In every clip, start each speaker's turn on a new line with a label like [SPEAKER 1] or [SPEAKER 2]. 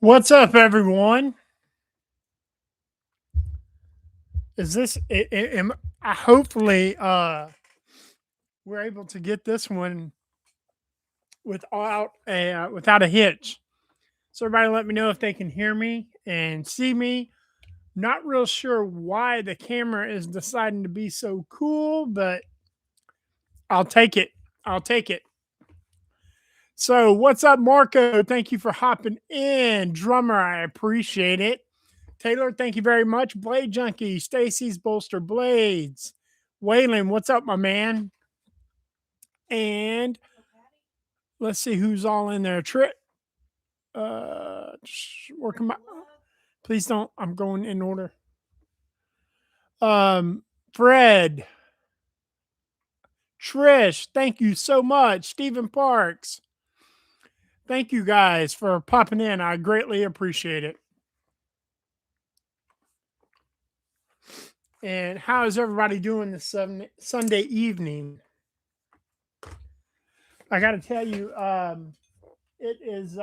[SPEAKER 1] What's up, everyone? Is this? Am I hopefully we're able to get this one without a hitch. So everybody, let me know if they can hear me and see me. Not real sure why the camera is deciding to be so cool, but I'll take it. I'll take it. So, what's up, Marco? Thank you for hopping in. Drummer, I appreciate it. Taylor, thank you very much. Blade Junkie, Stacy's Bolster Blades. Waylon, what's up, my man? And let's see who's all in there. Trip, working my. Please don't. I'm going in order. Um, Fred, Trish, thank you so much. Stephen Parks, thank you guys for popping in. I greatly appreciate it. And how is everybody doing this Sunday evening? I got to tell you, it is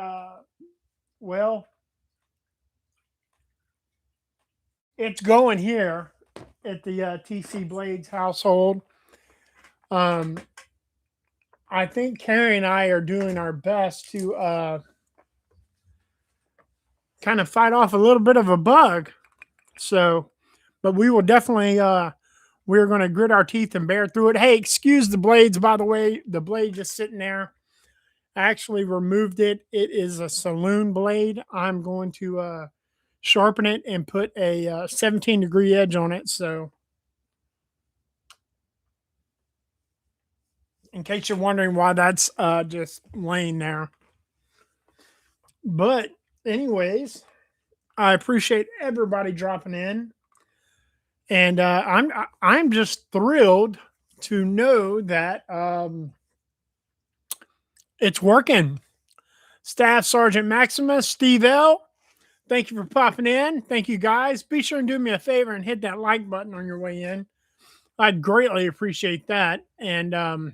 [SPEAKER 1] well, it's going here at the T.C.Blades household. Um, I think Carrie and I are doing our best to kind of fight off a little bit of a bug. So, but we will definitely we're going to grit our teeth and bear through it. Hey, excuse the blades, by the way. The blade just sitting there. I actually removed it. It is a saloon blade. I'm going to sharpen it and put a 17-degree edge on it. So, in case you're wondering why that's just laying there. But, anyways, I appreciate everybody dropping in, and I'm just thrilled to know that it's working. Staff Sergeant Maximus, Steve L. Thank you for popping in. Thank you guys. Be sure and do me a favor and hit that like button on your way in. I'd greatly appreciate that. And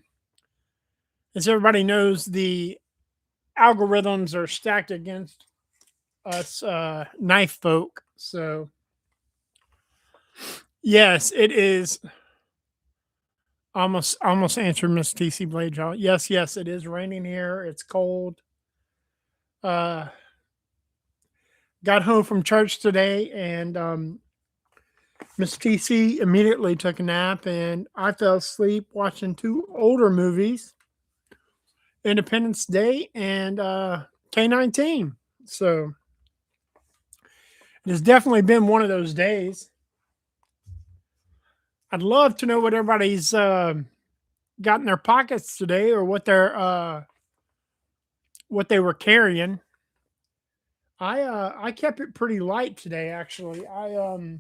[SPEAKER 1] as everybody knows, the algorithms are stacked against us knife folk. So, yes, it is. Almost answered Miss TC Blade. Yes, it is raining here. It's cold. Uh, got home from church today, and Miss TC immediately took a nap, and I fell asleep watching two older movies, Independence Day and K-19. So it has definitely been one of those days. I'd love to know what everybody's got in their pockets today, or what they were carrying. I kept it pretty light today, actually. Well,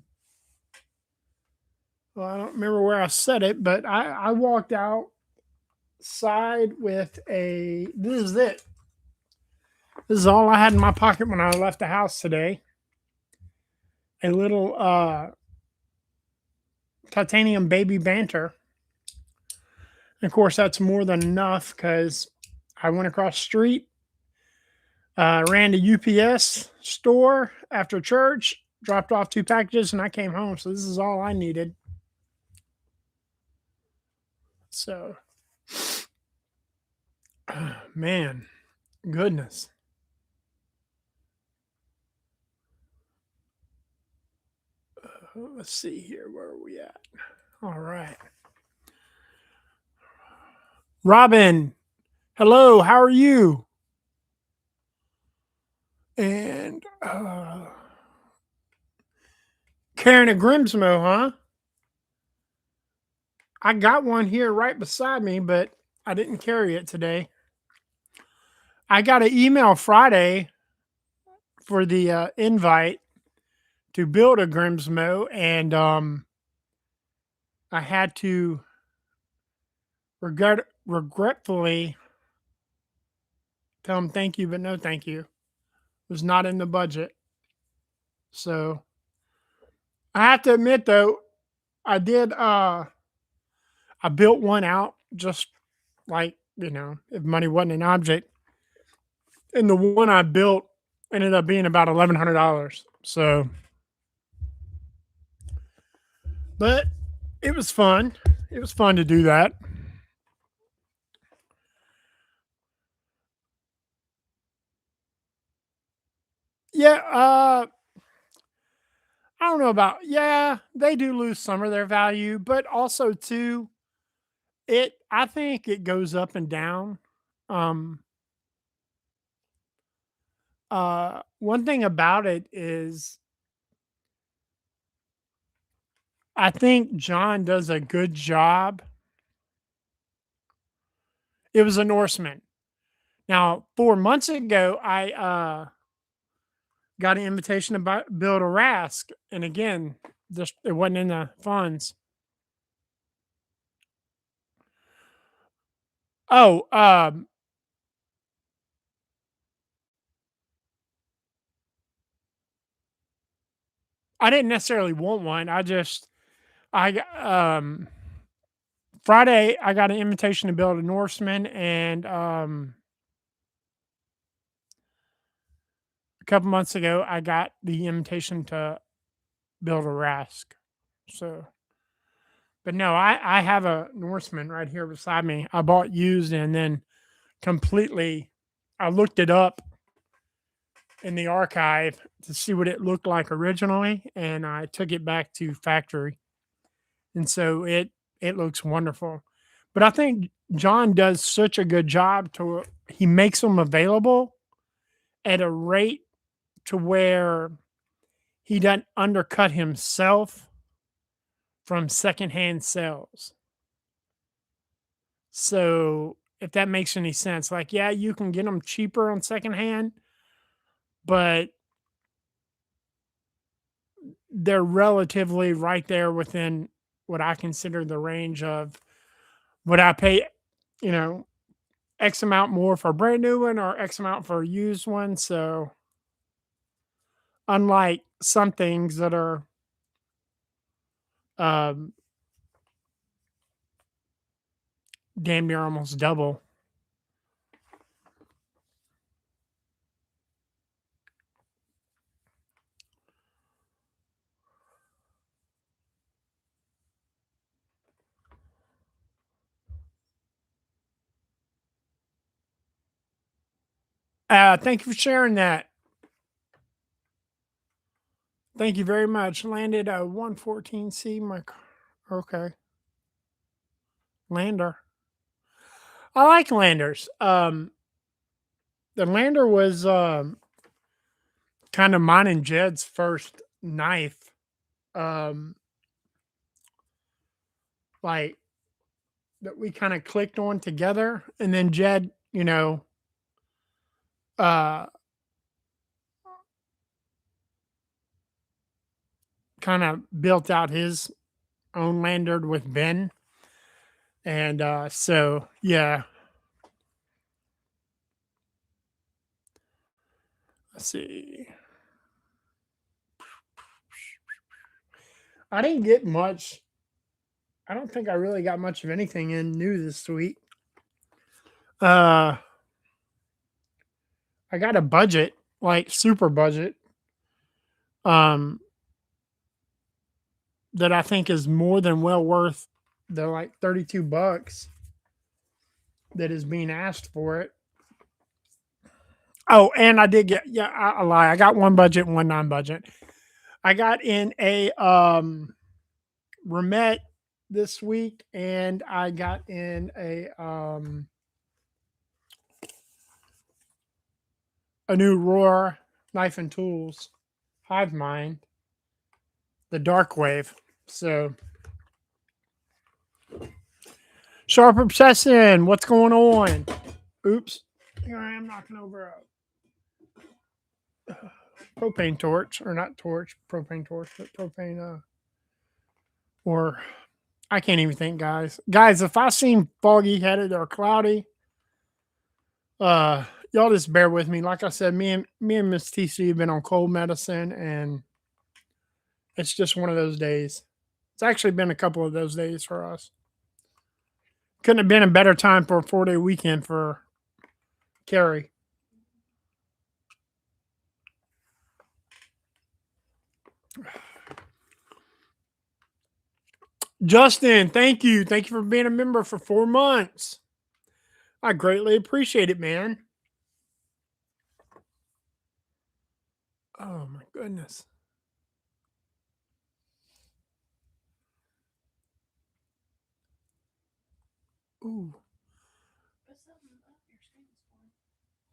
[SPEAKER 1] I don't remember where I said it, but I walked outside with a. This is it. This is all I had in my pocket when I left the house today. A little titanium baby banter. And of course, that's more than enough because I went across the street, ran to UPS store after church, dropped off two packages, and I came home. So this is all I needed. So, man, goodness. Let's see here. Where are we at? All right. Robin, hello. How are you? And Karen at Grimsmo, huh? I got one here right beside me, but I didn't carry it today. I got an email Friday for the invite to build a Grimsmo, and I had to regretfully tell them thank you, but no thank you. It was not in the budget. So I have to admit, though, I did. I built one out just like, if money wasn't an object. And the one I built ended up being about $1,100. So, but it was fun. It was fun to do that. Yeah, I don't know about, yeah, they do lose some of their value, but also too, I think it goes up and down. Um, one thing about it is I think John does a good job. It was a Norseman. Now, 4 months ago, I got an invitation to build a Rask, and again, just it wasn't in the funds. Oh, I didn't necessarily want one. I Friday I got an invitation to build a Norseman, and a couple months ago I got the invitation to build a Rask. So, but no, I have a Norseman right here beside me. I bought used and then completely. I looked it up in the archive to see what it looked like originally, and I took it back to factory, and so it looks wonderful. But I think John does such a good job to he makes them available at a rate to where he doesn't undercut himself from secondhand sales. So if that makes any sense, like yeah, you can get them cheaper on secondhand, but they're relatively right there within what I consider the range of would I pay, you know, X amount more for a brand new one or X amount for a used one. So unlike some things that are um, damn near almost double. Thank you for sharing that. Thank you very much. Landed a 114C. Okay, lander. I like landers. The lander was kind of mine and Jed's first knife. Um, like that we kind of clicked on together, and then Jed, uh, kind of built out his own lanyard with Ben, and so yeah. Let's see. I didn't get much. I don't think I really got much of anything in new this week. Uh, I got a budget, like super budget, um, that I think is more than well worth the like $32 that is being asked for it. Oh, and I did get yeah, I lie. I got one budget and one non-budget. I got in a Remet this week, and I got in a new Roar knife and tools hive mind, the dark wave. So sharp obsession, what's going on? Oops. Here I am knocking over a propane torch, or not torch, propane torch, but propane or I can't even think, guys. Guys, if I seem foggy headed or cloudy, y'all just bear with me. Like I said, me and Miss TC have been on cold medicine, and it's just one of those days. It's actually been a couple of those days for us. Couldn't have been a better time for a 4-day weekend for Carrie. Justin, thank you. Thank you for being a member for 4 months. I greatly appreciate it, man. Oh my goodness. Ooh.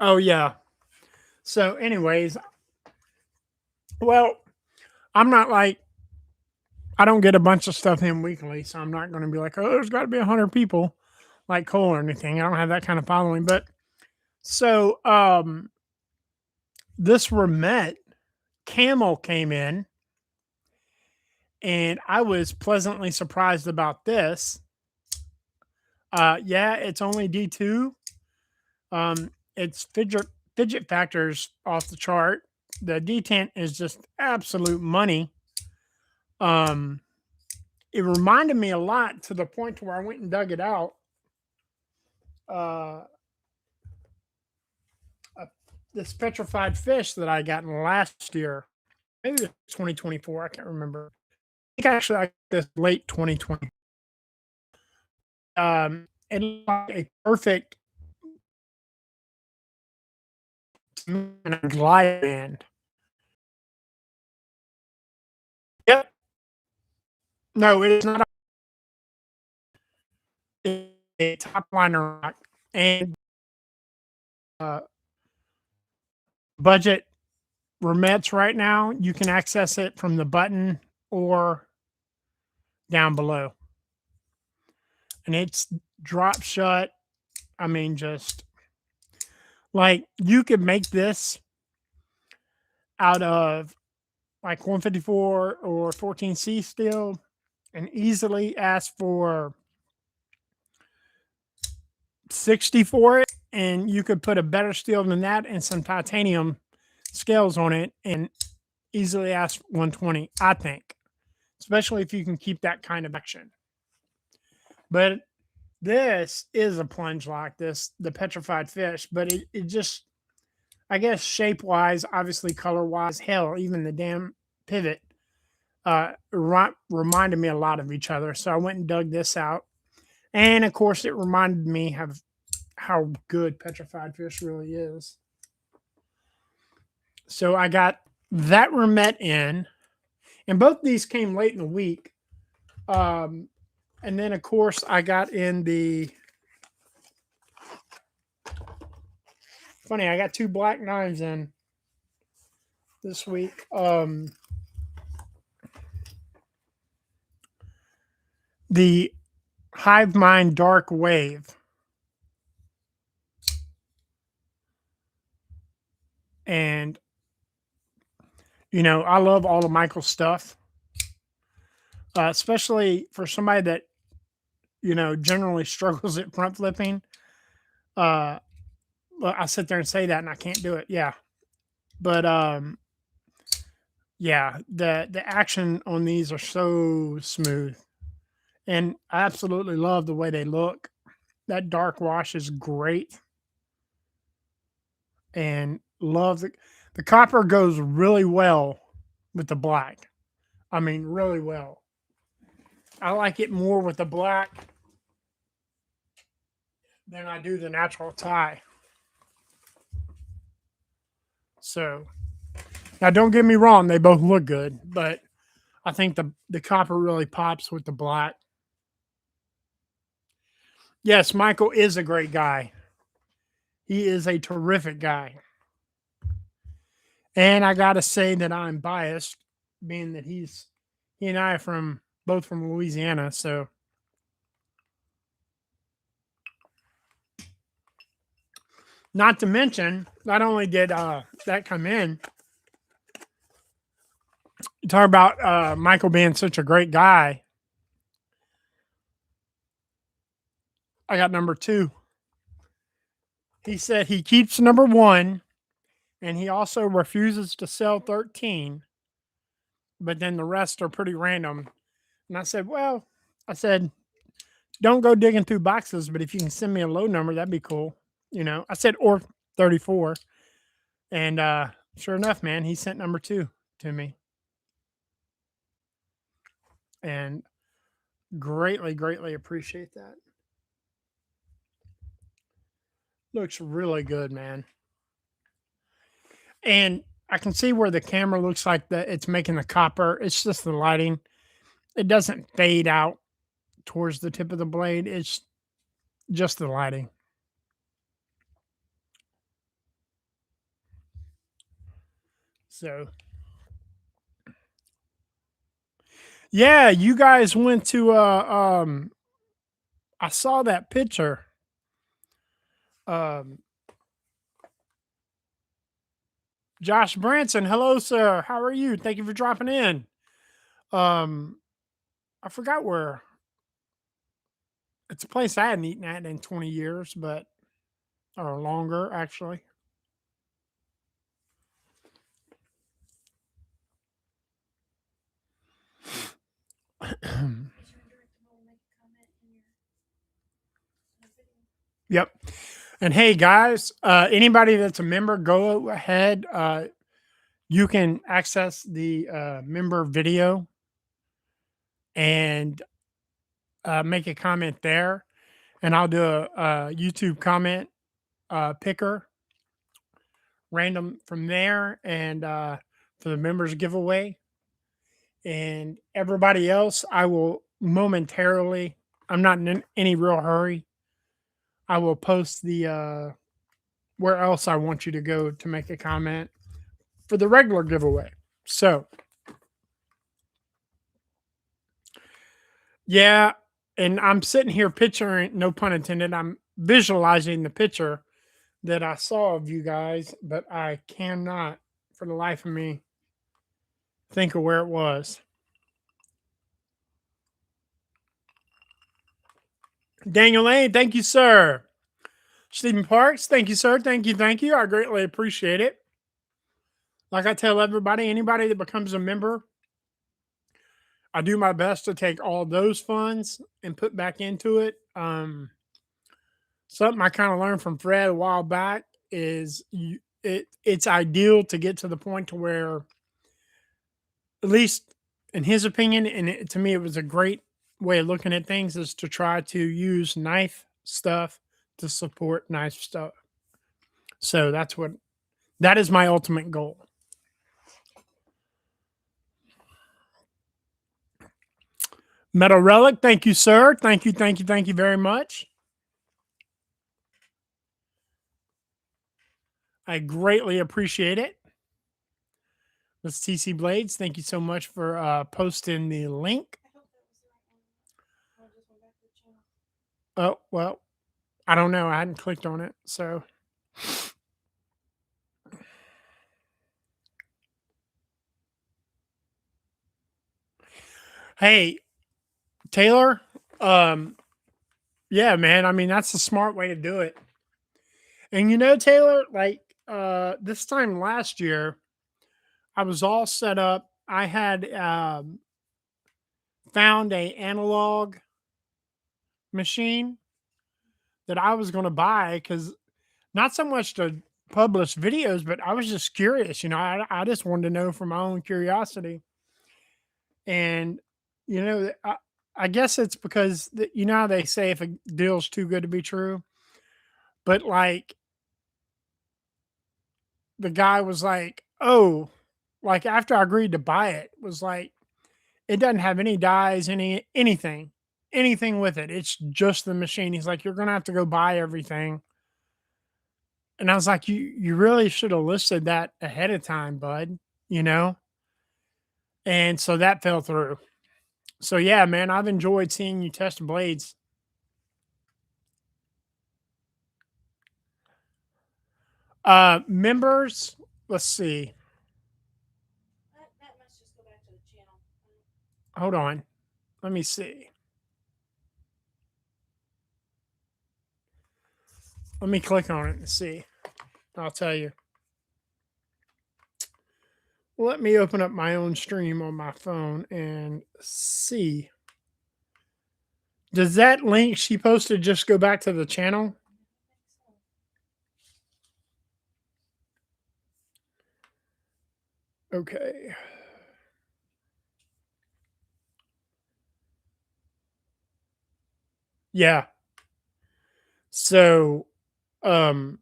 [SPEAKER 1] Oh yeah. So, anyways, well, I'm not like I don't get a bunch of stuff in weekly, so I'm not going to be like, oh, there's got to be 100 people like Cole or anything. I don't have that kind of following, but so this Remet camel came in, and I was pleasantly surprised about this. Yeah, it's only D2. Its fidget factors off the chart. The detent is just absolute money. Um, it reminded me a lot to the point to where I went and dug it out. Uh, uh, this petrified fish that I got last year, maybe it was 2024. I can't remember. I think actually I got this late 2020. It looked like a perfect glide band. Yep. No, it is not a top liner rock. And uh, budget remits right now, you can access it from the button or down below. And it's drop shut. I mean, just like you could make this out of like 154 or 14C steel and easily ask for 60 for it. And you could put a better steel than that and some titanium scales on it and easily ask 120, I think, especially if you can keep that kind of action. But this is a plunge like this, the petrified fish, but it just, I guess, shape wise, obviously color wise, hell, even the damn pivot reminded me a lot of each other. So I went and dug this out. And of course, it reminded me of how good petrified fish really is. So I got that remet in, and both these came late in the week. And then, of course, I got in the funny, I got 2 black knives in this week. The Hive Mind Dark Wave. And, you know, I love all of Michael's stuff, especially for somebody that, you know, generally struggles at front flipping. Well, I sit there and say that and I can't do it. Yeah. But, yeah, the action on these are so smooth. And I absolutely love the way they look. That dark wash is great. And love the copper goes really well with the black. I mean, really well. I like it more with the black than I do the natural tie. So now don't get me wrong, they both look good, but I think the copper really pops with the black. Yes, Michael is a great guy. He is a terrific guy. And I gotta say that I'm biased, being that he and I are both from Louisiana, so not to mention, not only did that come in, you talk about Michael being such a great guy. I got number 2. He said he keeps number 1 and he also refuses to sell 13, but then the rest are pretty random. And I said, well, I said, don't go digging through boxes, but if you can send me a low number, that'd be cool. You know, I said, or 34. And sure enough, man, he sent number 2 to me. and greatly, greatly appreciate that. Looks really good, man. And I can see where the camera looks like that it's making the copper. It's just the lighting. It doesn't fade out towards the tip of the blade. It's just the lighting. So yeah, you guys went to I saw that picture. Um Josh Branson, hello sir. How are you? Thank you for dropping in. Um I forgot where. It's a place I hadn't eaten at in 20 years, but or longer actually. Yep. And hey guys, anybody that's a member, go ahead. You can access the member video and make a comment there, and I'll do a YouTube comment picker random from there, and for the members giveaway. And everybody else, I will momentarily. I'm not in any real hurry. I will post the where else I want you to go to make a comment for the regular giveaway. So, yeah, and I'm sitting here picturing, no pun intended, I'm visualizing the picture that I saw of you guys, but I cannot for the life of me think of where it was. Daniel Lane, thank you, sir. Stephen Parks, thank you, sir. Thank you, thank you. I greatly appreciate it. Like I tell everybody, anybody that becomes a member, I do my best to take all those funds and put back into it. Something I kind of learned from Fred a while back is it's ideal to get to the point to where, at least in his opinion, and to me, it was a great way of looking at things, is to try to use knife stuff to support knife stuff. So that is my ultimate goal. Metal Relic, thank you, sir. Thank you, thank you, thank you very much. I greatly appreciate it. Let's T.C.Blades. Thank you so much for posting the link. Oh, well, I don't know. I hadn't clicked on it. So, hey, Taylor, um, yeah, man. I mean, that's the smart way to do it. And Taylor, like this time last year, I was all set up. I had found a analog machine that I was going to buy because not so much to publish videos, but I was just curious. I just wanted to know from my own curiosity. And I guess it's because how they say if a deal's too good to be true, but like the guy was like, "Oh," like after I agreed to buy it, was like, "It doesn't have any dies, anything with it. It's just the machine." He's like, "You're gonna have to go buy everything." And I was like, "You really should have listed that ahead of time, bud." You know. And so that fell through. So yeah, man, I've enjoyed seeing you test blades. Members, let's see. Hold on. Let me see. Let me click on it and see. I'll tell you. Let me open up my own stream on my phone and see. Does that link she posted just go back to the channel? Okay. Yeah. So, um,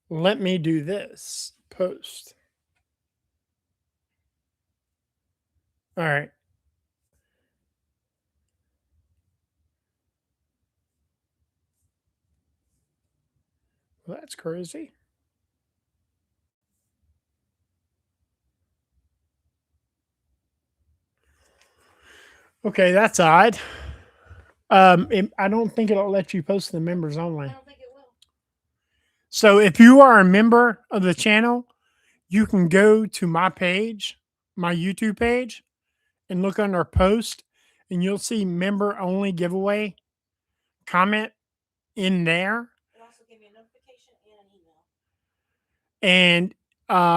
[SPEAKER 1] let me do this post. All right. Well, that's crazy. Okay, that's odd. I don't think it'll let you post the members only.
[SPEAKER 2] I don't think it will.
[SPEAKER 1] So if you are a member of the channel, you can go to my page, my YouTube page, and look under post, and you'll see member only giveaway. Comment in there,
[SPEAKER 2] It'll also give you a notification and an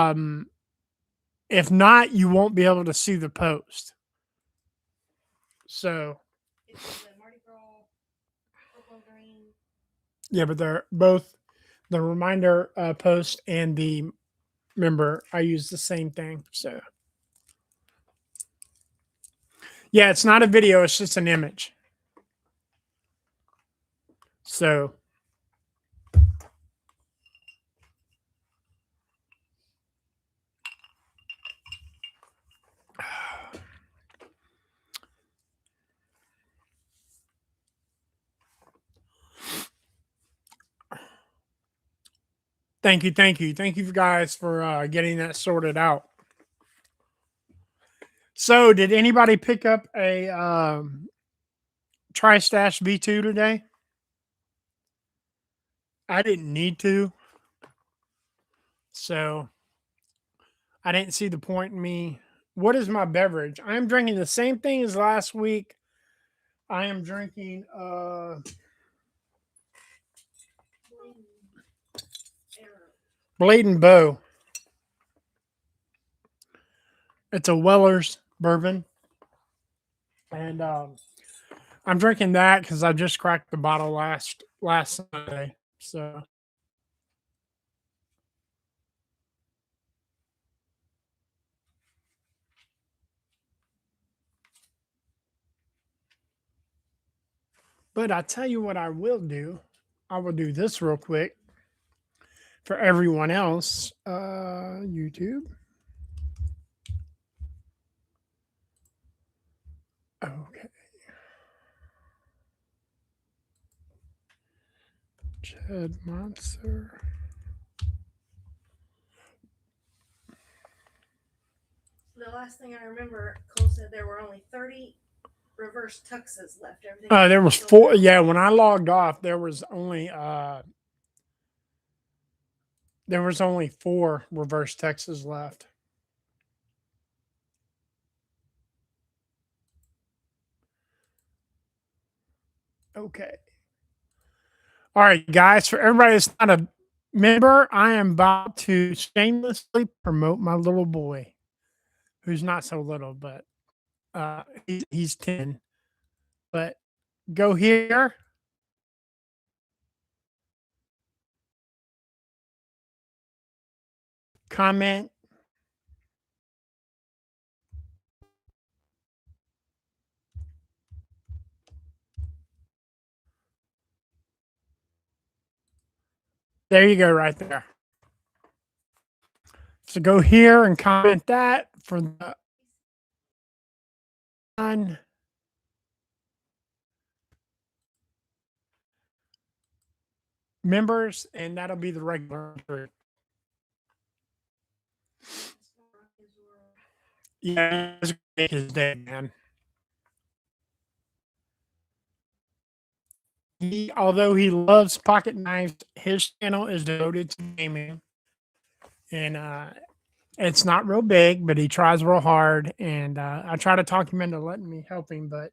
[SPEAKER 2] email.
[SPEAKER 1] and if not, you won't be able to see the post. So
[SPEAKER 2] It's the Mardi Gras purple green.
[SPEAKER 1] yeah, but they're both the reminder post and the member. I use the same thing. So yeah, it's not a video; it's just an image. So thank you, thank you guys for getting that sorted out. So, did anybody pick up a TriStash V2 today? I didn't need to, so I didn't see the point in me. What is my beverage? I am drinking the same thing as last week. I am drinking Blade and Bow. It's a Weller's bourbon, and I'm drinking that because I just cracked the bottle last Sunday. So but I tell you what I will do. I will do this real quick for everyone else. YouTube. Okay. Chad Monster.
[SPEAKER 2] The last thing I remember, Cole said there were only 30 reverse tuxes left. Everything.
[SPEAKER 1] There was four. Yeah, when I logged off, there was only four reverse Texas left. Okay. All right, guys. For everybody that's not a member, I am about to shamelessly promote my little boy, who's not so little, but he's 10. But go here. Comment. There you go, right there. So go here and comment that for the members, and that'll be the regular. Yeah, it's make his day, man. Although he loves pocket knives, his channel is devoted to gaming, and it's not real big, but he tries real hard. And I try to talk him into letting me help him, but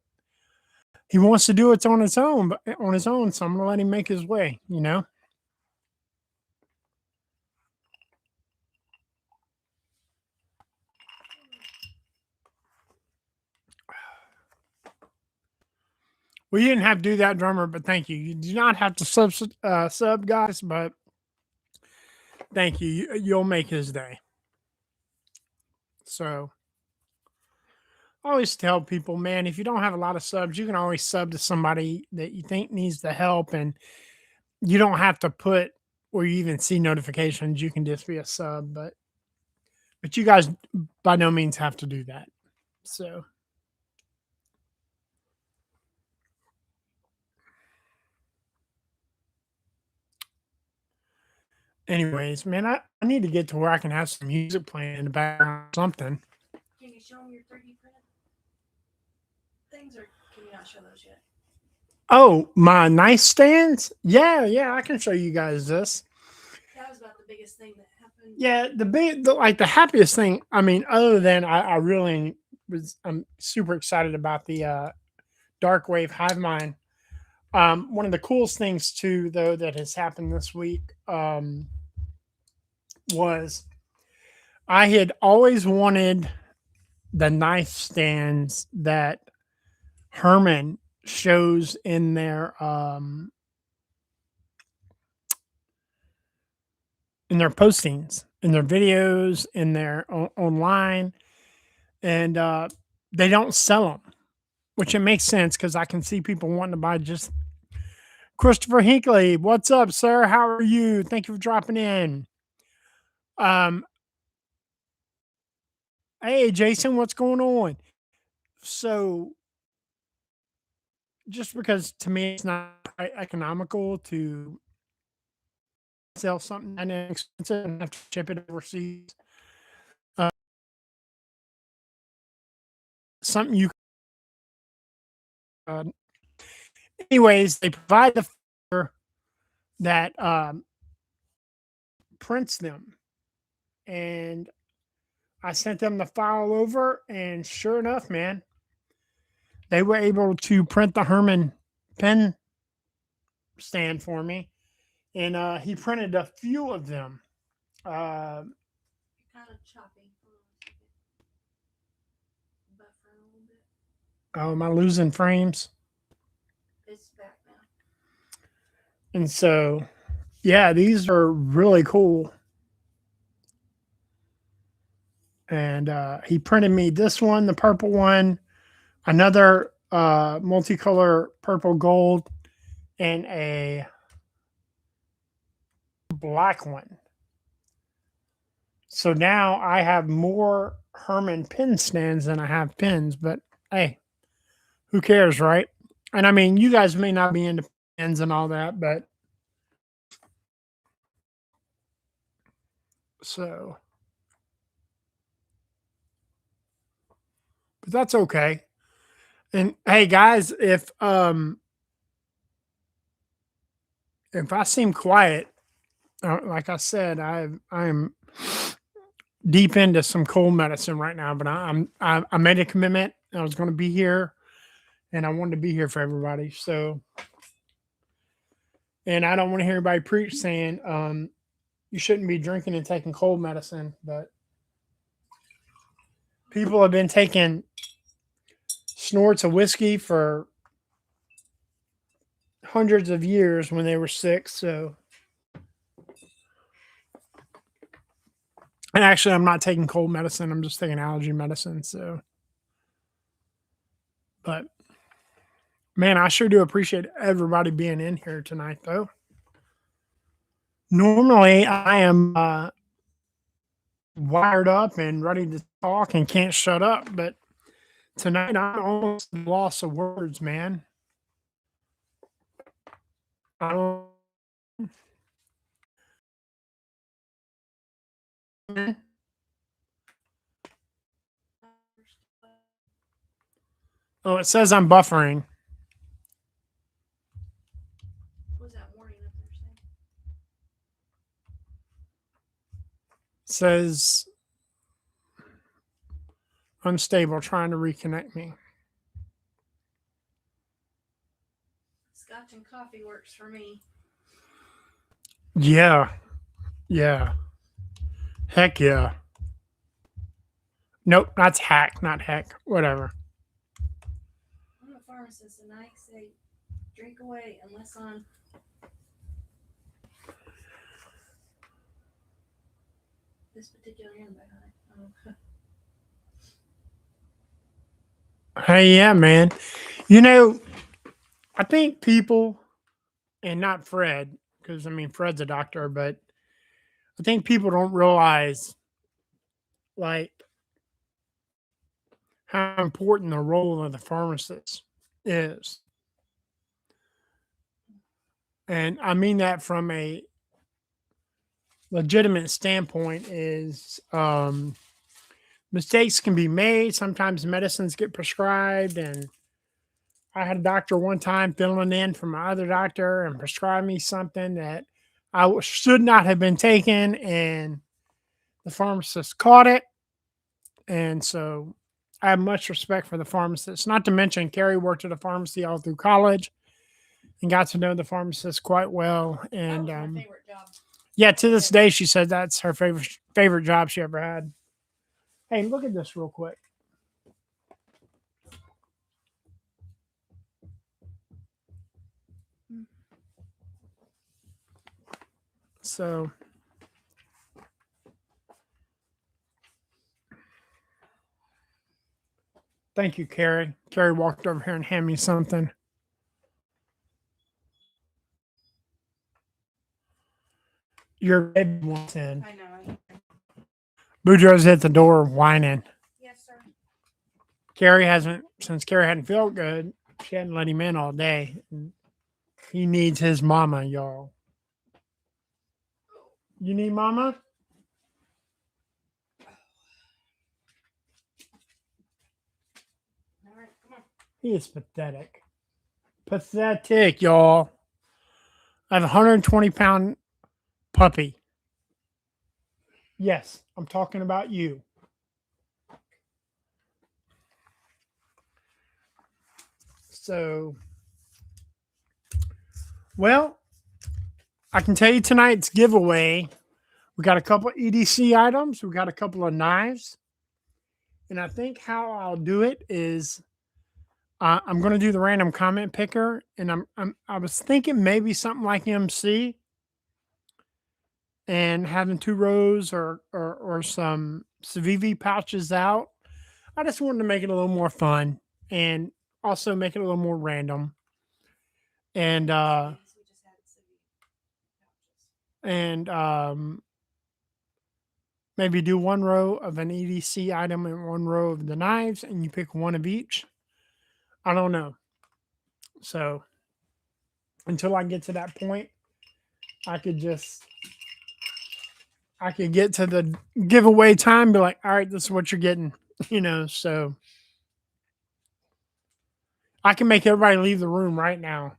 [SPEAKER 1] he wants to do it on his own. So I'm gonna let him make his way. You know. Well, you didn't have to do that, drummer, but thank you. You do not have to sub guys, but thank you. You'll make his day. So, I always tell people, man, if you don't have a lot of subs, you can always sub to somebody that you think needs the help, and you don't have to put or you even see notifications. You can just be a sub, but you guys by no means have to do that. So, anyways, man, I need to get to where I can have some music playing in the background or something.
[SPEAKER 2] Can you show them your 3D printed things, or can you not show those yet?
[SPEAKER 1] Oh, my nightstands? Yeah, yeah, I can show you guys this.
[SPEAKER 2] That was about the biggest thing that happened.
[SPEAKER 1] Yeah, like the happiest thing. I mean, other than I really I'm super excited about the Dark Wave Hive Mind. One of the coolest things too, though, that has happened this week was I had always wanted the knife stands that Herman shows in their postings, in their videos, in their online, and they don't sell them, which it makes sense because I can see people wanting to buy just Christopher Hinkley. What's up, sir? How are you? Thank you for dropping in. Um, hey, Jason, what's going on? So, just because to me it's not economical to sell something that expensive and have to ship it overseas, uh, something you uh, anyways, they provide the filler that prints them, and I sent them the file over, and sure enough, man, they were able to print the Herman pen stand for me, and he printed a few of them. Uh,
[SPEAKER 2] You're kind of choppy. Buffer a little bit.
[SPEAKER 1] oh, am I losing frames?
[SPEAKER 2] It's back now.
[SPEAKER 1] And so, yeah, these are really cool. And he printed me this one, the purple one, another multicolor purple gold, and a black one. So now I have more Herman pin stands than I have pins, but hey, who cares, right? And I mean, you guys may not be into pins and all that, but so, but that's okay. And hey, guys, if I seem quiet, like I said, I'm deep into some cold medicine right now, but I made a commitment. I was going to be here, and I wanted to be here for everybody. So, and I don't want to hear anybody preach saying you shouldn't be drinking and taking cold medicine, but people have been taking snorts of whiskey for hundreds of years when they were sick. So, and actually, I'm not taking cold medicine. I'm just taking allergy medicine. So, but man, I sure do appreciate everybody being in here tonight, though. Normally, I am wired up and ready to talk and can't shut up, but tonight I'm almost at a loss of words, man. I don't. Oh, it says I'm buffering.
[SPEAKER 2] What was that warning up there saying?
[SPEAKER 1] It says unstable, trying to reconnect me.
[SPEAKER 2] Scotch and coffee works for me.
[SPEAKER 1] Yeah, yeah, heck yeah. Nope, that's hack, not heck. Whatever.
[SPEAKER 2] I'm a pharmacist, and I say drink away unless on this particular antibiotic. Oh.
[SPEAKER 1] Hey, yeah, man. You know, I think people, and not Fred, because I mean, Fred's a doctor, but I think people don't realize like how important the role of the pharmacist is. And I mean that from a legitimate standpoint is mistakes can be made. Sometimes medicines get prescribed, and I had a doctor one time filling in for my other doctor and prescribed me something that should not have been taken, and the pharmacist caught it. And so I have much respect for the pharmacist. Not to mention, Carrie worked at a pharmacy all through college and got to know the pharmacist quite well.
[SPEAKER 2] That
[SPEAKER 1] And
[SPEAKER 2] was my favorite job.
[SPEAKER 1] yeah, to this day, she said that's her favorite job she ever had. Hey, look at this real quick. So thank you, Carrie. Carrie walked over here and handed me something. Your baby wants in.
[SPEAKER 2] I know.
[SPEAKER 1] Boudreaux's at the door whining.
[SPEAKER 2] Yes, sir.
[SPEAKER 1] Since Carrie hadn't felt good, she hadn't let him in all day. He needs his mama, y'all. You need mama?
[SPEAKER 2] All right, come on.
[SPEAKER 1] He is pathetic. Pathetic, y'all. I have a 120-pound puppy. Yes, I'm talking about you. So, well, I can tell you tonight's giveaway. We got a couple EDC items. We got a couple of knives. And I think how I'll do it is I'm going to do the random comment picker. And I was thinking maybe something like MC and having two rows or some Civivi pouches out. I just wanted to make it a little more fun and also make it a little more random. And
[SPEAKER 2] We just had
[SPEAKER 1] and maybe do one row of an EDC item and one row of the knives, and you pick one of each. I don't know. So until I get to that point, I could get to the giveaway time, be like, all right, this is what you're getting, so I can make everybody leave the room right now.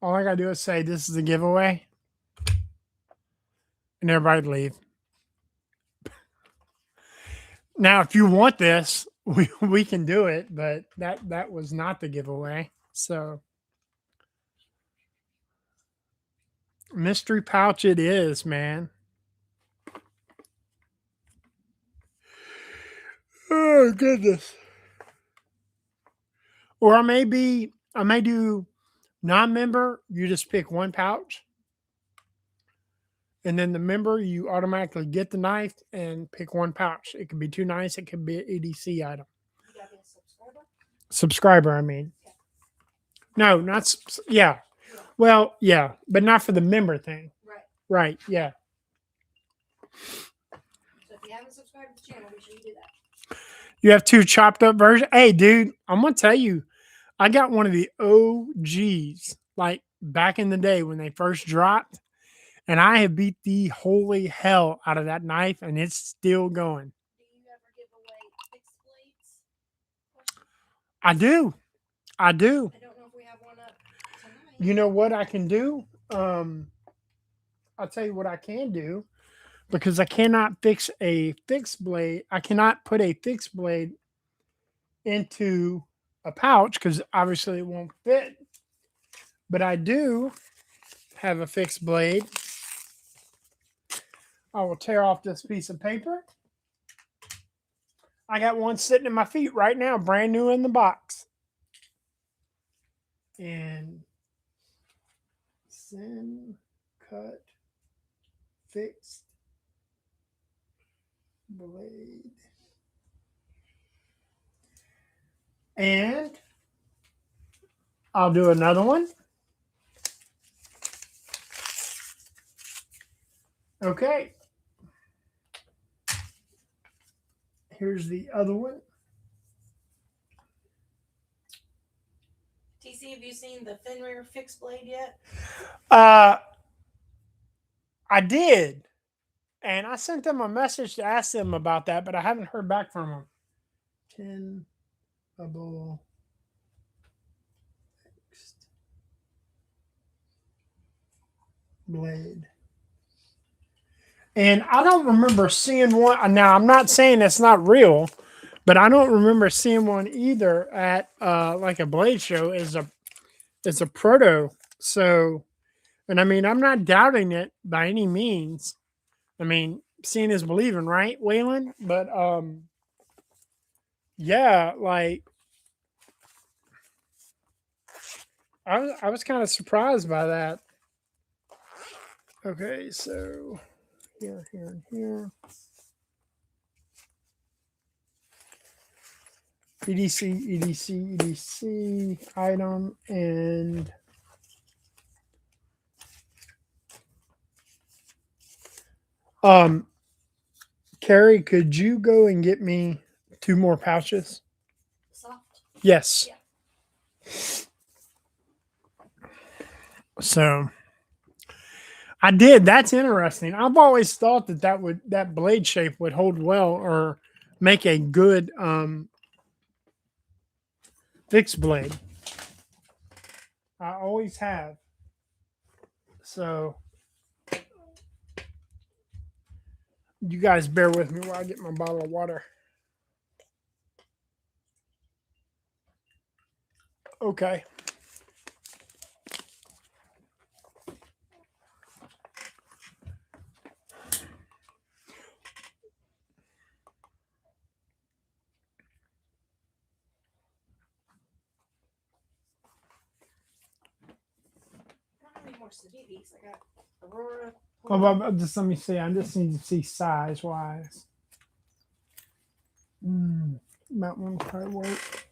[SPEAKER 1] All I gotta do is say this is a giveaway, and everybody leave. Now, if you want this, we can do it, but that was not the giveaway. So mystery pouch it is, man. Oh goodness. Or I may do non-member, you just pick one pouch. And then the member, you automatically get the knife and pick one pouch. It could be two knives, it could be an EDC item.
[SPEAKER 2] You gotta be a subscriber?
[SPEAKER 1] Subscriber, I mean.
[SPEAKER 2] Yeah.
[SPEAKER 1] No, yeah. Well, yeah, but not for the member thing.
[SPEAKER 2] Right.
[SPEAKER 1] Right, yeah.
[SPEAKER 2] So if you haven't subscribed to the channel, make sure you do that.
[SPEAKER 1] You have two chopped up versions. Hey, dude, I'm gonna tell you, I got one of the OGs, like back in the day when they first dropped, and I have beat the holy hell out of that knife, and it's still going.
[SPEAKER 2] Do you ever give away fixed blades?
[SPEAKER 1] I do.
[SPEAKER 2] I don't know if we have one up tonight.
[SPEAKER 1] You know what I can do? I'll tell you what I can do, because I cannot fix a fixed blade. I cannot put a fixed blade into a pouch because obviously it won't fit. But I do have a fixed blade. I will tear off this piece of paper. I got one sitting at my feet right now, brand new in the box. And send, cut, fixed blade. And I'll do another one. Okay. Here's the other one.
[SPEAKER 2] TC, have you seen the Fenrir fixed blade yet?
[SPEAKER 1] I did. And I sent them a message to ask them about that, but I haven't heard back from them. 10 bubble fixed blade. And I don't remember seeing one. Now, I'm not saying it's not real, but I don't remember seeing one either at like a blade show as a proto. So, and I mean, I'm not doubting it by any means. I mean, seeing is believing, right, Waylon? But yeah, like I was kind of surprised by that. Okay, so here, and here. EDC, EDC, EDC item, and Carrie, could you go and get me 2 more pouches?
[SPEAKER 2] Soft?
[SPEAKER 1] Yes.
[SPEAKER 2] Yeah.
[SPEAKER 1] So I did. That's interesting. I've always thought that blade shape would hold well or make a good fixed blade. I always have. So you guys bear with me while I get my bottle of water. Okay.
[SPEAKER 2] I don't need more Sadivis. I got Aurora.
[SPEAKER 1] Just let me see. I just need to see size wise. That one probably work.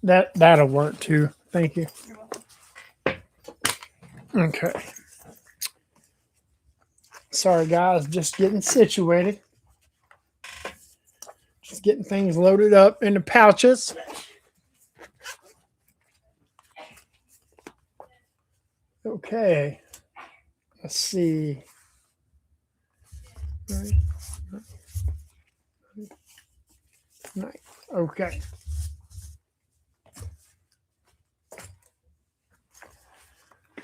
[SPEAKER 1] That'll work too. Thank you. Okay. Sorry guys, just getting situated. Just getting things loaded up in the pouches. Okay. Let's see. Nice. Okay.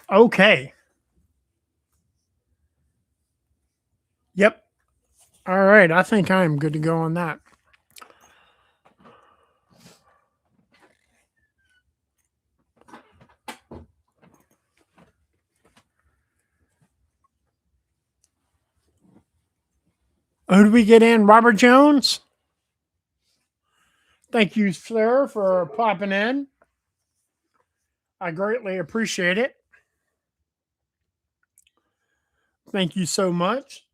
[SPEAKER 1] Okay. Yep. All right. I think I am good to go on that. Who did we get in? Robert Jones? Thank you, sir, for popping in. I greatly appreciate it. Thank you so much.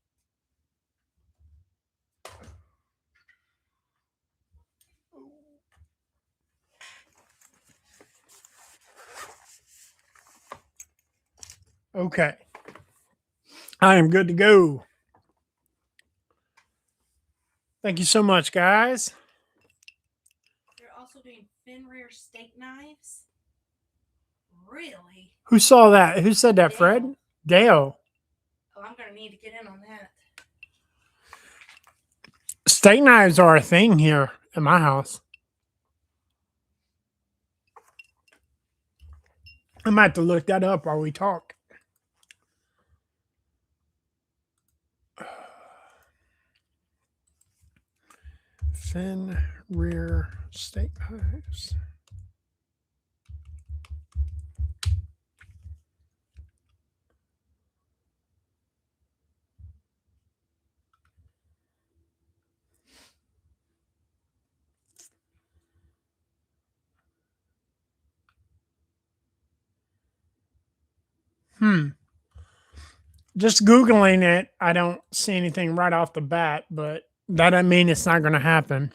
[SPEAKER 1] Okay. I am good to go. Thank you so much, guys.
[SPEAKER 2] You're also doing Fenrir steak knives. Really?
[SPEAKER 1] Who saw that? Who said that,
[SPEAKER 2] Dale.
[SPEAKER 1] Fred? Dale.
[SPEAKER 2] Oh, I'm gonna need to get in on that.
[SPEAKER 1] Steak knives are a thing here in my house. I might have to look that up while we talk. Fenrir steak knives. Just Googling it, I don't see anything right off the bat, but that doesn't mean it's not going to happen.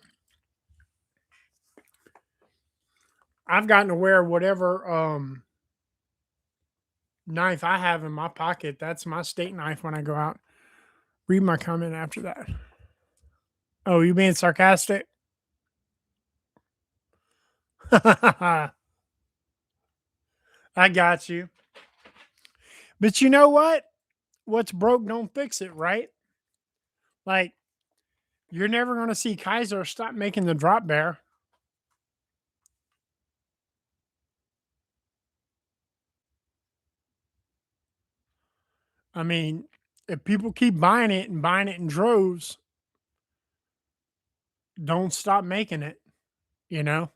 [SPEAKER 1] I've gotten to wear whatever knife I have in my pocket. That's my steak knife when I go out. Read my comment after that. Oh, you being sarcastic? I got you. But you know what? What's broke, don't fix it, right? Like, you're never going to see Kaiser stop making the drop bear. I mean, if people keep buying it and buying it in droves, don't stop making it, you know?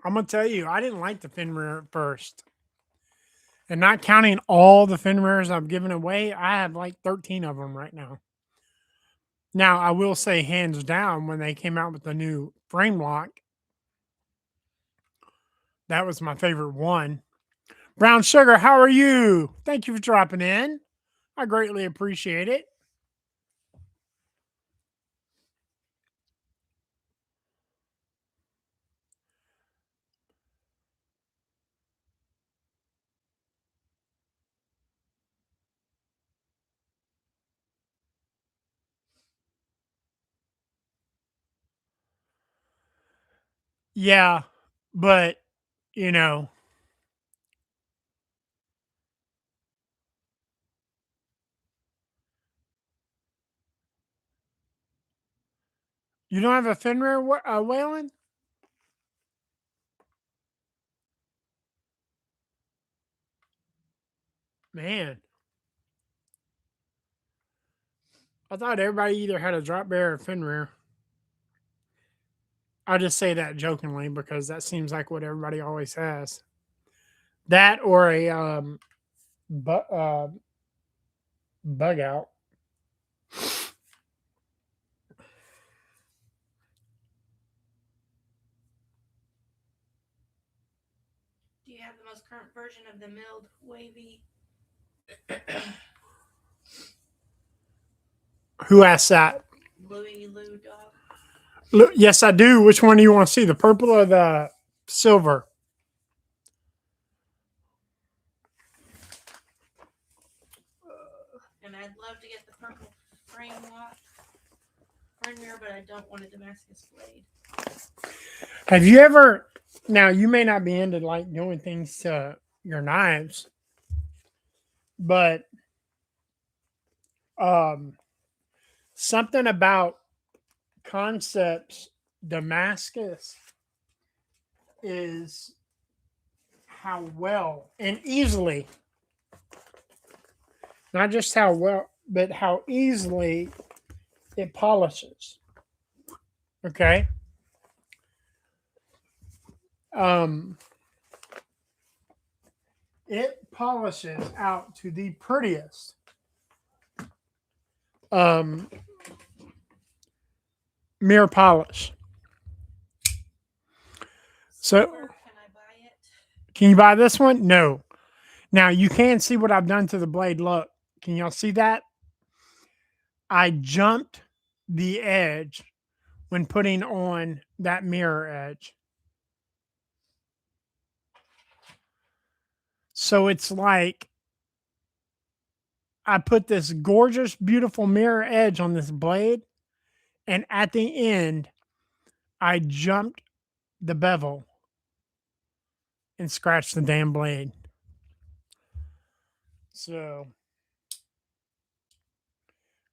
[SPEAKER 1] I'm going to tell you, I didn't like the Fenrir at first. And not counting all the Fenrirs I've given away, I have like 13 of them right now. Now, I will say, hands down, when they came out with the new frame lock, that was my favorite one. Brown Sugar, how are you? Thank you for dropping in. I greatly appreciate it. Yeah, but, you know, you don't have a Fenrir Whalen? Man, I thought everybody either had a drop bear or Fenrir. I just say that jokingly because that seems like what everybody always has. That or a bug out.
[SPEAKER 2] Do you have the most current version of the milled wavy?
[SPEAKER 1] Who asked that?
[SPEAKER 2] Louie Lou dog.
[SPEAKER 1] Look, yes, I do. Which one do you want to see? The purple or the silver?
[SPEAKER 2] And I'd love to get the purple frame lock mirror, but I don't want a Damascus blade.
[SPEAKER 1] Have you ever? Now, you may not be into like doing things to your knives, but something about Concepts Damascus is how well and easily, not just how well, but how easily it polishes. Okay. It polishes out to the prettiest mirror polish. So,
[SPEAKER 2] Can I buy it?
[SPEAKER 1] can you buy this one? No. Now you can see what I've done to the blade. Look, can y'all see that? I jumped the edge when putting on that mirror edge. So it's like I put this gorgeous, beautiful mirror edge on this blade, and at the end, I jumped the bevel and scratched the damn blade. So,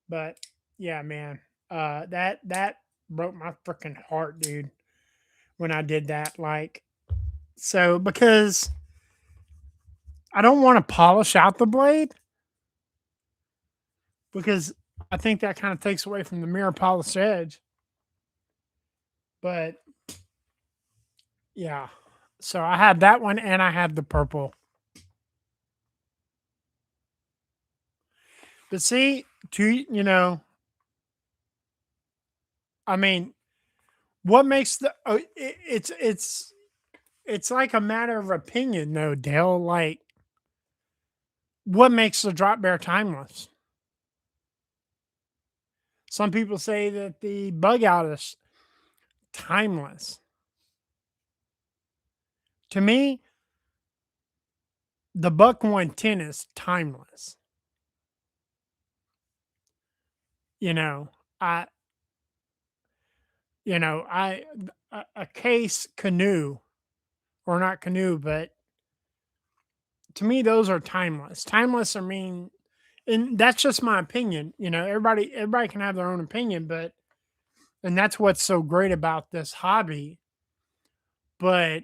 [SPEAKER 1] but yeah, man, that broke my freaking heart, dude, when I did that. Like, so because I don't want to polish out the blade because I think that kind of takes away from the mirror polished edge. But yeah, so I had that one and I had the purple. But see, I mean, what makes the it's like a matter of opinion, though, Dale. Like, what makes the drop bear timeless? Some people say that the bug out is timeless. To me, the Buck 110 is timeless. You know, I, I, a case canoe, or not canoe, but to me, those are timeless. Timeless, I mean, and that's just my opinion. Everybody can have their own opinion, but, and that's what's so great about this hobby. But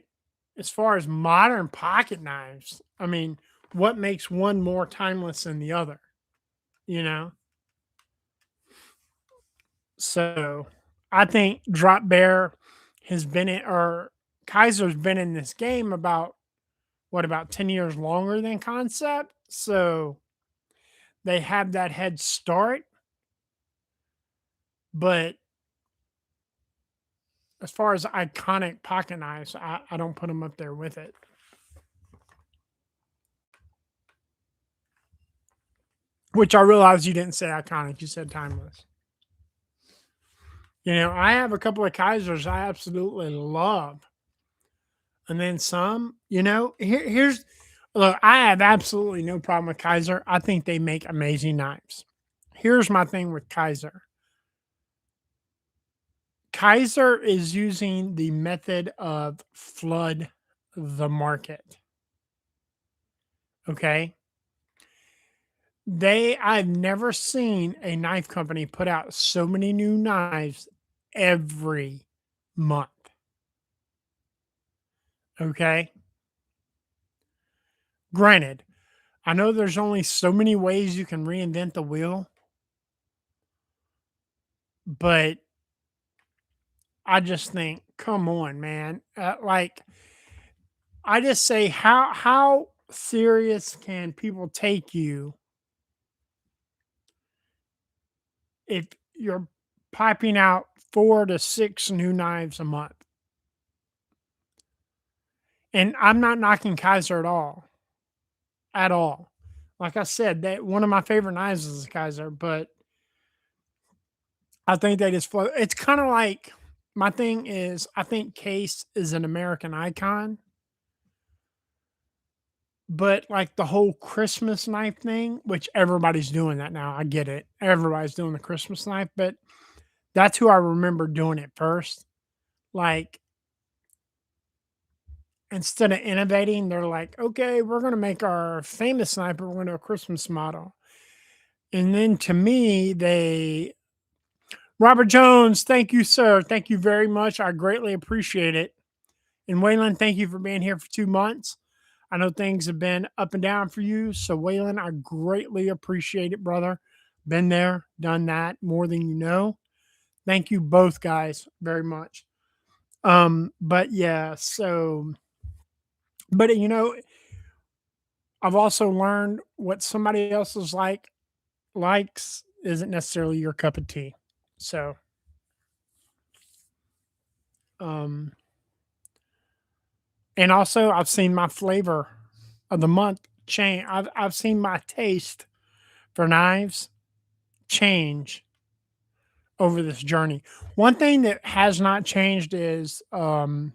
[SPEAKER 1] as far as modern pocket knives, I mean, what makes one more timeless than the other? You know? So I think Drop Bear has been in, or Kaiser's been in this game about 10 years longer than Concept. So they have that head start. But as far as iconic pocket knives, I don't put them up there with it. Which I realize you didn't say iconic, you said timeless. I have a couple of Kaisers I absolutely love. And then some, here's look, I have absolutely no problem with Kaiser. I think they make amazing knives. Here's my thing with Kaiser. Kaiser is using the method of flood the market. Okay. I've never seen a knife company put out so many new knives every month. Okay. Granted, I know there's only so many ways you can reinvent the wheel, but I just think, come on, man. Like, I just say, how serious can people take you if you're piping out 4 to 6 new knives a month? And I'm not knocking Kaiser at all. Like I said, that one of my favorite knives is a Kaiser, but I think they just flow. It's kind of like my thing is I think Case is an American icon, but like the whole Christmas knife thing, which everybody's doing that now. I get it. Everybody's doing the Christmas knife, but that's who I remember doing it first. Like, instead of innovating, they're like, okay, we're going to make our famous knife, but we're going to do a Christmas model. And then to me, Robert Jones, thank you, sir. Thank you very much. I greatly appreciate it. And Waylon, thank you for being here for 2 months. I know things have been up and down for you. So, Waylon, I greatly appreciate it, brother. Been there, done that more than you know. Thank you both guys very much. But yeah, so, but I've also learned what somebody else is likes isn't necessarily your cup of tea. So, um, and also I've seen my flavor of the month change. I've seen my taste for knives change over this journey. One thing that has not changed is I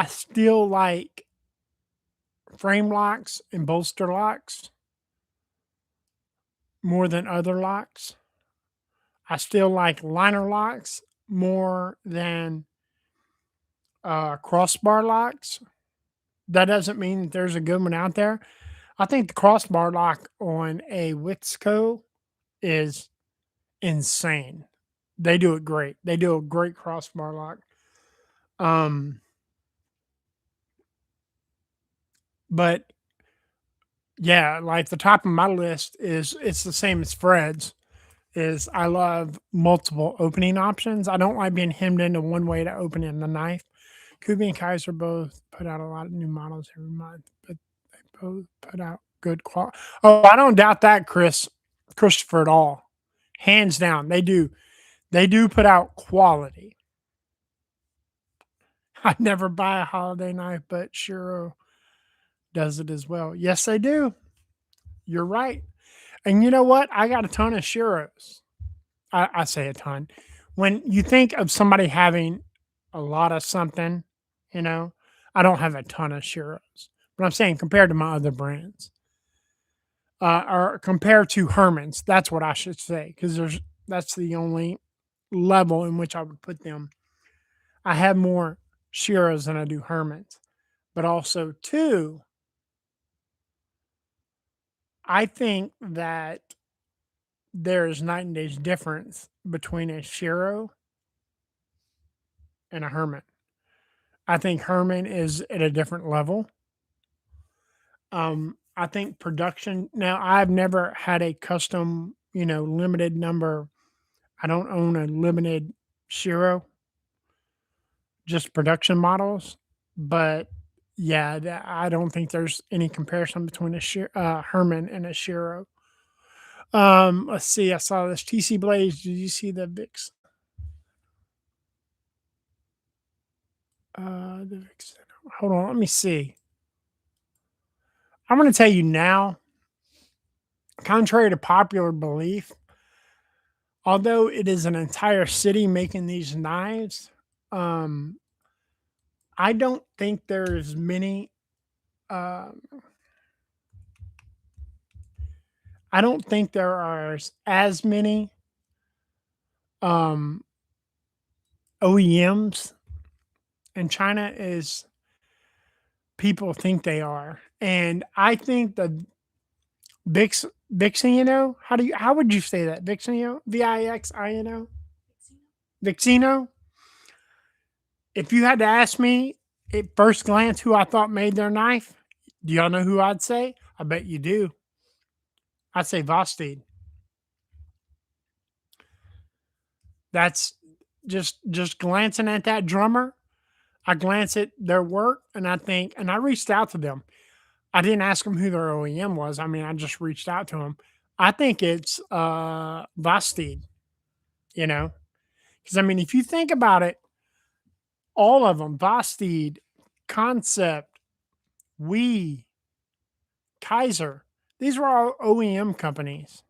[SPEAKER 1] still like frame locks and bolster locks more than other locks. I still like liner locks more than crossbar locks. That doesn't mean that there's a good one out there. I think the crossbar lock on a Wixco is insane. They do it great. They do a great crossbar lock. Um, but yeah, like the top of my list is it's the same as Fred's. Is I love multiple opening options. I don't like being hemmed into one way to open in the knife. Kubi and Kaiser both put out a lot of new models every month, but they both put out good quality. Oh, I don't doubt that, Christopher, at all. Hands down, they do. They do put out quality. I never buy a holiday knife, but sure does it as well. Yes, they do. You're right. And you know what? I got a ton of Shiros. I say a ton. When you think of somebody having a lot of something, you know, I don't have a ton of Shiros, but I'm saying compared to my other brands, or compared to Herman's, that's what I should say, because that's the only level in which I would put them. I have more Shiros than I do Herman's, but also too, I think that there is night and day's difference between a Shiro and a Herman. I think Herman is at a different level. I think production. Now, I've never had a custom, limited number. I don't own a limited Shiro, just production models. But yeah, I don't think there's any comparison between a Herman and a Shiro. Let's see. I saw this T.C.Blades. Did you see the Vix? The Vix. Hold on. Let me see. I'm going to tell you now, contrary to popular belief, although it is an entire city making these knives, um, I don't think there's many. Um, I don't think there are as many um, OEMs in China as people think they are, and I think the Vixino. How would you say that? Vixino, Vixino, Vixino. If you had to ask me at first glance who I thought made their knife, do y'all know who I'd say? I bet you do. I'd say Vosteed. That's just glancing at that drummer. I glance at their work and I think, and I reached out to them. I didn't ask them who their OEM was. I mean, I just reached out to them. I think it's Vosteed, you know, because I mean, if you think about it, all of them, Vosteed, Concept, We, Kaiser, these were all OEM companies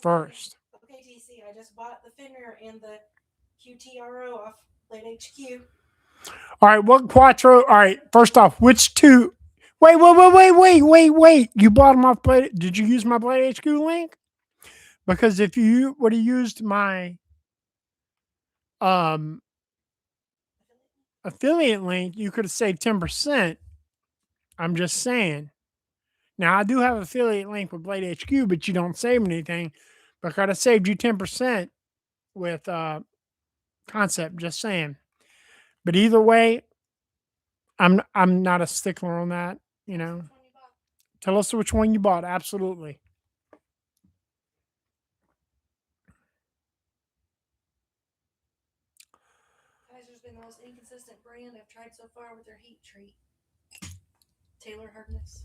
[SPEAKER 1] first.
[SPEAKER 2] Okay, TC, I just bought the Fenrir and the QTRO off Blade HQ.
[SPEAKER 1] All right, what Quattro? All right, first off, which two? Wait. You bought them off Blade. Did you use my Blade HQ link? Because if you would have used my um affiliate link, you could have saved 10%. I'm just saying. Now I do have affiliate link with Blade HQ, but you don't save anything. But I could have saved you 10% with Concept. Just saying. But either way, I'm not a stickler on that. You know, tell us which one you bought. Absolutely.
[SPEAKER 2] Kaiser's been the most inconsistent brand I've tried so far with their heat treat. Tailor hardness.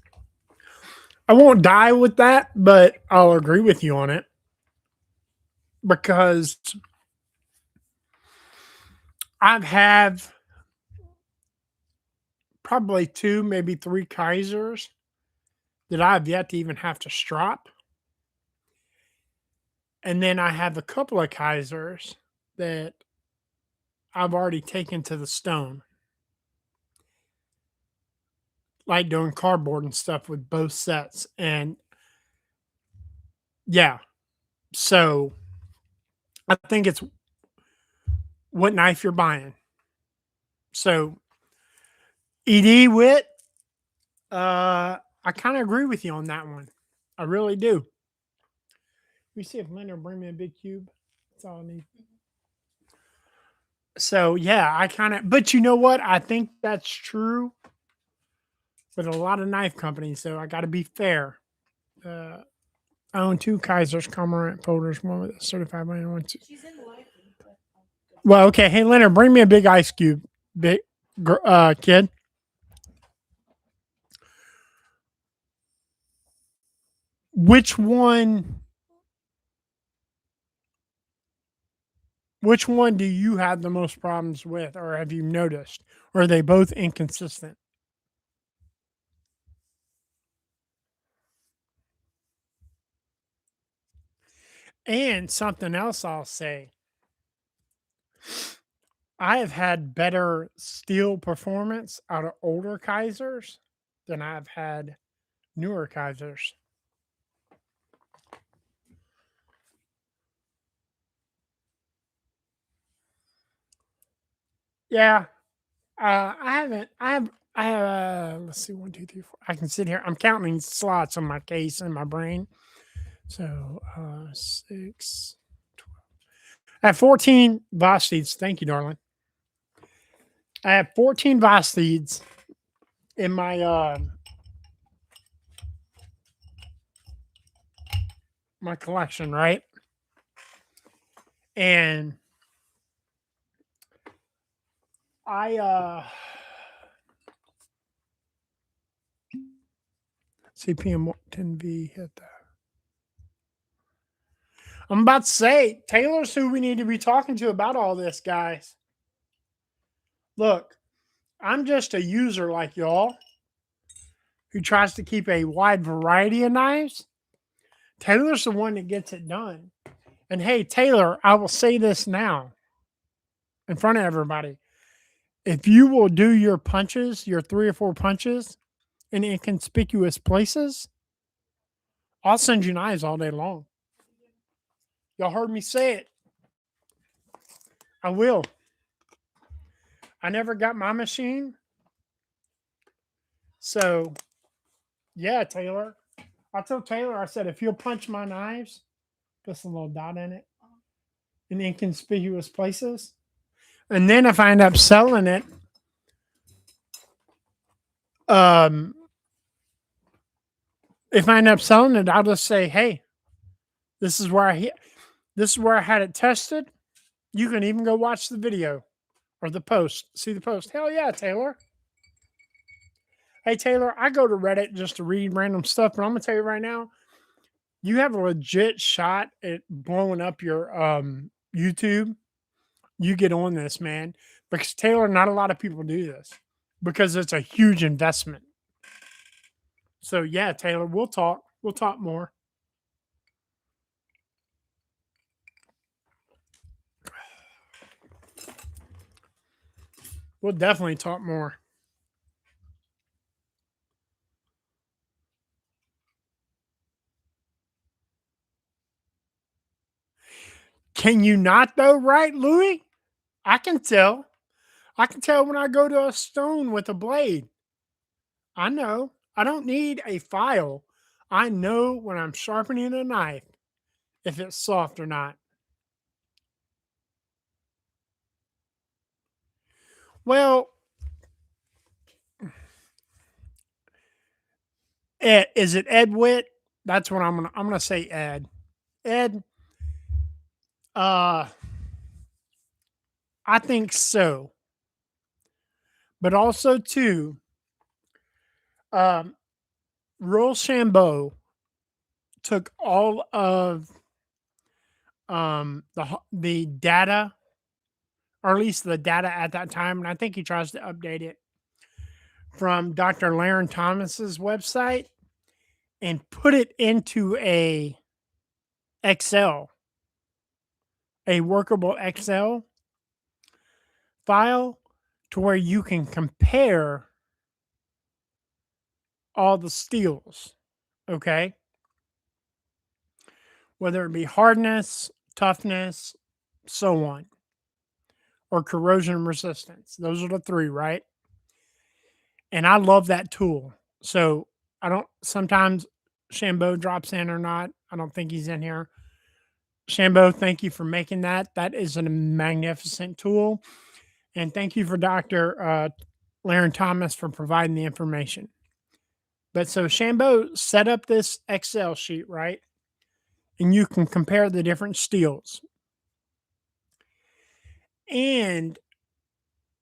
[SPEAKER 1] I won't die with that, but I'll agree with you on it because I've had probably two, maybe three Kaisers that I've yet to even have to strop. And then I have a couple of Kaisers that I've already taken to the stone, like doing cardboard and stuff with both sets. And yeah, so I think it's what knife you're buying. So ED Wit, I kind of agree with you on that one. I really do. We see if Linda will bring me a big cube. That's all I need. So yeah, I kind of, but you know what? I think that's true with a lot of knife companies. So I got to be fair. I own two Kaiser's Cormorant folders, one with a certified blade and one.
[SPEAKER 2] She's in the live feed, but
[SPEAKER 1] Well, okay. Hey, Leonard, bring me a big ice cube, big kid. Which one? Which one do you have the most problems with, or have you noticed? Or are they both inconsistent? And something else I'll say, I have had better steel performance out of older Kaisers than I've had newer Kaisers. Yeah, I haven't. I have. I have. Let's see, 1, 2, 3, 4. I can sit here. I'm counting slots on my case in my brain. So 6. I have 14 Voss seeds. Thank you, darling. I have 14 Voss seeds in my collection, right? And I CPM 10V hit that. I'm about to say Taylor's who we need to be talking to about all this, guys. Look, I'm just a user like y'all who tries to keep a wide variety of knives. Taylor's the one that gets it done. And hey, Taylor, I will say this now in front of everybody. If you will do your punches, your 3 or 4 punches in inconspicuous places, I'll send you knives all day long. Y'all heard me say it. I will. I never got my machine. So, yeah, Taylor. I told Taylor, I said, if you'll punch my knives, put a little dot in it in inconspicuous places. And then if I end up selling it, um, I'll just say, hey, this is where I had it tested. You can even go watch the video or the post. See the post. Hell yeah, Taylor. Hey Taylor, I go to Reddit just to read random stuff, but I'm gonna tell you right now, you have a legit shot at blowing up your YouTube. You get on this, man. Because Taylor, not a lot of people do this because it's a huge investment. So yeah, Taylor, we'll talk. We'll talk more. We'll definitely talk more. Can you not though, right, Louis? I can tell. I can tell when I go to a stone with a blade. I know. I don't need a file. I know when I'm sharpening a knife if it's soft or not. Well, Ed, is it Ed Witt? That's what I'm gonna say Ed. Ed, uh I think so. But also too, um Royal Shambo took all of the data, or at least the data at that time, and I think he tries to update it from Dr. Laren Thomas's website and put it into a Excel, a workable Excel file to where you can compare all the steels, okay? Whether it be hardness, toughness, so on, or corrosion resistance. Those are the 3, right? And I love that tool. So I don't, sometimes Shambo drops in or not. I don't think he's in here. Shambo, thank you for making that. That is a magnificent tool. And thank you for Dr. Laren Thomas for providing the information. But so Shambo set up this Excel sheet, right? And you can compare the different steels. And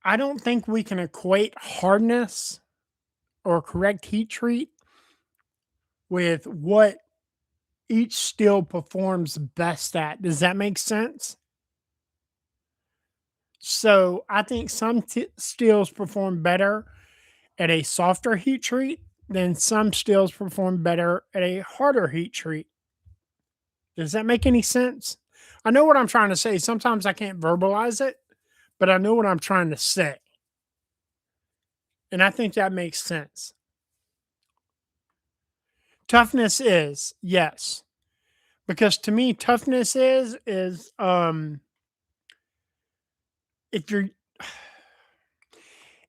[SPEAKER 1] I don't think we can equate hardness or correct heat treat with what each steel performs best at. Does that make sense? So I think some steels perform better at a softer heat treat than some steels perform better at a harder heat treat. Does that make any sense? I know what I'm trying to say. Sometimes I can't verbalize it, but I know what I'm trying to say. And I think that makes sense. Toughness is, yes. Because to me, toughness is if you're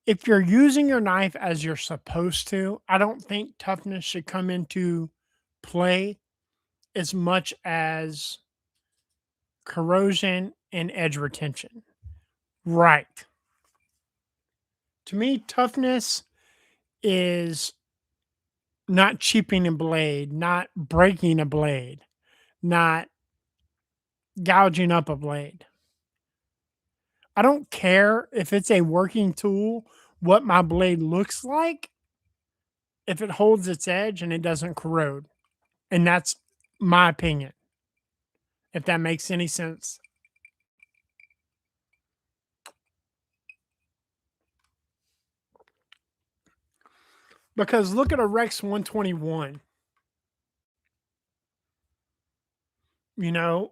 [SPEAKER 1] if you're using your knife as you're supposed to, I don't think toughness should come into play as much as corrosion and edge retention. Right. To me, toughness is not chipping a blade, not breaking a blade, not gouging up a blade. I don't care if it's a working tool, what my blade looks like, if it holds its edge and it doesn't corrode. And that's my opinion, if that makes any sense. Because look at a Rex 121,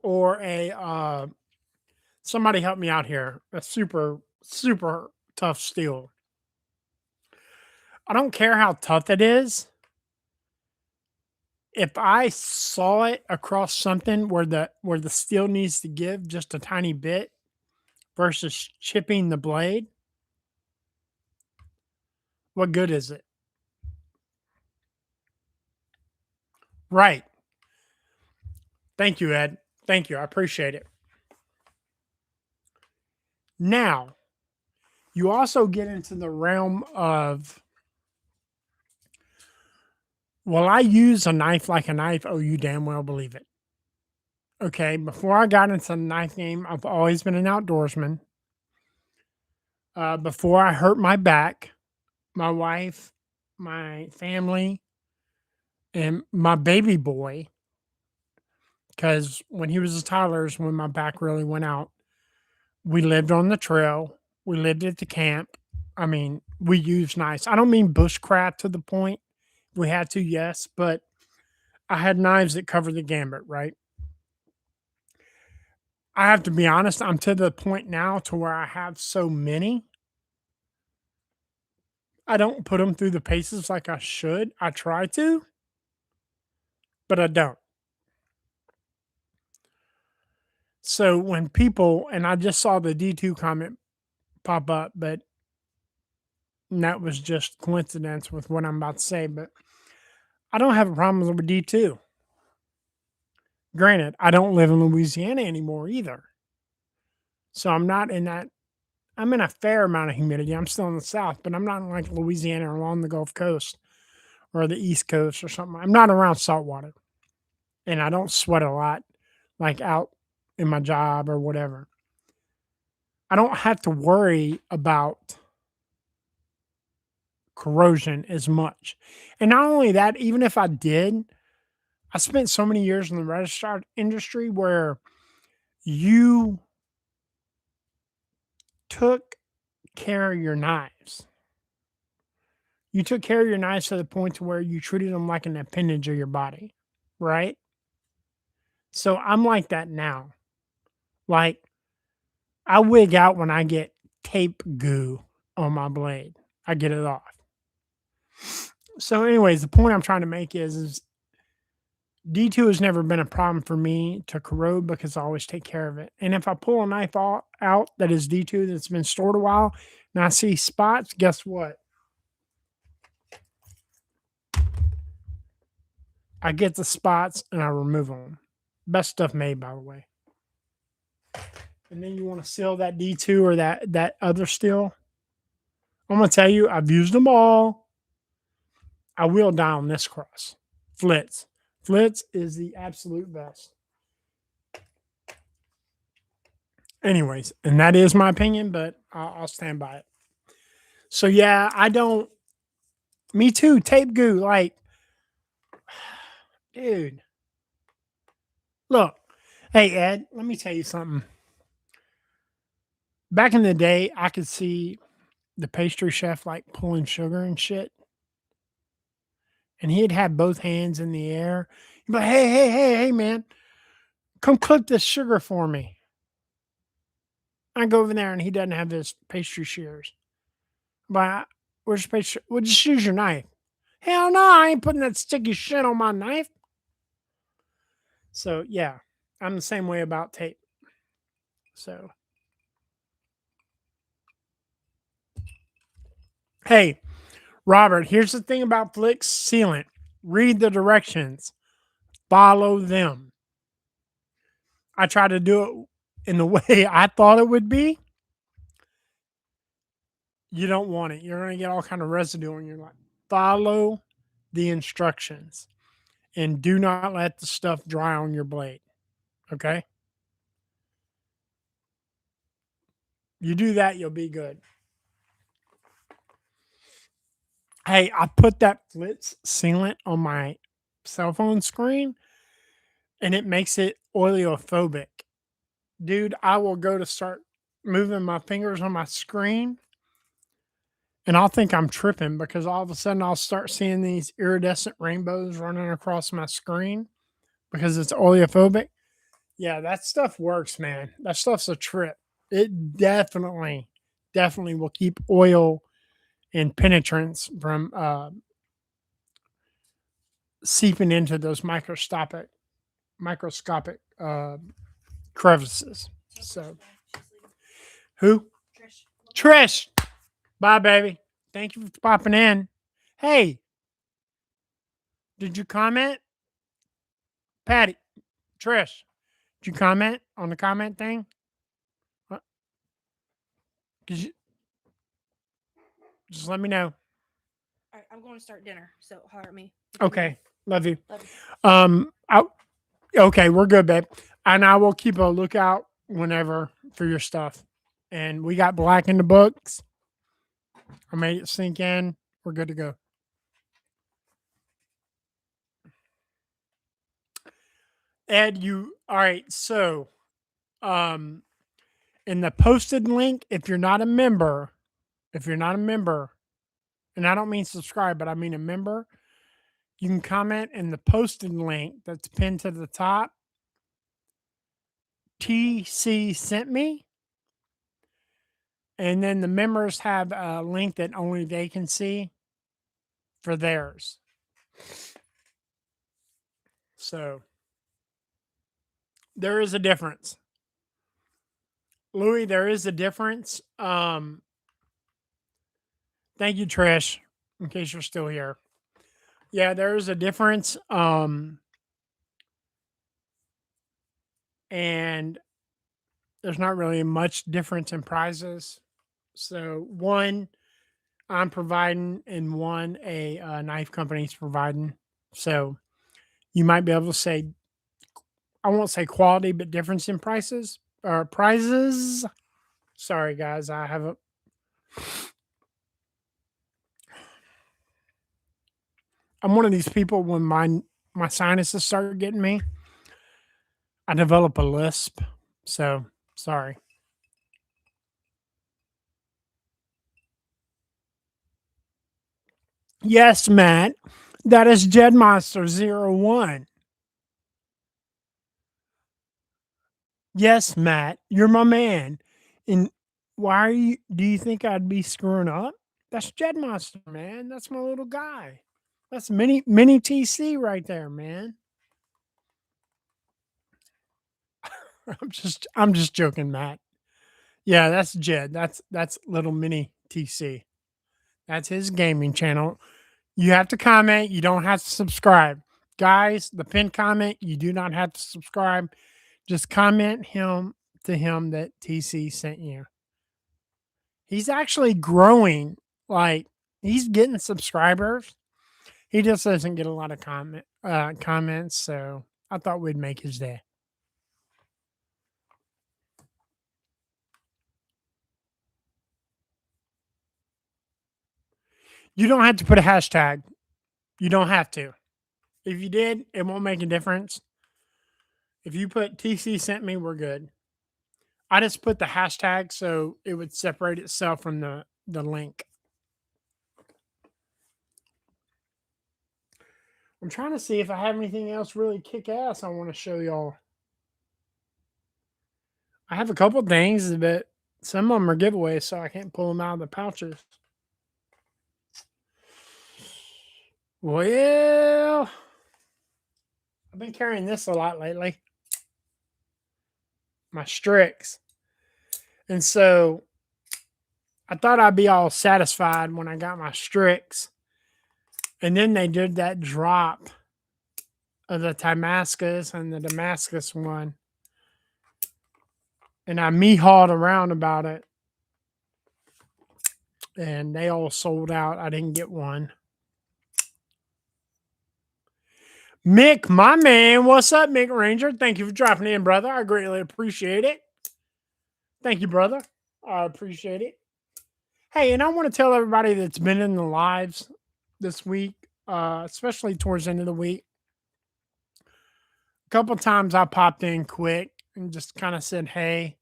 [SPEAKER 1] or a somebody help me out here, a super, super tough steel. I don't care how tough it is. If I saw it across something where the steel needs to give just a tiny bit versus chipping the blade, what good is it? Right. Thank you, Ed. Thank you. I appreciate it. Now, you also get into the realm of, well, I use a knife like a knife. Oh, you damn well believe it. Okay. Before I got into the knife game, I've always been an outdoorsman. Before I hurt my back, my wife, my family, and my baby boy, because when he was a toddler is when my back really went out. We lived on the trail. We lived at the camp. I mean, we used knives. I don't mean bushcraft to the point. We had to, yes, but I had knives that covered the gambit, right? I have to be honest, I'm to the point now to where I have so many. I don't put them through the paces like I should. I try to, but I don't. So when people, and I just saw the D2 comment pop up, but that was just coincidence with what I'm about to say, but I don't have a problem with D2. Granted, I don't live in Louisiana anymore either. So I'm not in that. I'm in a fair amount of humidity. I'm still in the South, but I'm not in like Louisiana or along the Gulf Coast or the East Coast or something. I'm not around salt water. And I don't sweat a lot, like out in my job or whatever. I don't have to worry about corrosion as much. And not only that, even if I did, I spent so many years in the restaurant industry where you took care of your knives. You took care of your knives to the point to where you treated them like an appendage of your body, right? So I'm like that now. Like I wig out when I get tape goo on my blade. I get it off. So, anyways, the point I'm trying to make is D2 has never been a problem for me to corrode because I always take care of it. And if I pull a knife out that is D2 that's been stored a while and I see spots, guess what? I get the spots and I remove them. Best stuff made, by the way. And then you want to seal that D2 or that other steel. I'm gonna tell you, I've used them all. I will die on this cross. Flitz. Flitz is the absolute best. Anyways, and that is my opinion, but I'll stand by it. So yeah, I don't. Me too. Tape goo, like, dude. Look, hey Ed, let me tell you something. Back in the day, I could see the pastry chef like pulling sugar and shit, and he'd have both hands in the air. He'd be like, "Hey, hey, hey, hey, man, come clip this sugar for me. I go over there and he doesn't have his pastry shears. But where's your pastry? Well, just use your knife. Hell no, I ain't putting that sticky shit on my knife. So yeah, I'm the same way about tape. So hey, Robert, here's the thing about Flick Sealant. Read the directions. Follow them. I tried to do it in the way I thought it would be. You don't want it. You're going to get all kind of residue on your line. Follow the instructions and do not let the stuff dry on your blade. Okay? You do that, you'll be good. Hey, I put that Flitz sealant on my cell phone screen and it makes it oleophobic. Dude, I will go to start moving my fingers on my screen and I'll think I'm tripping because all of a sudden I'll start seeing these iridescent rainbows running across my screen because it's oleophobic. Yeah, that stuff works, man. That stuff's a trip. It definitely will keep oil and penetrance from seeping into those microscopic crevices. So, who? Trish. Bye, baby. Thank you for popping in. Hey, did you comment? Patty, Trish, did you comment on the comment thing? What? You, just let me know.
[SPEAKER 2] All right, I'm going to start dinner, so holler at me.
[SPEAKER 1] Okay. Love you.
[SPEAKER 2] Love you.
[SPEAKER 1] Okay, we're good, babe. And I will keep a lookout whenever for your stuff. And we got black in the books. I made it sink in. We're good to go. Ed, you all right? So, um, in the posted link, if you're not a member, and I don't mean subscribe, but I mean a member, you can comment in the posted link that's pinned to the top. TC sent me. And then the members have a link that only they can see for theirs. So there is a difference. Louis, there is a difference. Thank you, Trish, in case you're still here. Yeah, there is a difference. And there's not really much difference in prizes. So one I'm providing, and one a knife company's providing. So you might be able to say, I won't say quality, but difference in prices or prizes. Sorry, guys, I have a. I'm one of these people when my sinuses start getting me, I develop a lisp. So sorry. Yes, Matt. That is Jedmonster01. Yes, Matt. You're my man. And why are you do you think I'd be screwing up? That's Jedmonster, man. That's my little guy. That's mini TC right there, man. I'm just joking, Matt. Yeah, that's Jed. That's little mini TC. That's his gaming channel. You have to comment. You don't have to subscribe. Guys, the pinned comment, you do not have to subscribe. Just comment to him that TC sent you. He's actually growing. Like he's getting subscribers. He just doesn't get a lot of comments. So I thought we'd make his day. You don't have to put a hashtag. You don't have to. If you did, it won't make a difference. If you put TC sent me, we're good. I just put the hashtag so it would separate itself from the link. I'm trying to see if I have anything else really kick ass I want to show y'all. I have a couple things, but some of them are giveaways, so I can't pull them out of the pouches. Well, I've been carrying this a lot lately. My Strix. And so I thought I'd be all satisfied when I got my Strix. And then they did that drop of the Damascus and the Damascus one. And I me-hawed around about it. And they all sold out. I didn't get one. Mick, my man, what's up, Mick Ranger? Thank you for dropping in, brother. I greatly appreciate it. Thank you, brother. I appreciate it. Hey, and I want to tell everybody that's been in the lives this week, especially towards the end of the week, a couple times I popped in quick and just kind of said, hey,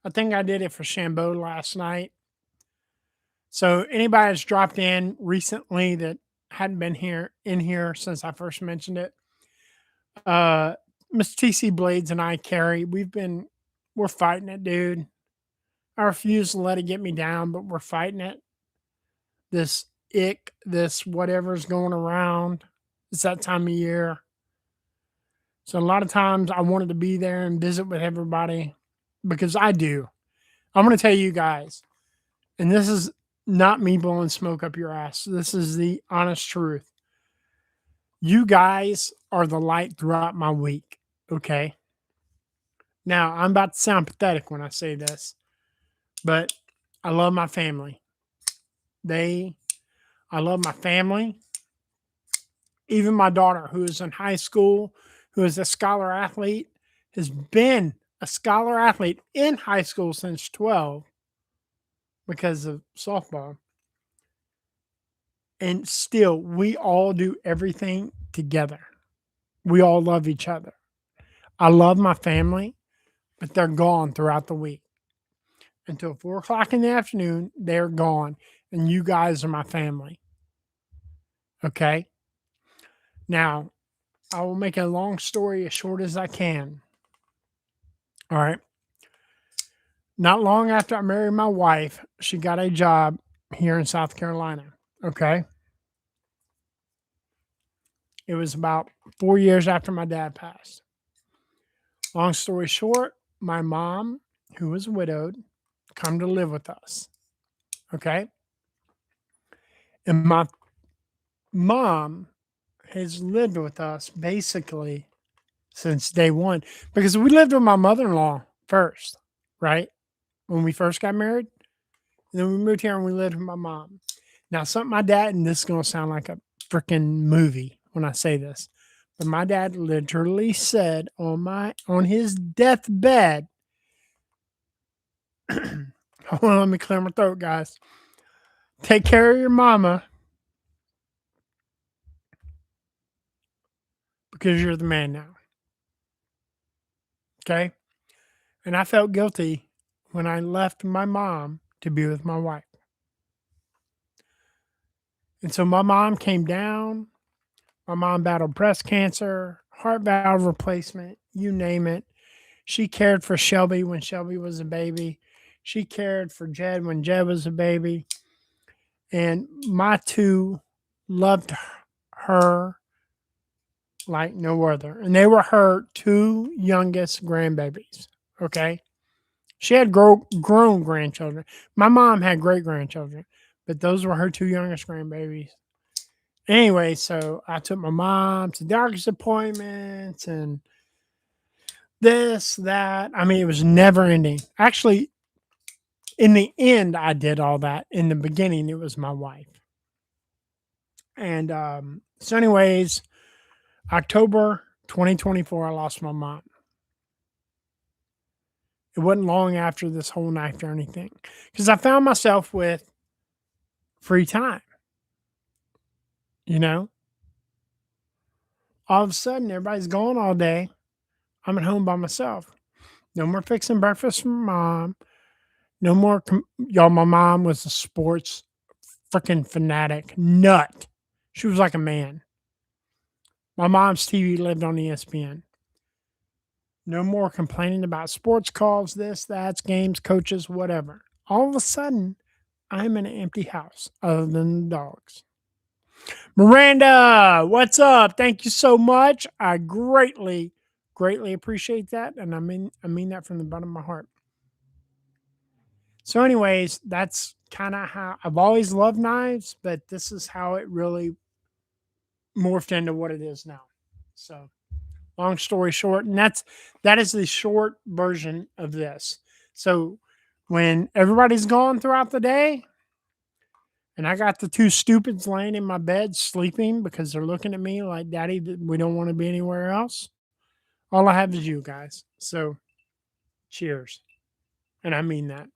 [SPEAKER 1] I think I did it for Shambo last night. So anybody that's dropped in recently that hadn't been in here since I first mentioned it, Mr. T.C.Blades and I, Carrie, we're fighting it, dude. I refuse to let it get me down, but we're fighting it. This this whatever's going around. It's that time of year. So a lot of times I wanted to be there and visit with everybody because I do. I'm going to tell you guys, and this is not me blowing smoke up your ass. This is the honest truth. You guys are the light throughout my week. Okay. Now, I'm about to sound pathetic when I say this, but I love my family. I love my family. Even my daughter, who is in high school, who is a scholar athlete, has been a scholar athlete in high school since 12 because of softball. And still, we all do everything together. We all love each other. I love my family, but they're gone throughout the week. Until 4 o'clock in the afternoon, they're gone. And you guys are my family. Okay? Now, I will make a long story as short as I can. All right. Not long after I married my wife, she got a job here in South Carolina. Okay. It was about 4 years after my dad passed. Long story short, my mom, who was widowed, come to live with us. Okay. And my mom has lived with us basically since day one because we lived with my mother-in-law first, right? When we first got married. And then we moved here and we lived with my mom. Now, something my dad, and this is going to sound like a freaking movie when I say this, but my dad literally said on his deathbed, hold on, let me clear my throat, guys. Take care of your mama because you're the man now. Okay? And I felt guilty when I left my mom to be with my wife. And so my mom came down. My mom battled breast cancer, heart valve replacement, you name it. She cared for Shelby when Shelby was a baby. She cared for Jed when Jed was a baby. And my two loved her like no other. And they were her two youngest grandbabies. Okay. She had grown grandchildren. My mom had great grandchildren, but those were her two youngest grandbabies. Anyway, so I took my mom to doctor's appointments and this, that. I mean, it was never ending. Actually, in the end, I did all that. In the beginning, it was my wife. And so, anyways, October 2024, I lost my mom. It wasn't long after this whole knife journey thing because I found myself with free time. You know, all of a sudden, everybody's gone all day. I'm at home by myself. No more fixing breakfast for mom. No more, y'all. My mom was a sports freaking fanatic nut. She was like a man. My mom's TV lived on ESPN. No more complaining about sports calls, this, that, games, coaches, whatever. All of a sudden, I'm in an empty house other than the dogs. Miranda, what's up? Thank you so much. I greatly appreciate that. And I mean that from the bottom of my heart. So, anyways, that's kind of how I've always loved knives, but this is how it really morphed into what it is now. So, long story short, and that is the short version of this. So, when everybody's gone throughout the day, and I got the two stupids laying in my bed sleeping because they're looking at me like, Daddy, we don't want to be anywhere else. All I have is you guys. So, cheers. And I mean that.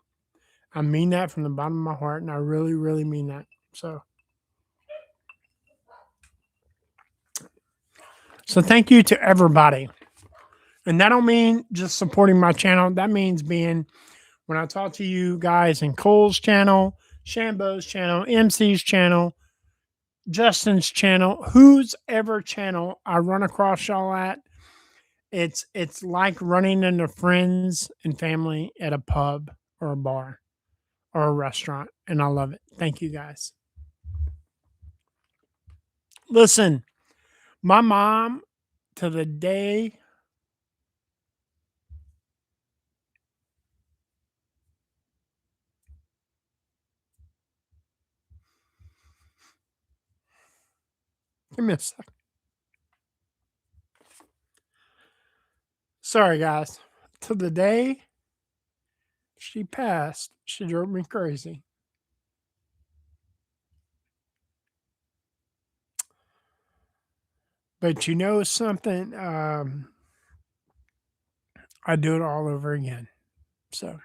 [SPEAKER 1] I mean that from the bottom of my heart, and I really mean that. So thank you to everybody. And that don't mean just supporting my channel. That means being when I talk to you guys in Cole's channel, Shambo's channel, MC's channel, Justin's channel, whose ever channel I run across y'all at. It's like running into friends and family at a pub or a bar or a restaurant, and I love it. Thank you guys. Listen, my mom to the day give me a second. Sorry guys. To the day she passed, she drove me crazy. But you know something? I do it all over again. So,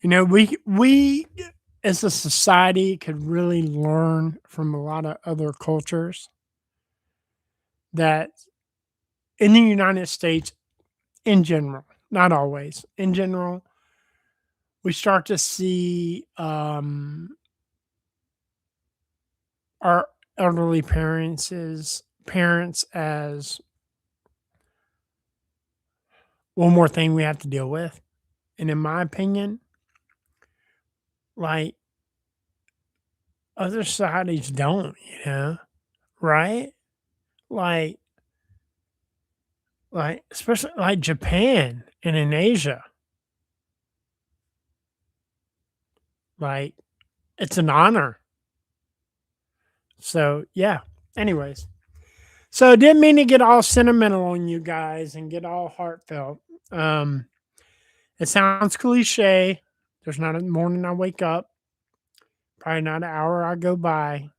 [SPEAKER 1] we as a society could really learn from a lot of other cultures that in the United States, in general, not always, in general, we start to see our elderly parents as one more thing we have to deal with. And in my opinion, like other societies don't, right? Like especially like Japan and in Asia. Like it's an honor. So yeah. Anyways. So didn't mean to get all sentimental on you guys and get all heartfelt. Um it sounds cliche. There's not a morning I wake up, probably not an hour I go by.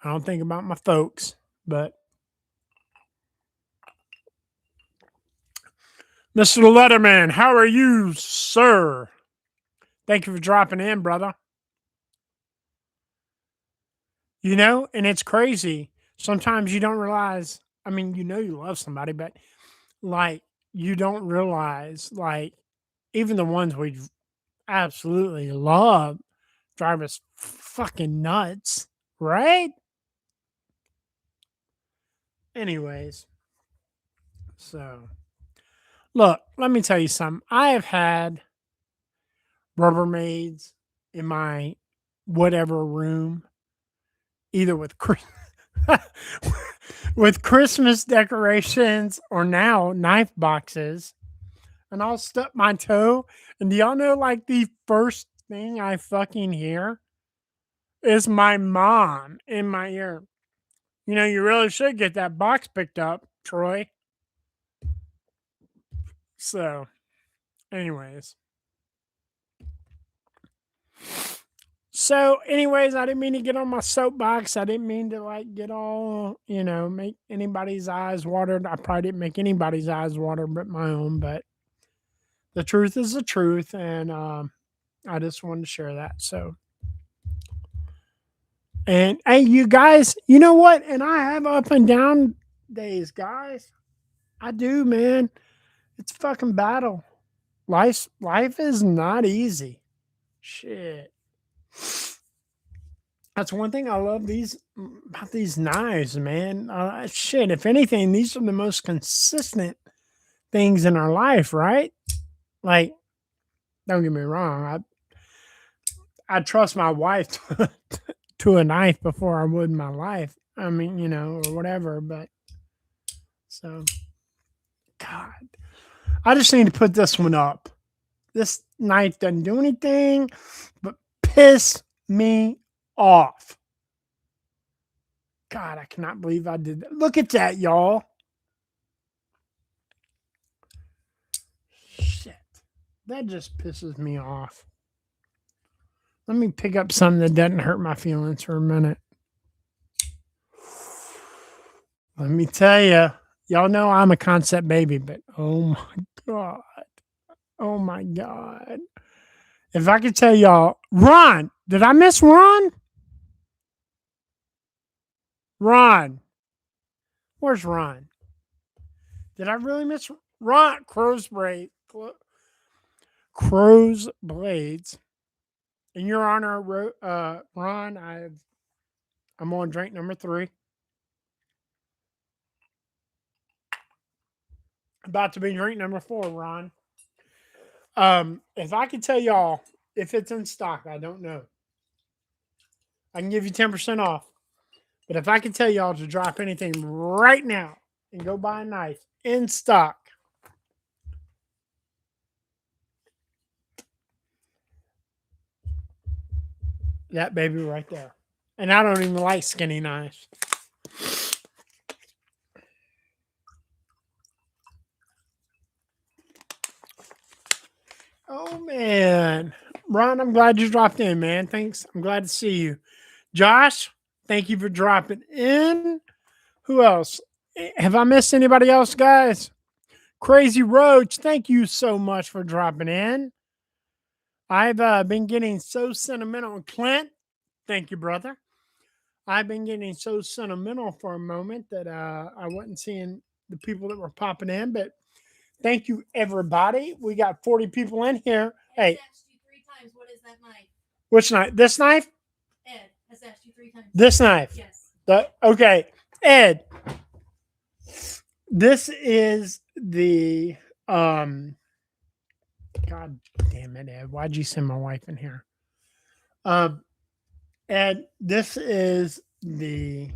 [SPEAKER 1] I don't think about my folks, but Mr. Letterman, how are you, sir? Thank you for dropping in, brother. And it's crazy. Sometimes you don't realize, I mean, you love somebody, but like you don't realize, like, even the ones we absolutely love drive us fucking nuts, right? Anyways, so look, let me tell you something. I have had Rubbermaids in my whatever room, either with with Christmas decorations or now knife boxes, and I'll stub my toe. And do y'all know, like, the first thing I fucking hear is my mom in my ear. You really should get that box picked up, Troy. So, anyways. I didn't mean to get on my soapbox. I didn't mean to like get all, make anybody's eyes watered. I probably didn't make anybody's eyes water but my own, but the truth is the truth. And I just wanted to share that. So, and hey, you guys, you know what? And I have up and down days, guys. I do, man. It's a fucking battle. Life is not easy. Shit. That's one thing I love about these knives, man. Shit, if anything, these are the most consistent things in our life, right? Like, don't get me wrong, I trust my wife to a knife before I would my life. I mean, or whatever. But so, God, I just need to put this one up. This knife doesn't do anything but piss me off. God, I cannot believe I did that. Look at that, y'all. Shit. That just pisses me off. Let me pick up something that doesn't hurt my feelings for a minute. Let me tell you, y'all know I'm a concept baby, but oh my God. Oh my God. If I could tell y'all, Ron, did I miss Ron? Ron. Where's Ron? Did I really miss Ron? Crow's Blades. In your honor, Ron, I'm on drink number 3. About to be drink number 4, Ron. If I could tell y'all if it's in stock, I don't know. I can give you 10% off. But if I could tell y'all to drop anything right now and go buy a knife in stock, that baby right there. And I don't even like skinny knives. Oh, man. Ron, I'm glad you dropped in, man. Thanks. I'm glad to see you. Josh, thank you for dropping in. Who else? Have I missed anybody else, guys? Crazy Roach, thank you so much for dropping in. I've been getting so sentimental. Clint, thank you, brother. I've been getting so sentimental for a moment that I wasn't seeing the people that were popping in, but thank you, everybody. We got 40 people in here. Hey,
[SPEAKER 2] asked you 3 times, what is that knife?
[SPEAKER 1] which knife? This knife?
[SPEAKER 2] Ed has asked you 3 times.
[SPEAKER 1] This knife?
[SPEAKER 2] Yes.
[SPEAKER 1] Okay, Ed. This is the God damn it, Ed. Why'd you send my wife in here? Ed, this is the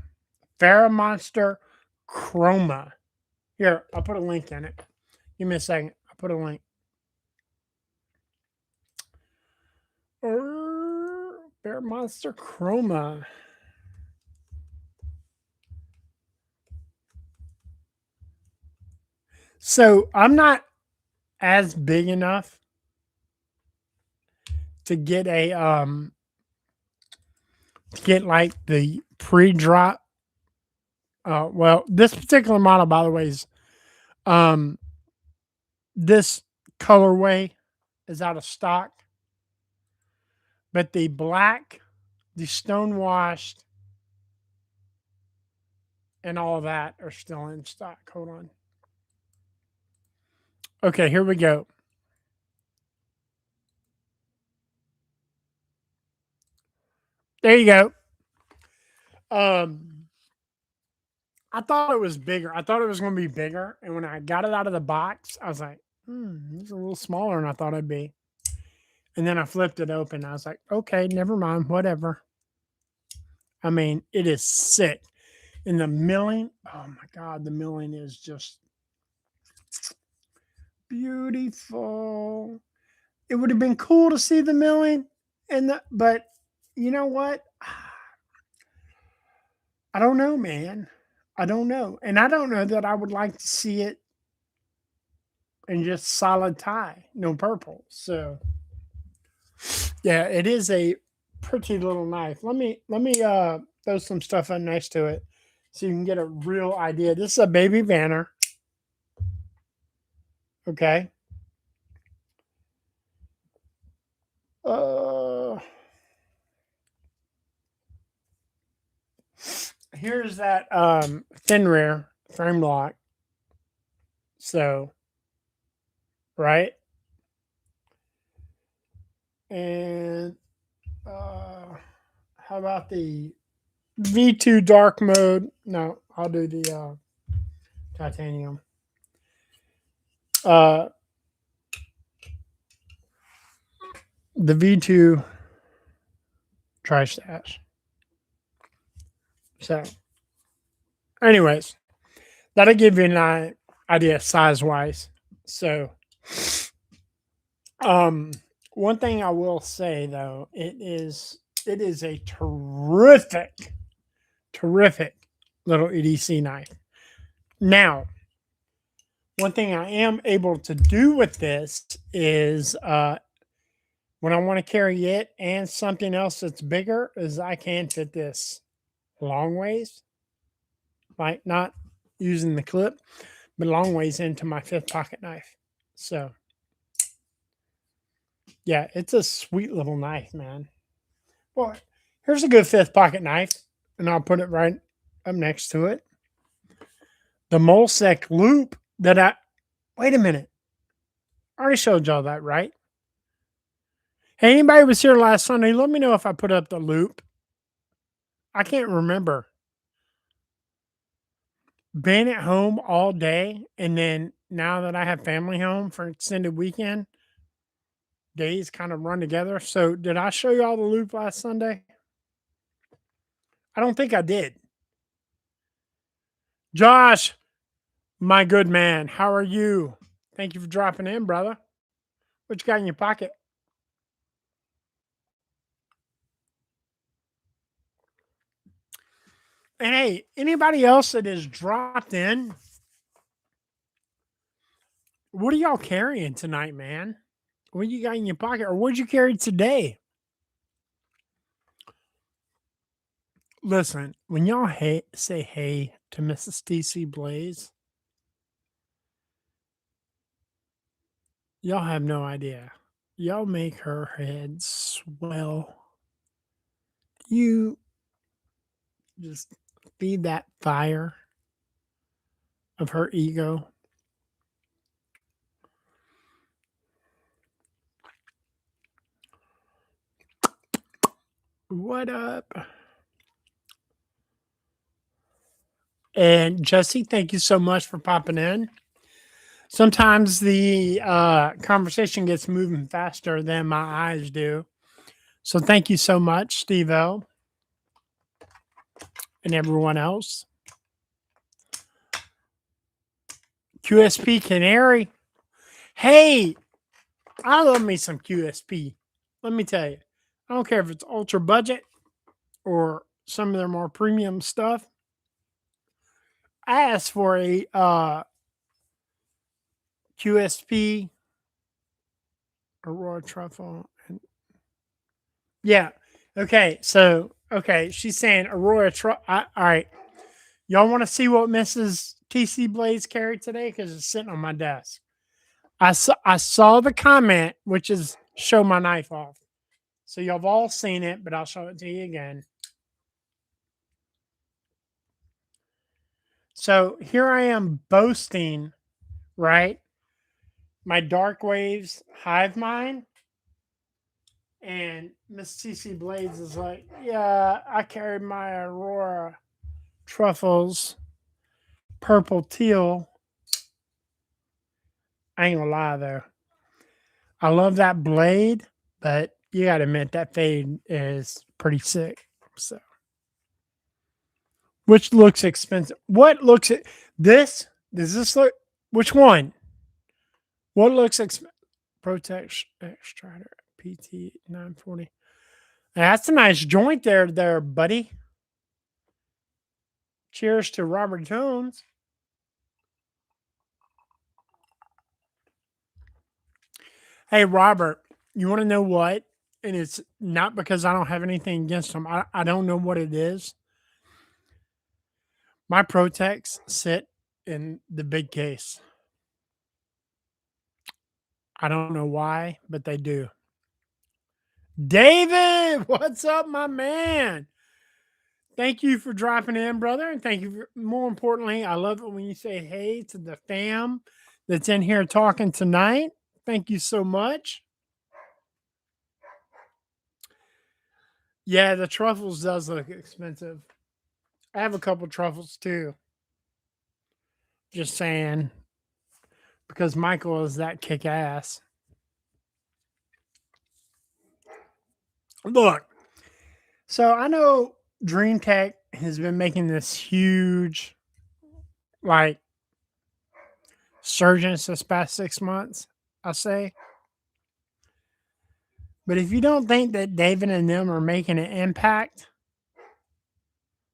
[SPEAKER 1] Monster Chroma. Here, I'll put a link in it. Give me a second. I'll put a link. Monster Chroma. So I'm not as big enough to get like the pre-drop. Well, this particular model, by the way, is this colorway is out of stock, but the black, the stone washed, and all of that are still in stock. Hold on. Okay, here we go. There you go. I thought it was bigger. I thought it was going to be bigger. And when I got it out of the box, I was like, it's a little smaller than I thought it'd be. And then I flipped it open. I was like, okay, never mind, whatever. I mean, it is sick. And the milling, oh my God, the milling is just beautiful. It would have been cool to see the milling, but you know what? I don't know, man. I don't know. And I don't know that I would like to see it in just solid tie, no purple. So yeah, it is a pretty little knife. Let me throw some stuff on next to it so you can get a real idea. This is a baby banner. Okay. Here's that thin rear frame lock. So, right? And How about the V2 dark mode? No, I'll do the titanium. Uh, the V2 tri stash. So, anyways, that'll give you an idea size wise. So, um, one thing I will say though, it is a terrific little EDC knife. Now, one thing I am able to do with this is when I want to carry it and something else that's bigger, is I can fit this long ways, like not using the clip, but long ways into my 5th pocket knife. So, yeah, it's a sweet little knife, man. Well, here's a good 5th pocket knife, and I'll put it right up next to it. The Molsec loop that wait a minute. I already showed y'all that, right? Hey, anybody was here last Sunday, let me know if I put up the loop. I can't remember. Being at home all day, and then now that I have family home for extended weekend, days kind of run together. So, did I show you all the loop last Sunday? I don't think I did. Josh, my good man, how are you? Thank you for dropping in, brother. What you got in your pocket? And hey, anybody else that has dropped in, what are y'all carrying tonight, man? What you got in your pocket, or what'd you carry today? Listen, when y'all say hey to Mrs. T.C.Blades, y'all have no idea. Y'all make her head swell. You just feed that fire of her ego. What up? And Jesse, thank you so much for popping in. Sometimes the conversation gets moving faster than my eyes do. So thank you so much, Steve L. and everyone else. QSP Canary. Hey, I love me some QSP. Let me tell you, I don't care if it's ultra budget or some of their more premium stuff. I asked for a QSP Aurora Truffle. Yeah. Okay. So, okay. She's saying Aurora Truffle. All right. Y'all want to see what Mrs. T.C.Blades carried today? Because it's sitting on my desk. I saw the comment, which is show my knife off. So y'all have all seen it, but I'll show it to you again. So here I am boasting, right? My Dark Waves Hive Mind. And Miss T.C.Blades is like, yeah, I carried my Aurora Truffles purple teal. I ain't gonna lie though. I love that blade, but you gotta admit that fade is pretty sick. So, which looks expensive? What looks at this? Does this look? Which one? What looks expensive? Protect Extrader PT 940. That's a nice joint there, buddy. Cheers to Robert Jones. Hey, Robert, you want to know what? And it's not because I don't have anything against them. I don't know what it is. My Protex sit in the big case. I don't know why, but they do. David, what's up, my man? Thank you for dropping in, brother. And thank you for, more importantly, I love it when you say hey to the fam that's in here talking tonight. Thank you so much. Yeah, the truffles does look expensive. I have a couple truffles too. Just saying, because Michael is that kick ass. Look, so I know Dream Tech has been making this huge, like, surgeons this past 6 months, I say. But if you don't think that David and them are making an impact,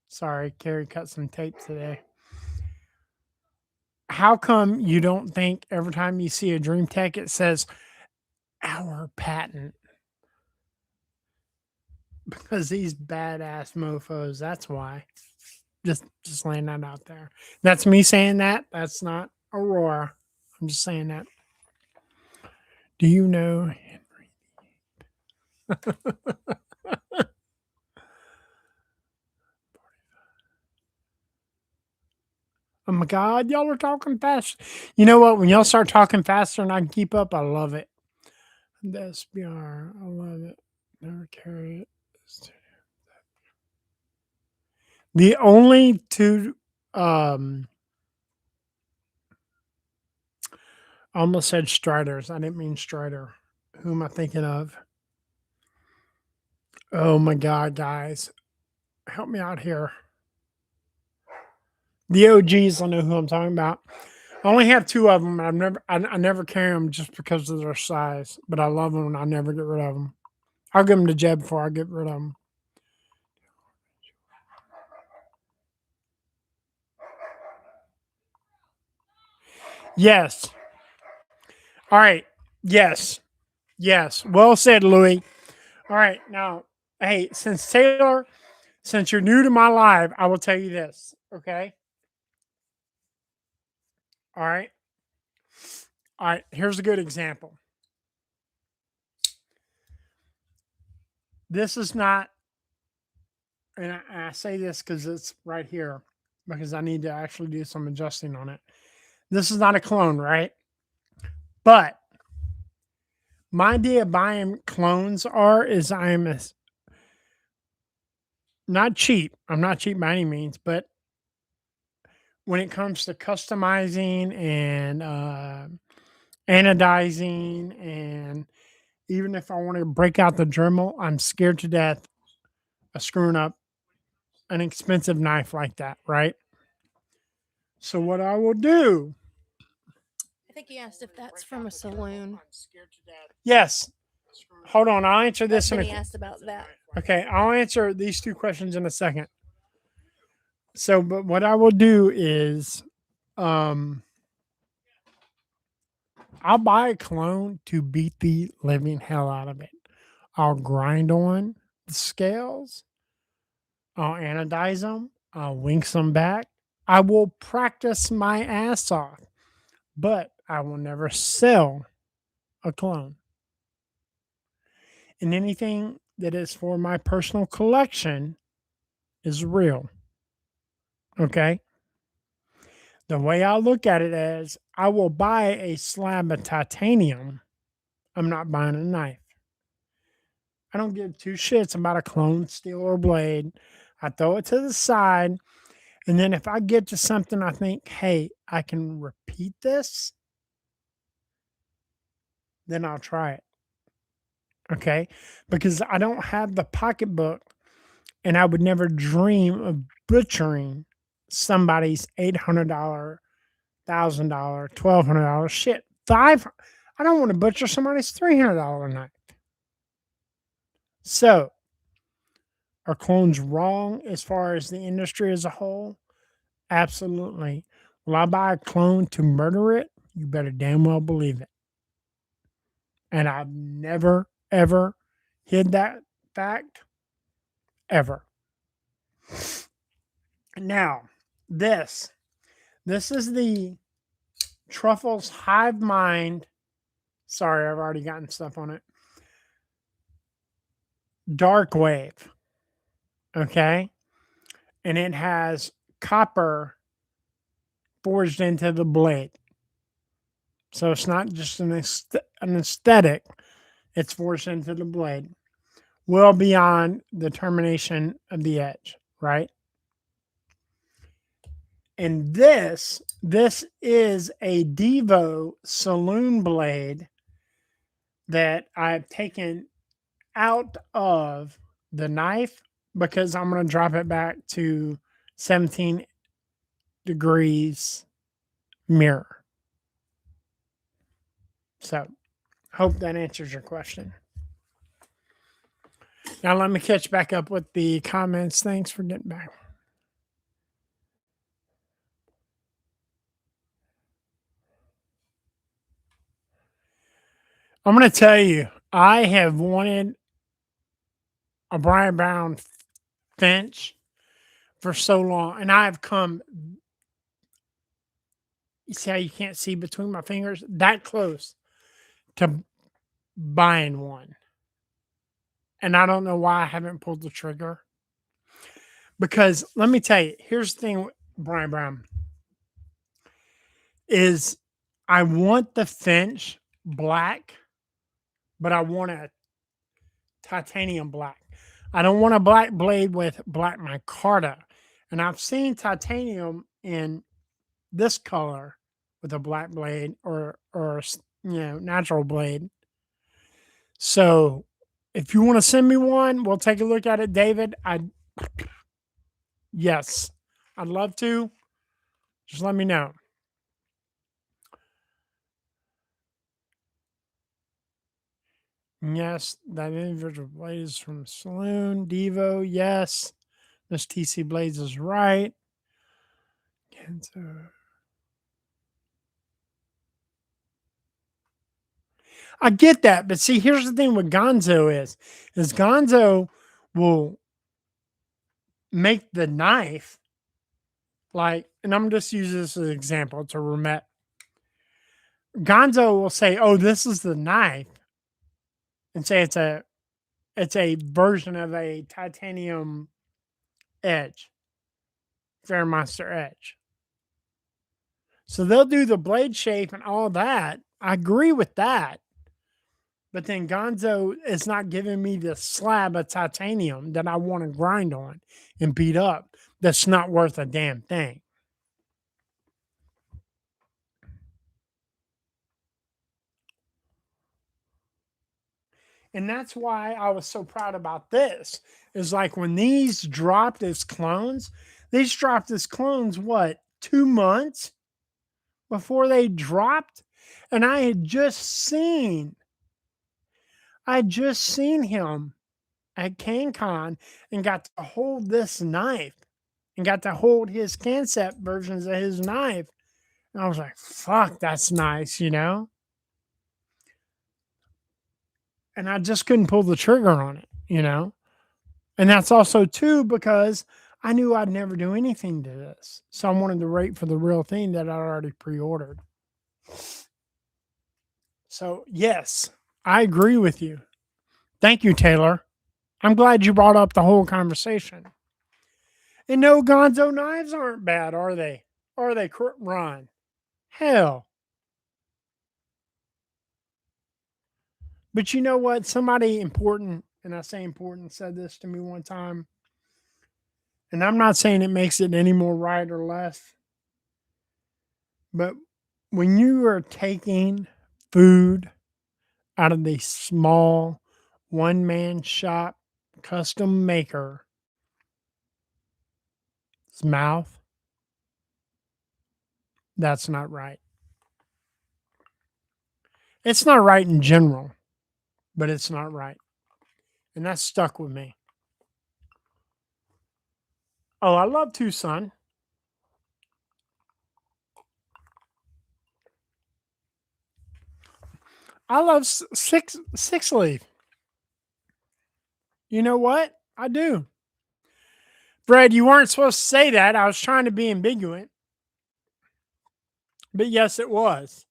[SPEAKER 1] sorry, Carrie cut some tape today. How come you don't think every time you see a Dream Tech it says our patent? Because these badass mofos, that's why. Just laying that out there. That's me saying that. That's not Aurora. I'm just saying that. Do you know oh my God, y'all are talking fast. You know what? When y'all start talking faster and I can keep up, I love it. The SBR, I love it. Never carry it. The only two, I almost said Striders. I didn't mean Strider. Who am I thinking of? Oh my God, guys. Help me out here. The OGs, I know who I'm talking about. I only have two of them. I never carry them just because of their size, but I love them and I never get rid of them. I'll give them to Jeb before I get rid of them. Yes. All right. Yes. Yes. Well said, Louis. All right. Now, hey, since you're new to my live, I will tell you this. Okay. All right. All right. Here's a good example. This is not, and I say this because it's right here, because I need to actually do some adjusting on it. This is not a clone, right? But my idea of buying clones is not cheap. I'm not cheap by any means, but when it comes to customizing and anodizing, and even if I want to break out the Dremel, I'm scared to death of screwing up an expensive knife like that, right? So what I will do,
[SPEAKER 2] I think you asked if that's from a saloon.
[SPEAKER 1] yes. Hold on, I'll answer
[SPEAKER 2] That's
[SPEAKER 1] this in
[SPEAKER 2] Benny
[SPEAKER 1] a.
[SPEAKER 2] asked about that.
[SPEAKER 1] Okay, I'll answer these two questions in a second. So, but what I will do is, um, I'll buy a clone to beat the living hell out of it. I'll grind on the scales. I'll anodize them. I'll winx them back. I will practice my ass off, but I will never sell a clone. And anything that is for my personal collection is real. Okay. The way I look at it is I will buy a slab of titanium. I'm not buying a knife. I don't give two shits about a clone steel or blade. I throw it to the side. And then if I get to something I think, hey, I can repeat this, then I'll try it. Okay. Because I don't have the pocketbook and I would never dream of butchering somebody's $800, $1,000, $1,200 shit. I don't want to butcher somebody's $300 knife. So, are clones wrong as far as the industry as a whole? Absolutely. Will I buy a clone to murder it? You better damn well believe it. And I've never, ever hid that fact, ever. Now, this is the Truffles Hive Mind. Sorry, I've already gotten stuff on it. Dark Wave. Okay. And it has copper forged into the blade. So it's not just an aesthetic, it's forged into the blade. well beyond the termination of the edge, right? And this is a Devo saloon blade that I've taken out of the knife because I'm going to drop it back to 17 degrees mirror. So, hope that answers your question. Now, let me catch back up with the comments. Thanks for getting back. I'm going to tell you, I have wanted a Brian Brown Finch for so long, and I've come. You see how you can't see between my fingers? That close to buying one. And I don't know why I haven't pulled the trigger. Because let me tell you, here's the thing with Brian Brown is I want the Finch black, but I want a titanium black. I don't want a black blade with black micarta. And I've seen titanium in this color with a black blade or natural blade. So if you want to send me one, we'll take a look at it, David. Yes, I'd love to. Just let me know. Yes, that individual blade is from Saloon Devo. Yes, Miss T.C.Blades is right. I get that, but see, here's the thing with Gonzo is Gonzo will make the knife like, and I'm just using this as an example to Remet. Gonzo will say, "Oh, this is the knife," and say it's a version of a titanium edge, Fairmaster edge. So they'll do the blade shape and all that. I agree with that. But then Gonzo is not giving me the slab of titanium that I want to grind on and beat up. That's not worth a damn thing. And that's why I was so proud about this. Is like when these dropped as clones, these dropped as clones, what, 2 months before they dropped? And I had just seen him at CanCon and got to hold this knife and got to hold his concept versions of his knife. And I was like, fuck, that's nice, you know? And I just couldn't pull the trigger on it, you know? And that's also too because I knew I'd never do anything to this. So I wanted to wait for the real thing that I already pre-ordered. So yes, I agree with you. Thank you, Taylor. I'm glad you brought up the whole conversation. And no, Gonzo knives aren't bad, are they? Are they, Ron? Hell. But you know what? Somebody important, and I say important, said this to me one time. And I'm not saying it makes it any more right or less. But when you are taking food out of the small one-man shop custom maker's mouth, that's not right. It's not right in general, but it's not right. And that stuck with me. Oh, I love Tucson. I love six leaf. You know what? I do. Fred, you weren't supposed to say that. I was trying to be ambiguous. But yes, it was.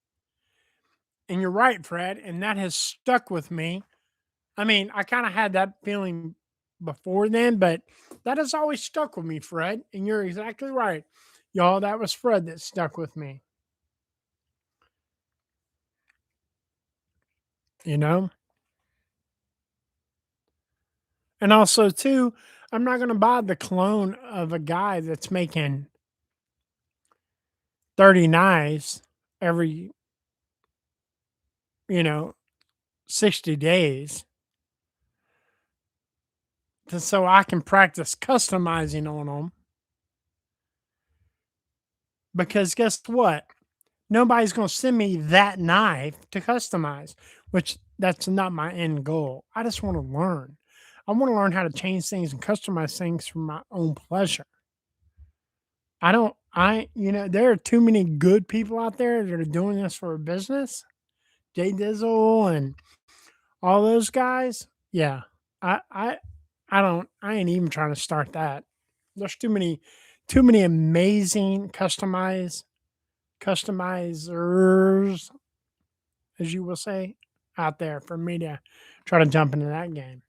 [SPEAKER 1] And you're right, Fred. And that has stuck with me. I mean, I kind of had that feeling before then, but that has always stuck with me, Fred. And you're exactly right. Y'all, that was Fred that stuck with me. You know? And also, too, I'm not going to buy the clone of a guy that's making 30 knives every, you know, 60 days so I can practice customizing on them. Because guess what? Nobody's going to send me that knife to customize, which that's not my end goal. I just want to learn. I want to learn how to change things and customize things for my own pleasure. I don't, there are too many good people out there that are doing this for a business. Jay Dizzle and all those guys. Yeah. I, I, I ain't even trying to start that. There's too many amazing customizers, as you will say, out there for me to try to jump into that game.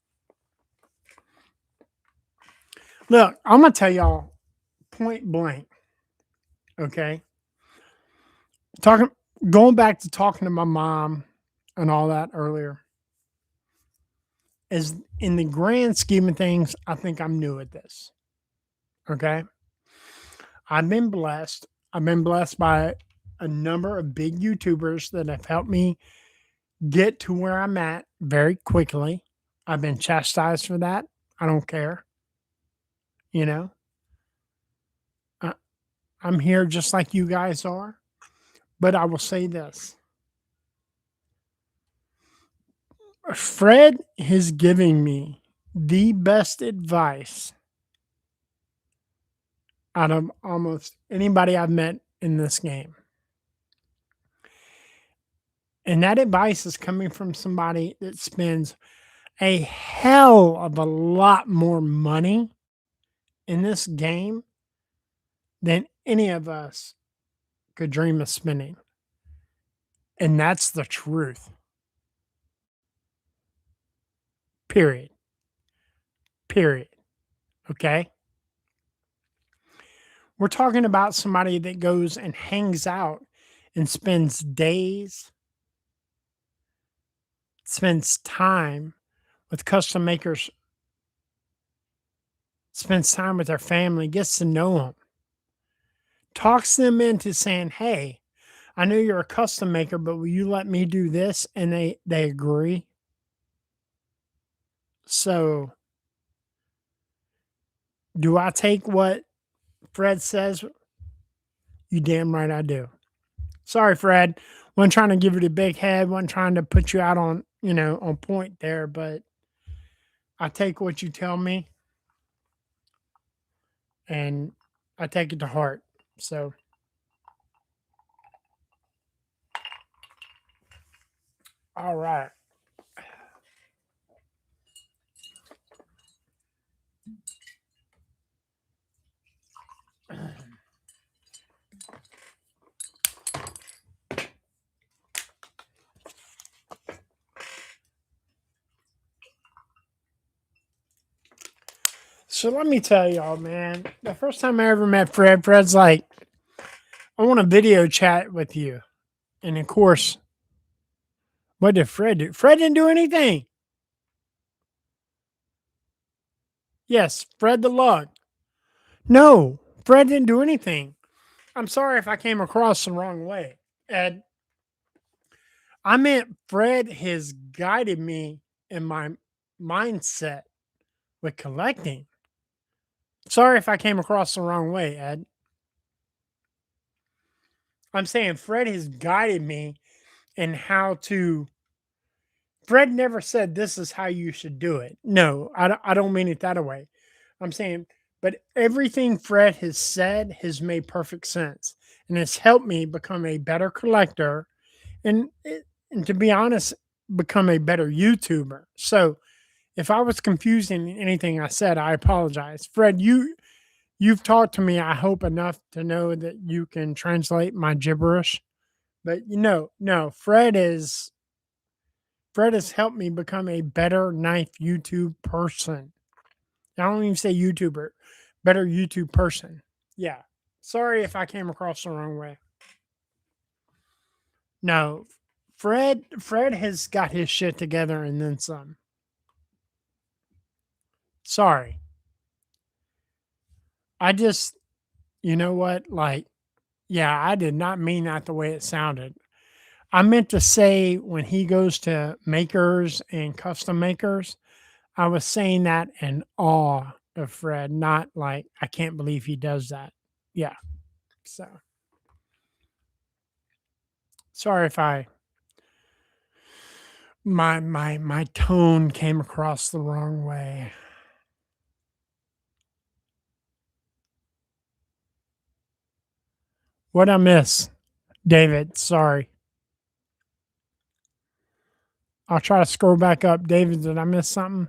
[SPEAKER 1] Look, I'm gonna tell y'all point blank. Okay, talking, going back to talking to my mom and all that earlier. Is in the grand scheme of things, I think I'm new at this. Okay, I've been blessed. I've been blessed by a number of big YouTubers that have helped me get to where I'm at very quickly. I've been chastised for that. I don't care. You know, I, I'm here just like you guys are. But I will say this: Fred is giving me the best advice out of almost anybody I've met in this game. And that advice is coming from somebody that spends a hell of a lot more money in this game than any of us could dream of spending. And that's the truth. Period. Period. Okay. We're talking about somebody that goes and hangs out and spends days, spends time with custom makers, spends time with their family, gets to know them, talks them into saying, "Hey, I know you're a custom maker, but will you let me do this?" And they agree. So, do I take what Fred says? You damn right I do. Sorry, Fred. Wasn't trying to give you the big head. Wasn't trying to put you out on, on point there, but I take what you tell me and I take it to heart. So, all right. So let me tell y'all, man. The first time I ever met Fred, Fred's like, "I want a video chat with you." And of course, what did Fred do? Fred didn't do anything. Yes, Fred the Lug. No, Fred didn't do anything. I'm sorry if I came across the wrong way, Ed. I meant Fred has guided me in my mindset with collecting. Sorry if I came across the wrong way, Ed. I'm saying Fred has guided me in how to. Fred never said this is how you should do it. No, I don't mean it that way. I'm saying, but everything Fred has said has made perfect sense and it's helped me become a better collector and, and to be honest, become a better YouTuber. So if I was confusing anything I said, I apologize. Fred, you've talked to me, I hope enough to know that you can translate my gibberish. But no, Fred has helped me become a better knife YouTube person. I don't even say YouTuber, better YouTube person. Yeah. Sorry if I came across the wrong way. No, Fred has got his shit together and then some. Sorry. I just, you know what? Like, yeah, I did not mean that the way it sounded. I meant to say when he goes to makers and custom makers, I was saying that in awe of Fred, not like I can't believe he does that. Yeah. So sorry if I my tone came across the wrong way. What I miss, David? Sorry. I'll try to scroll back up. David, did I miss something?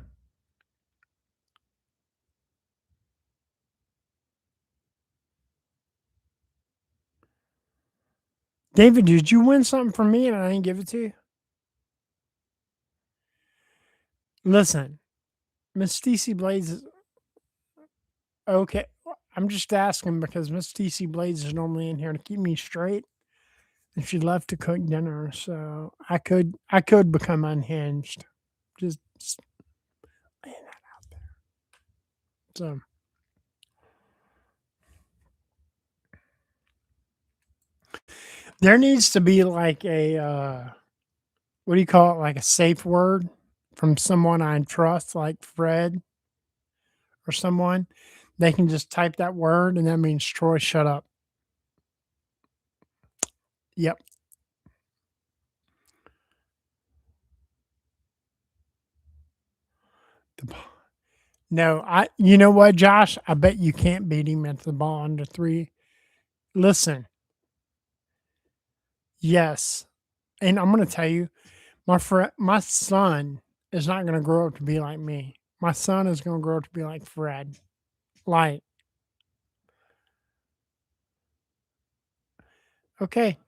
[SPEAKER 1] David, did you win something from me and I didn't give it to you? Listen, Miss T.C.Blades is okay. I'm just asking because Miss T.C.Blades is normally in here to keep me straight, and she left to cook dinner, so I could become unhinged. Just laying that out there. So there needs to be like a what do you call it? Like a safe word from someone I trust, like Fred or someone. They can just type that word, and that means Troy, shut up. Yep. No, you know what, Josh? I bet you can't beat him at the ball under three. Listen, yes. And I'm gonna tell you, my son is not gonna grow up to be like me. My son is gonna grow up to be like Fred. Like, okay,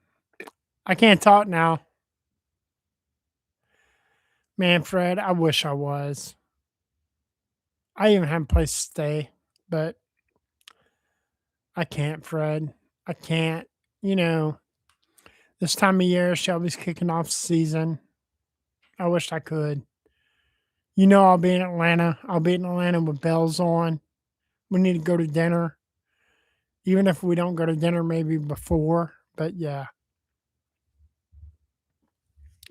[SPEAKER 1] I can't talk now. Man, Fred, I wish I was. I even have a place to stay, but I can't, Fred. I can't. You know, this time of year, Shelby's kicking off season. I wish I could. You know, I'll be in Atlanta. I'll be in Atlanta with bells on. We need to go to dinner. Even if we don't go to dinner, maybe before. But yeah,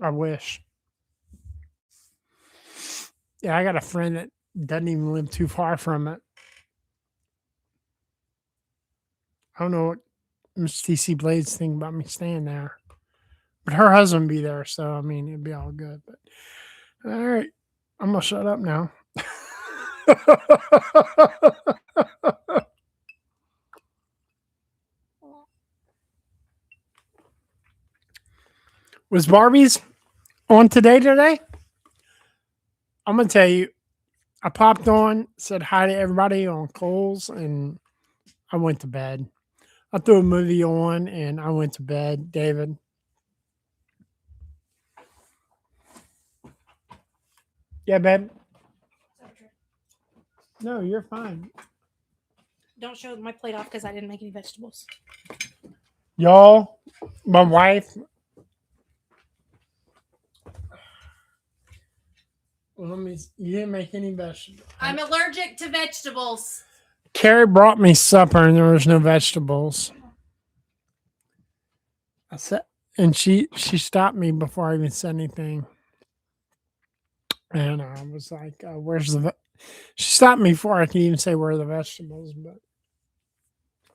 [SPEAKER 1] I wish. Yeah, I got a friend that doesn't even live too far from it. I don't know what Miss T.C.Blades think about me staying there. But her husband be there, so I mean it'd be all good. But all right, I'm gonna shut up now. Was Barbie's on today? I'm gonna tell you, I popped on, said hi to everybody on Coles, and I went to bed. I threw a movie on and I went to bed, David. Yeah, babe. No, you're fine.
[SPEAKER 2] Don't show my plate off because I didn't make any vegetables.
[SPEAKER 1] Y'all, my wife. Let me. You didn't make any vegetables.
[SPEAKER 2] I'm allergic to vegetables.
[SPEAKER 1] Carrie brought me supper and there was no vegetables. I said, and she stopped me before I even said anything. And I was like, "Where's the?" She stopped me before I could even say where are the vegetables. But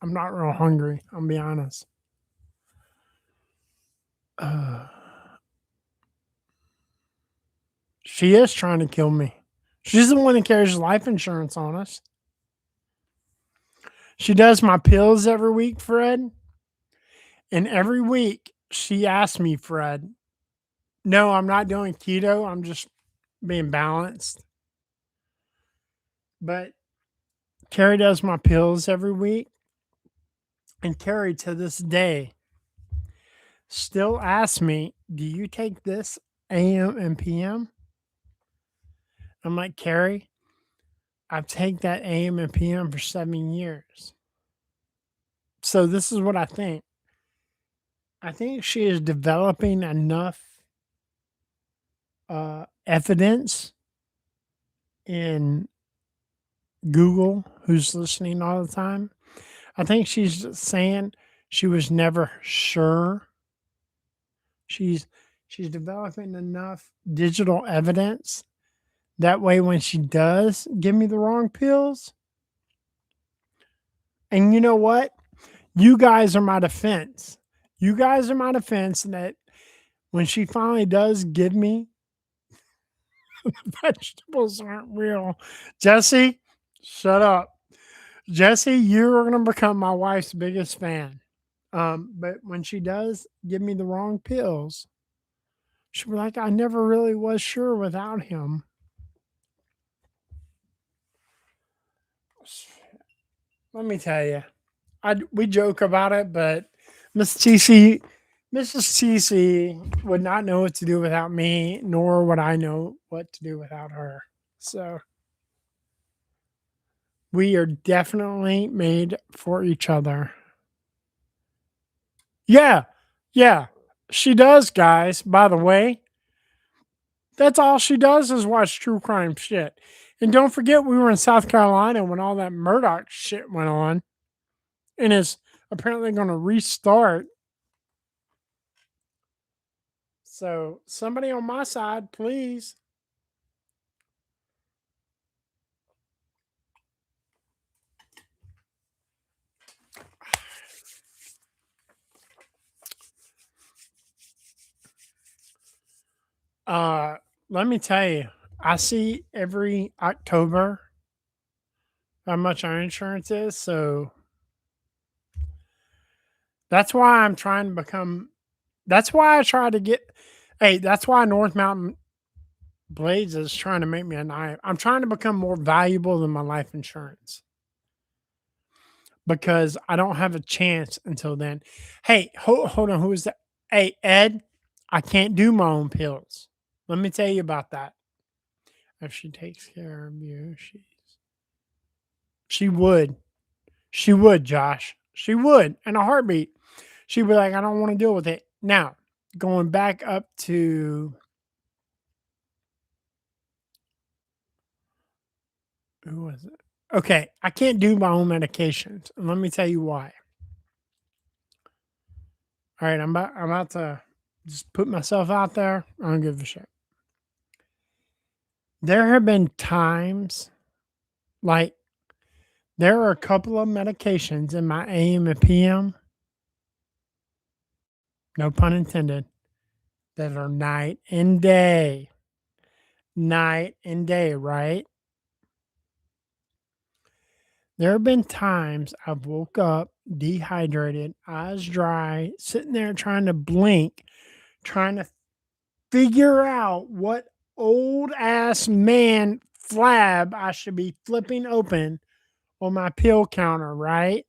[SPEAKER 1] I'm not real hungry. I'll be honest. Uh, she is trying to kill me. She's the one that carries life insurance on us. She does my pills every week, Fred. And every week she asks me, Fred, no, I'm not doing keto. I'm just being balanced. But Carrie does my pills every week. And Carrie, to this day, still asks me, do you take this AM and PM? I'm like, Carrie, I've taken that AM and PM for 7 years. So this is what I think. I think she is developing enough evidence in Google, who's listening all the time. I think she's saying she was never sure. She's she's developing enough digital evidence that way when she does give me the wrong pills. And you know what? You guys are my defense. You guys are my defense that when she finally does give me vegetables aren't real. Jesse, shut up. Jesse, you're gonna become my wife's biggest fan. But when she does give me the wrong pills, she'll be like, I never really was sure without him. Let me tell you, we joke about it, but Miss TC, Mrs. TC would not know what to do without me, nor would I know what to do without her. So we are definitely made for each other. Yeah, yeah, she does, guys. By the way, that's all she does is watch true crime shit. And don't forget, we were in South Carolina when all that Murdoch shit went on, and is apparently going to restart. So somebody on my side, please. Uh, Let me tell you, I see every October how much our insurance is. So that's why I'm trying to become. That's why I try to get. Hey, that's why North Mountain Blades is trying to make me a knife. I'm trying to become more valuable than my life insurance because I don't have a chance until then. Hey, hold on. Who is that? Hey, Ed, I can't do my own pills. Let me tell you about that. If she takes care of you, she would. She would, Josh. She would in a heartbeat. She'd be like, I don't want to deal with it. Now, going back up to who was it? Okay, I can't do my own medications. And let me tell you why. All right, I'm about to just put myself out there. I don't give a shit. There have been times like there are a couple of medications in my AM and PM, no pun intended, that are night and day. Night and day, right? There have been times I've woke up dehydrated, eyes dry, sitting there trying to blink, trying to figure out what old ass man flab I should be flipping open on my pill counter, right?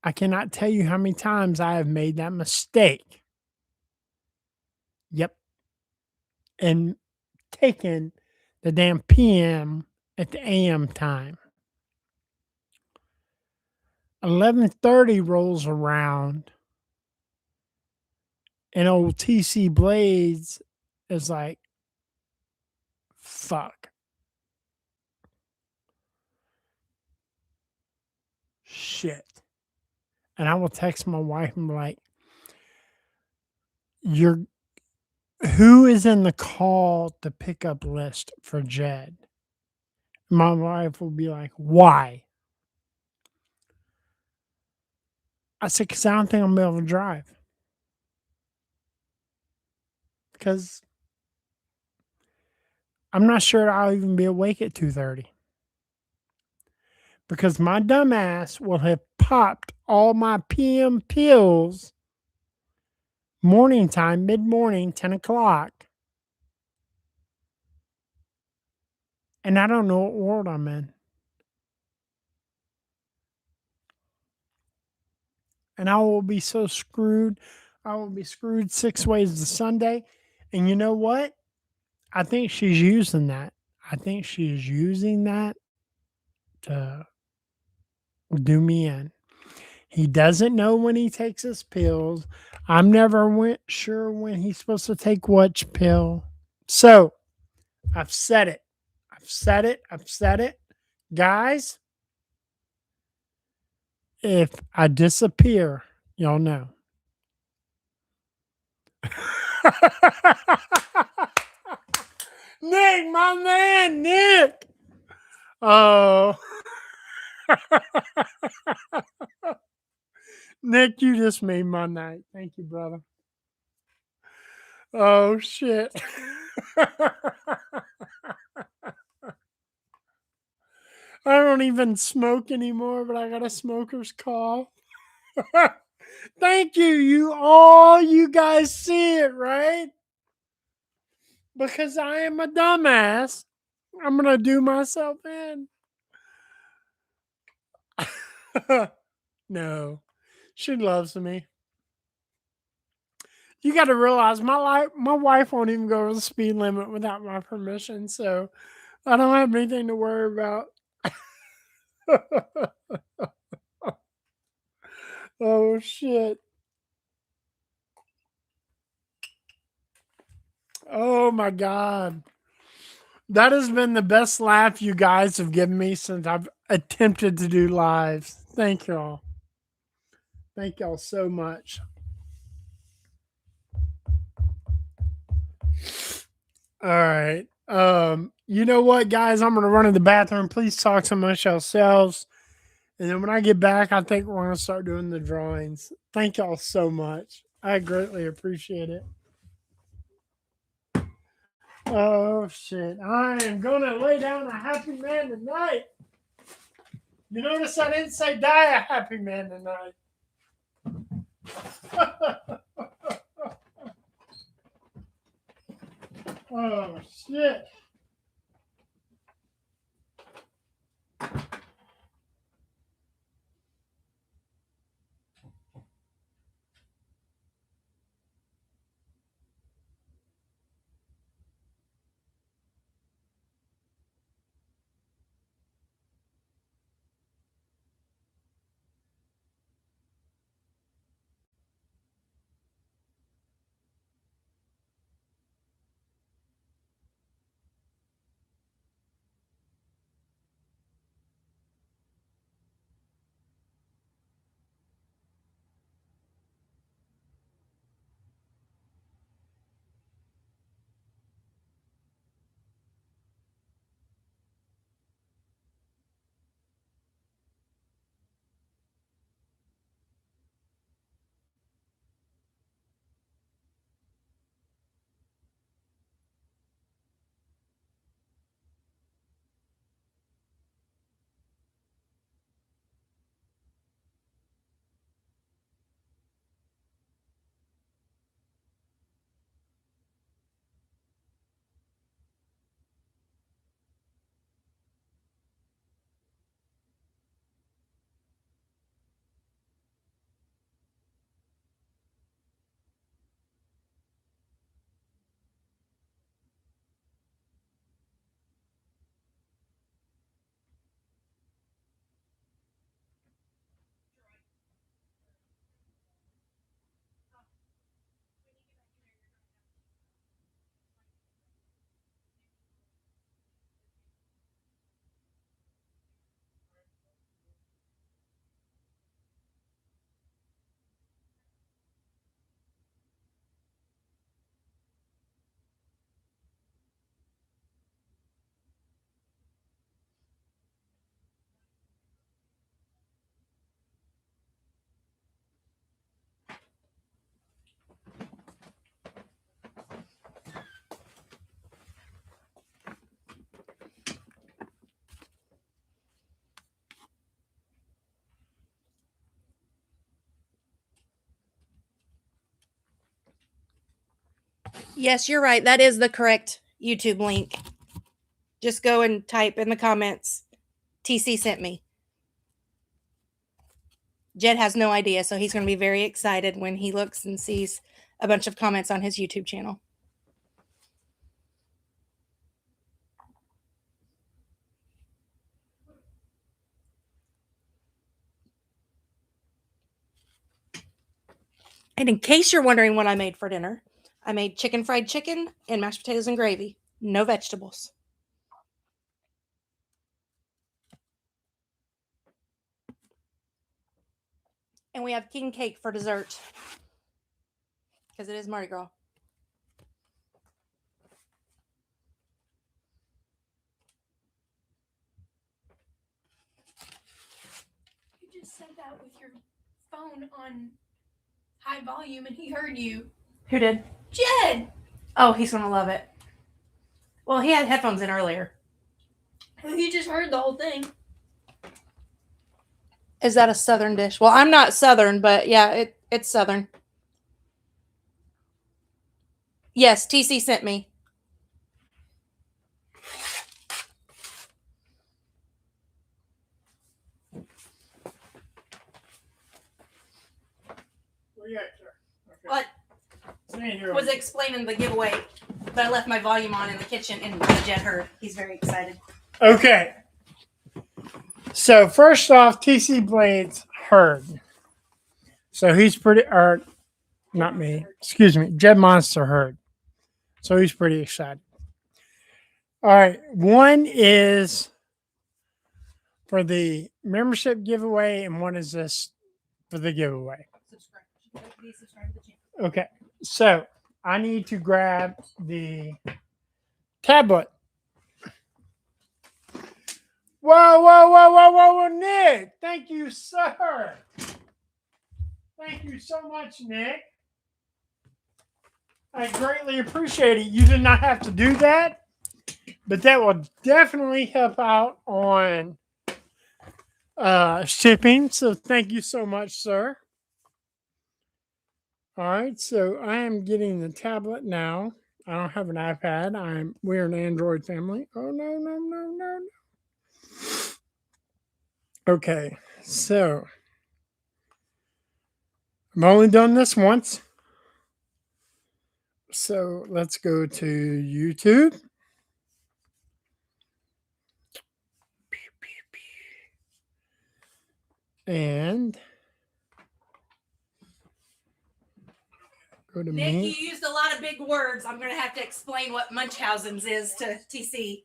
[SPEAKER 1] I cannot tell you how many times I have made that mistake. Yep. And taken the damn PM at the AM time. 11:30 rolls around and old T.C.Blades is like, fuck. Shit. And I will text my wife and be like, you're who is in the call to pickup list for Jed? My wife will be like, why? I said, because I don't think I'm able to drive. Because I'm not sure I'll even be awake at 2:30. Because my dumbass will have popped all my PM pills morning time, mid morning, 10 o'clock. And I don't know what world I'm in. And I will be so screwed. I will be screwed 6 ways to Sunday. And you know what? I think she's using that. I think she's using that to do me in. He doesn't know when he takes his pills. I'm never sure when he's supposed to take which pill. So I've said it. I've said it. I've said it. Guys, if I disappear, y'all know. Nick, my man, Nick. Oh. Nick, you just made my night. Thank you, brother. Oh, shit. I don't even smoke anymore, but I got a smoker's cough. Thank you. You guys see it, right? Because I am a dumbass. I'm going to do myself in. No, she loves me. You got to realize my wife won't even go over the speed limit without my permission, so I don't have anything to worry about. Oh shit. Oh my god. That has been the best laugh you guys have given me since I've attempted to do lives. Thank y'all. Thank y'all so much. All right. You know what, guys? I'm gonna run to the bathroom. Please talk so much yourselves. And then when I get back, I think we're gonna start doing the drawings. Thank y'all so much. I greatly appreciate it. Oh shit. I am gonna lay down a happy man tonight. You notice I didn't say die a happy man tonight. Oh shit.
[SPEAKER 2] Yes, you're right. That is the correct YouTube link. Just go and type in the comments, TC sent me. Jed has no idea, so he's going to be very excited when he looks and sees a bunch of comments on his YouTube channel. And in case you're wondering what I made for dinner, I made fried chicken and mashed potatoes and gravy. No vegetables. And we have king cake for dessert. Because it is Mardi Gras. You just said that with your phone on high volume and he heard you. Who did? Jed! Oh, he's going to love it. Well, he had headphones in earlier. Well, he just heard the whole thing. Is that a southern dish? Well, I'm not southern, but yeah, it's southern. Yes, TC sent me. What? Was explaining the giveaway, but I left my volume on in the kitchen and Jed heard. He's very excited.
[SPEAKER 1] Okay. So first off, T.C.Blades heard. So he's pretty, or not me, excuse me, Jed Monster heard. So he's pretty excited. All right. One is for the membership giveaway, and one is this for the giveaway. Okay. So I need to grab the tablet. Whoa, Nick. Thank you, sir. Thank you so much, Nick. I greatly appreciate it. You did not have to do that, but that will definitely help out on shipping. So thank you so much, sir. All right, so I am getting the tablet now. I don't have an iPad. We're an Android family. Oh no. Okay, so I've only done this once. So let's go to YouTube. And go to
[SPEAKER 2] Nick,
[SPEAKER 1] me.
[SPEAKER 2] you used a lot of big words. I'm going to have to explain what Munchausen's is to TC.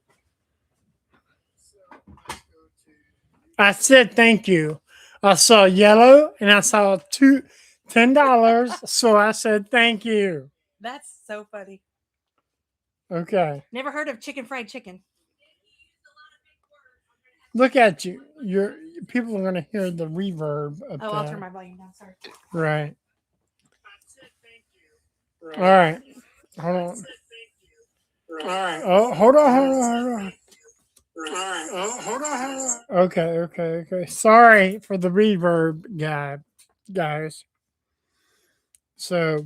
[SPEAKER 1] I said thank you. I saw yellow and I saw $10. So I said thank you.
[SPEAKER 2] That's so funny.
[SPEAKER 1] Okay.
[SPEAKER 2] Never heard of chicken fried chicken.
[SPEAKER 1] Look at you. People are going to hear the reverb.
[SPEAKER 2] I'll turn my volume down. Sorry.
[SPEAKER 1] Right. All right. Hold on.
[SPEAKER 2] All right.
[SPEAKER 1] Oh, hold on. Okay. Sorry for the reverb, guys. So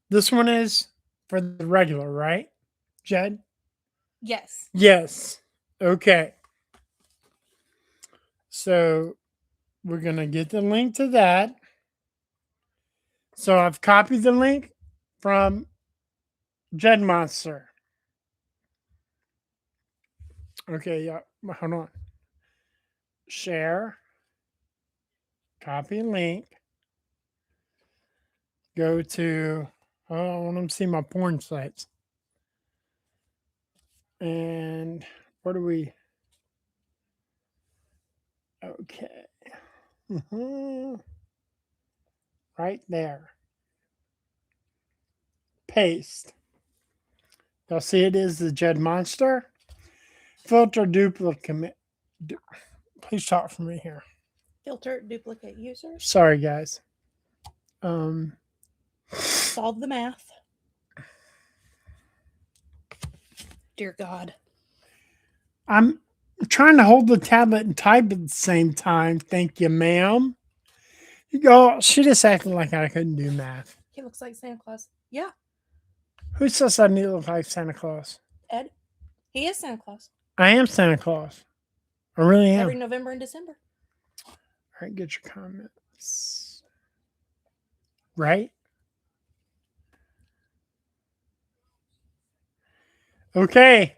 [SPEAKER 1] this one is for the regular, right, Jed?
[SPEAKER 2] Yes.
[SPEAKER 1] Yes. Okay. So we're going to get the link to that. So I've copied the link from Jed Monster. Okay, yeah. Hold on. Share. Copy link. Go to, I want them to see my porn sites. And what do we? Okay. Right there. Paste. You'll see it is the Jed Monster. Filter duplicate. Please talk for me here.
[SPEAKER 2] Filter duplicate user.
[SPEAKER 1] Sorry, guys.
[SPEAKER 2] Solve the math. Dear God.
[SPEAKER 1] I'm trying to hold the tablet and type at the same time. Thank you, ma'am. You go. She just acting like I couldn't do math.
[SPEAKER 2] He looks like Santa Claus. Yeah.
[SPEAKER 1] Who says I need to look like Santa Claus?
[SPEAKER 2] Ed. He is Santa Claus.
[SPEAKER 1] I am Santa Claus. I really am.
[SPEAKER 2] Every November and December.
[SPEAKER 1] All right, get your comments. Right? Okay.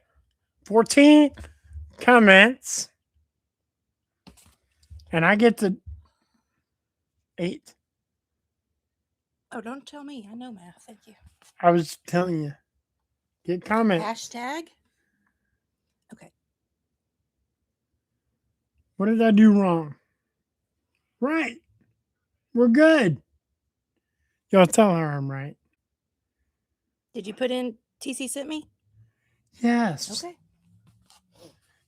[SPEAKER 1] 14 comments. And I get to 8.
[SPEAKER 2] Oh, don't tell me. I know math. Thank you.
[SPEAKER 1] I was telling you. Get comments.
[SPEAKER 2] Hashtag. Okay.
[SPEAKER 1] What did I do wrong? Right. We're good. Y'all tell her I'm right.
[SPEAKER 2] Did you put in TC sent me?
[SPEAKER 1] Yes.
[SPEAKER 2] Okay.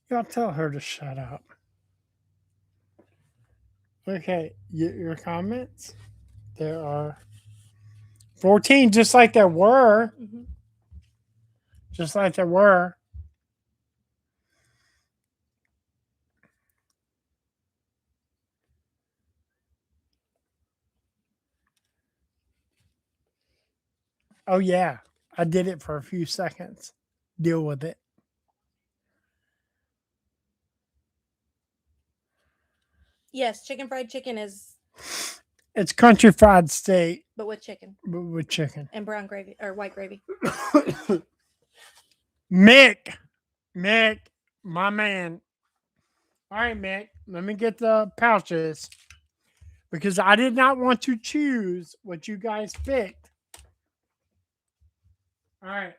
[SPEAKER 1] Y'all tell her to shut up. Okay, your comments. There are 14, just like there were.
[SPEAKER 2] Mm-hmm.
[SPEAKER 1] Just like there were. Oh, yeah. I did it for a few seconds. Deal with it.
[SPEAKER 2] Yes, chicken fried chicken is,
[SPEAKER 1] It's country fried steak,
[SPEAKER 2] but with chicken
[SPEAKER 1] but with chicken.
[SPEAKER 2] and brown gravy or white gravy.
[SPEAKER 1] Mick, my man. All right, Mick, let me get the pouches because I did not want to choose what you guys picked. All right.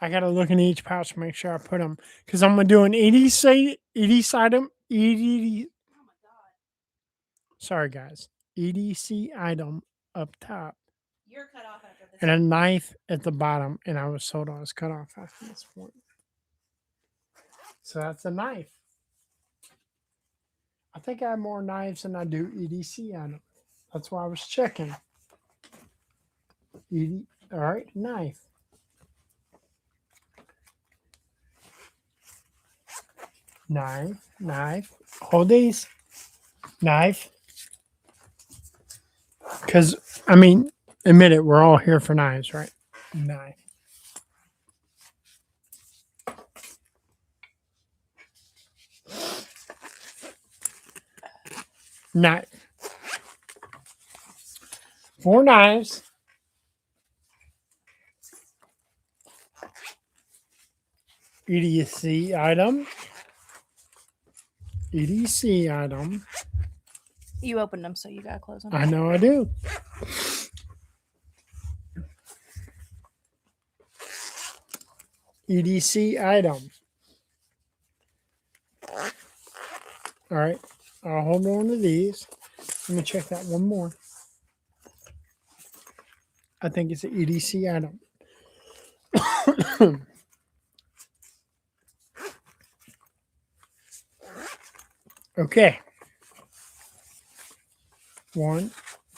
[SPEAKER 1] I got to look in each pouch to make sure I put them because I'm going to do an EDC item. Sorry, guys. EDC item up top.
[SPEAKER 2] You're cut off after this.
[SPEAKER 1] And a knife at the bottom. And I was told I was cut off after this point. So that's a knife. I think I have more knives than I do EDC items. That's why I was checking. All right, knife. Knife. Hold these. Knife. Because, I mean, admit it, we're all here for knives, right? Knife. Knife. 4 knives. EDC item. EDC item.
[SPEAKER 2] You opened them, so you gotta close them.
[SPEAKER 1] I know I do. EDC item. All right. I'll hold on to these. Let me check that one more. I think it's an EDC item. Okay. 1,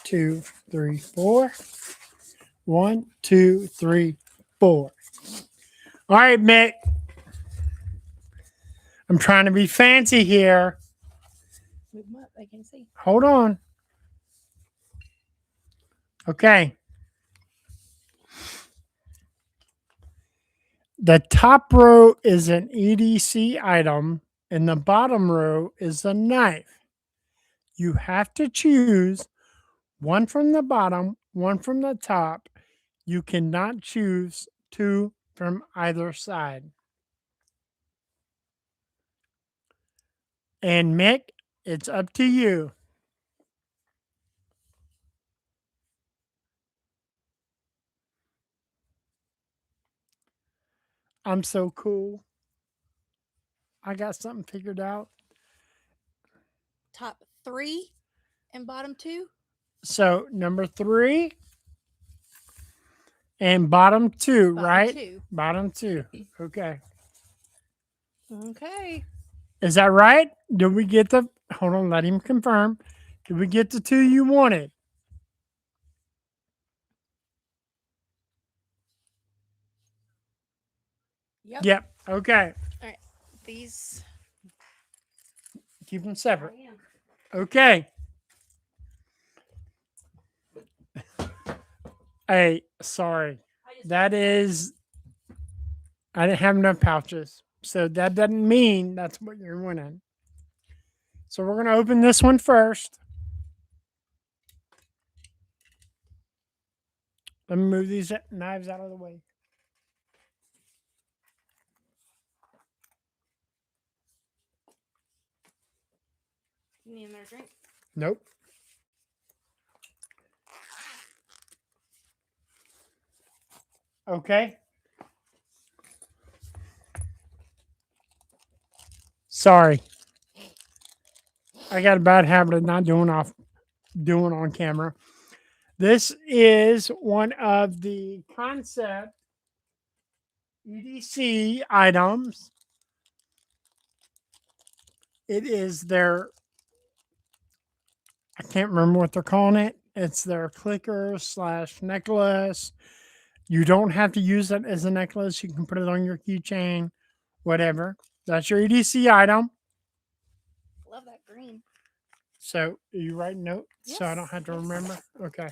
[SPEAKER 1] 2, 3, 4. 1, 2, 3, 4. All right, Mick. I'm trying to be fancy here.
[SPEAKER 2] Move them up. I can see.
[SPEAKER 1] Hold on. Okay. The top row is an EDC item, and the bottom row is a knife. You have to choose one from the bottom, one from the top. You cannot choose 2 from either side. And Mick, it's up to you. I'm so cool. I got something figured out.
[SPEAKER 2] Top 3 and bottom 2.
[SPEAKER 1] So number 3 and bottom 2,
[SPEAKER 2] Bottom
[SPEAKER 1] right?
[SPEAKER 2] 2.
[SPEAKER 1] Bottom 2. Okay.
[SPEAKER 2] Okay.
[SPEAKER 1] Is that right? Did we get the, hold on, let him confirm. Did we get the 2 you wanted? Yep. Okay.
[SPEAKER 2] All right. These.
[SPEAKER 1] Keep them separate. Okay. Hey, sorry. That is, I didn't have enough pouches. So that doesn't mean that's what you're winning. So we're going to open this one first. Let me move these knives out of the way.
[SPEAKER 2] You need another drink?
[SPEAKER 1] Nope. Okay. Sorry. I got a bad habit of not doing on camera. This is one of the concept EDC items. It is their, I can't remember what they're calling it. It's their clicker / necklace. You don't have to use it as a necklace. You can put it on your keychain, whatever. That's your EDC item.
[SPEAKER 2] Love that green.
[SPEAKER 1] So you write notes so I don't have to
[SPEAKER 2] Yes.
[SPEAKER 1] remember? Okay.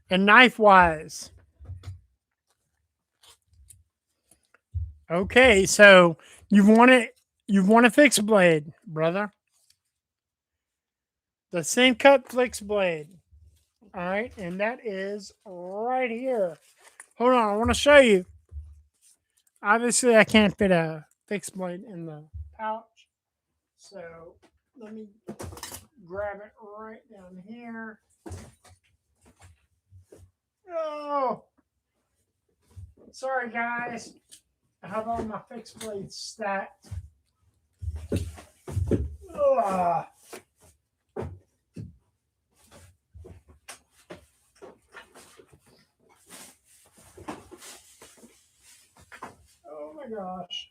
[SPEAKER 1] And knife wise. Okay, so you've won a fixed blade, brother. The same cut fixed blade. All right, and that is right here. Hold on, I want to show you. Obviously, I can't fit a fixed blade in the pouch. So let me grab it right down here. Oh, sorry guys. I have all my fixed blades stacked. Ugh. Oh my gosh.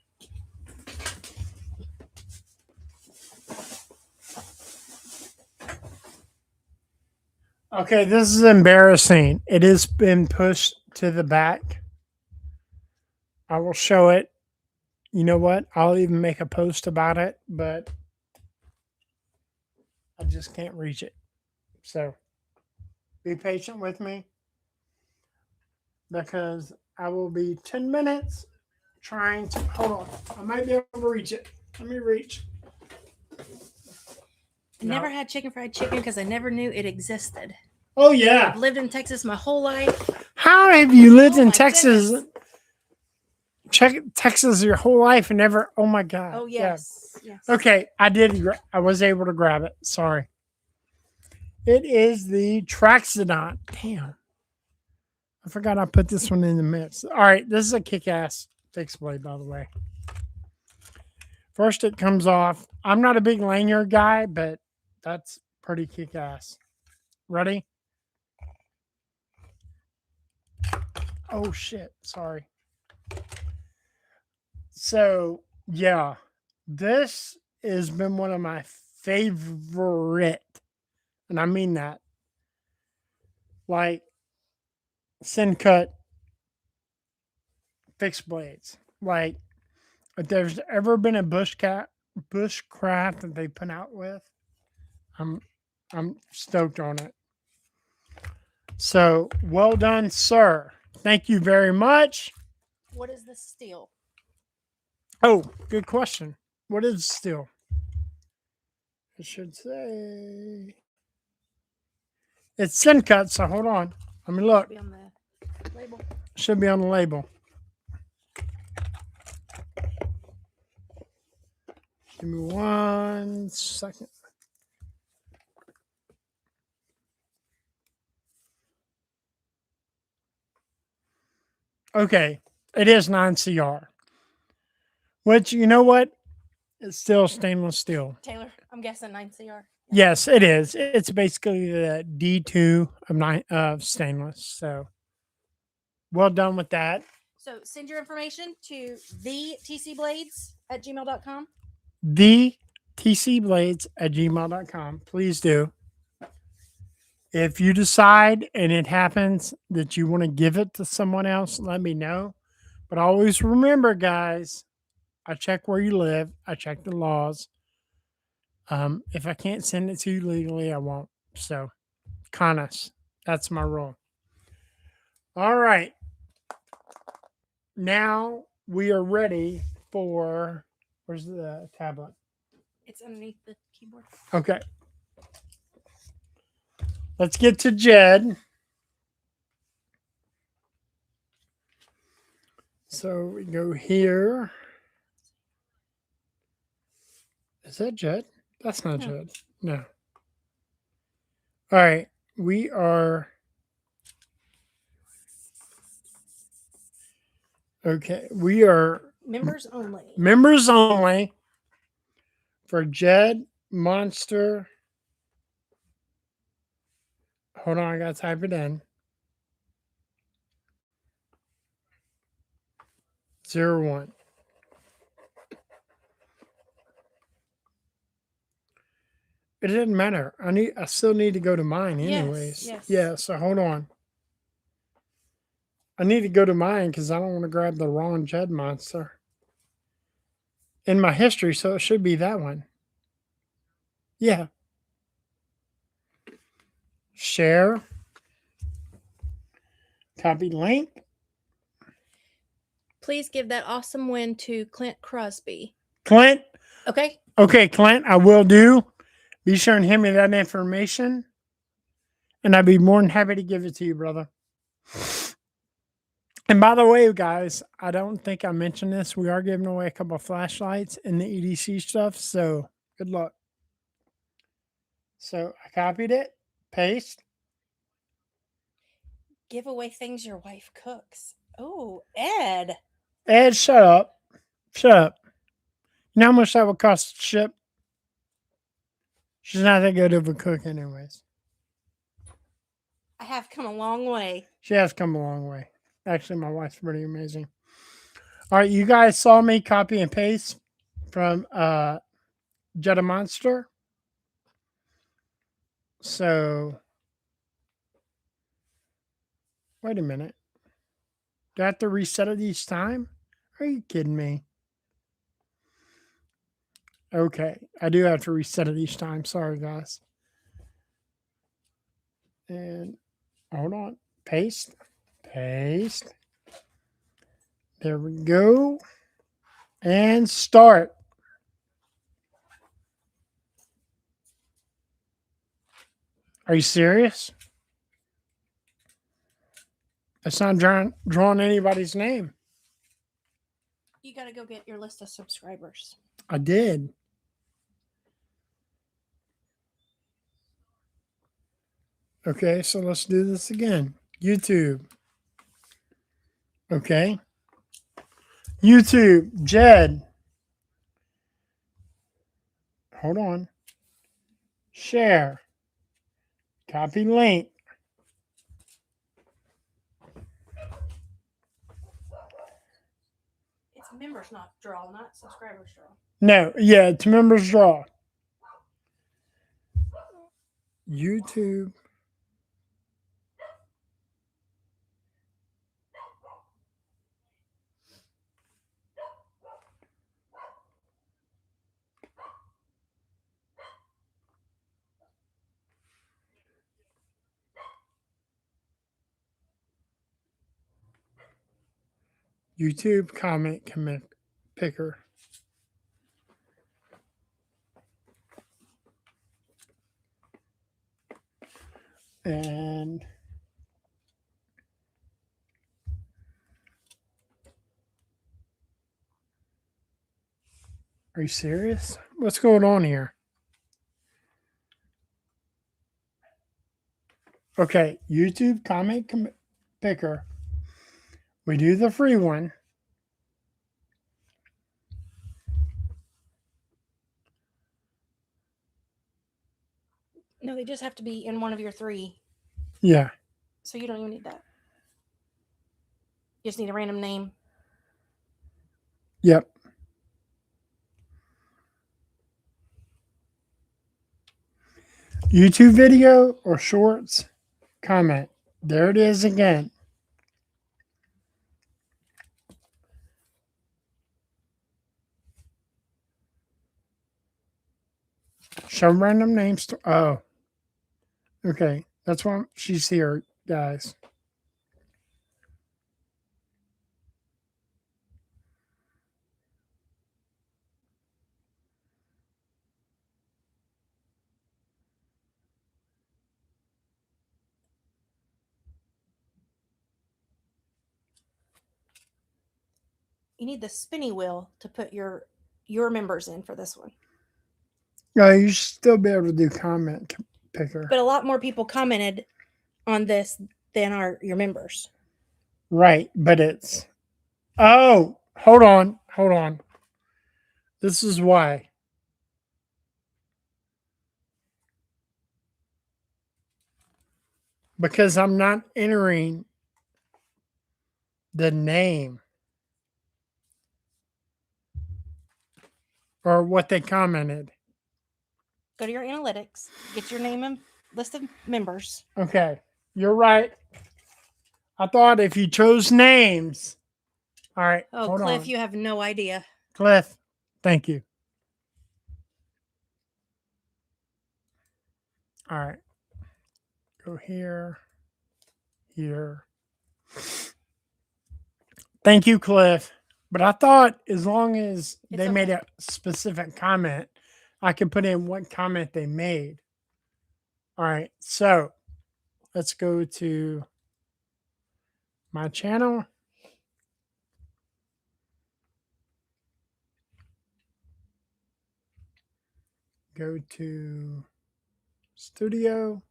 [SPEAKER 1] Okay, this is embarrassing. It has been pushed to the back. I will show it. You know what? I'll even make a post about it, but I just can't reach it. So be patient with me because I will be 10 minutes trying to hold on. I might be able to reach it. Let me reach.
[SPEAKER 2] I never had chicken fried chicken because I never knew it existed.
[SPEAKER 1] Oh yeah.
[SPEAKER 2] I've lived in Texas my whole life.
[SPEAKER 1] How have you lived
[SPEAKER 2] Oh
[SPEAKER 1] in
[SPEAKER 2] my
[SPEAKER 1] Texas?
[SPEAKER 2] goodness.
[SPEAKER 1] Texas your whole life and never. Oh my god.
[SPEAKER 2] Oh yes. Yes.
[SPEAKER 1] Okay, I was able to grab it. Sorry. It is the Traxodont. Damn. I forgot I put this one in the mix. All right, this is a kick-ass fixed blade, by the way. First, it comes off. I'm not a big lanyard guy, but that's pretty kick-ass. Ready? Oh, shit. Sorry. So, yeah. This has been one of my favorite, and I mean that. Like, sin cut fixed blades. Like, if there's ever been a bushcraft that they put out with, I'm stoked on it. So well done, sir. Thank you very much.
[SPEAKER 2] What is the steel?
[SPEAKER 1] Oh, good question. What is steel? It should say it's sin cut. So hold on. Let me look.
[SPEAKER 2] Be on the label.
[SPEAKER 1] Should be on the label. Give me 1 second. Okay, it is 9CR. Which, you know what? It's still stainless steel.
[SPEAKER 2] Taylor, I'm guessing 9CR.
[SPEAKER 1] Yes, it is. It's basically the D2 of stainless. So well done with that.
[SPEAKER 2] So send your information to the T.C.Blades at gmail.com.
[SPEAKER 1] The T.C.Blades at gmail.com. Please do. If you decide and it happens that you want to give it to someone else, let me know. But always remember, guys, I check where you live. I check the laws. If I can't send it to you legally, I won't. So, Canas, that's my rule. All right. Now we are ready for, where's the tablet?
[SPEAKER 2] It's underneath the keyboard.
[SPEAKER 1] Okay. Let's get to Jed. So we go here. Is that Jed? That's not Jed. No. All right. We are. Okay. We are
[SPEAKER 2] Members only.
[SPEAKER 1] members only for Jed Monster. Hold on, I gotta type it in. 01. It didn't matter. I still need to go to mine anyways.
[SPEAKER 2] Yes.
[SPEAKER 1] Yeah, so hold on. I need to go to mine because I don't want to grab the wrong Jed monster. In my history, so it should be that one. Yeah. Share. Copy link.
[SPEAKER 2] Please give that awesome win to Clint Crosby.
[SPEAKER 1] Clint.
[SPEAKER 2] Okay.
[SPEAKER 1] Okay, Clint, I will do. Be sure and hand me that information. And I'd be more than happy to give it to you, brother. And by the way, guys, I don't think I mentioned this. We are giving away a couple of flashlights and the EDC stuff. So good luck. So I copied it, paste.
[SPEAKER 2] Give away things your wife cooks. Oh, Ed.
[SPEAKER 1] Ed, shut up. Shut up. You know how much that would cost to ship? She's not that good of a cook, anyways.
[SPEAKER 2] I have come a long way.
[SPEAKER 1] She has come a long way. Actually, my wife's pretty amazing. All right, you guys saw me copy and paste from Jetta Monster. So, wait a minute. Do I have to reset it each time? Are you kidding me? Okay, I do have to reset it each time. Sorry, guys. And hold on. Paste. Paste. There we go. And start. Are you serious? It's not drawing anybody's name.
[SPEAKER 2] You got to go get your list of subscribers.
[SPEAKER 1] I did. Okay, so let's do this again. YouTube. Okay. YouTube, Jed. Hold on. Share. Copy link.
[SPEAKER 2] It's members not draw, not subscribers draw.
[SPEAKER 1] No, yeah, it's members draw. YouTube. YouTube comment picker. And are you serious? What's going on here? Okay, YouTube comment picker. We do the free one.
[SPEAKER 2] No, they just have to be in one of your three.
[SPEAKER 1] Yeah.
[SPEAKER 2] So you don't even need that. You just need a random name.
[SPEAKER 1] Yep. YouTube video or shorts, comment. There it is again. Show random names. Oh. Okay. That's why she's here, guys.
[SPEAKER 2] You need the spinny wheel to put your members in for this one.
[SPEAKER 1] No, you should still be able to do comment picker.
[SPEAKER 2] But a lot more people commented on this than your members.
[SPEAKER 1] Right, but it's... Oh, hold on. This is why. because I'm not entering the name or what they commented.
[SPEAKER 2] Go to your analytics, get your name and list of members.
[SPEAKER 1] Okay, you're right. I thought if you chose names. All right.
[SPEAKER 2] Oh,
[SPEAKER 1] hold
[SPEAKER 2] Cliff,
[SPEAKER 1] on.
[SPEAKER 2] you have no idea.
[SPEAKER 1] Cliff, thank you. All right. Go here, here. Thank you, Cliff. But I thought as long as they made a specific comment, I could put in what comment they made. All right. So let's go to my channel. Go to Studio,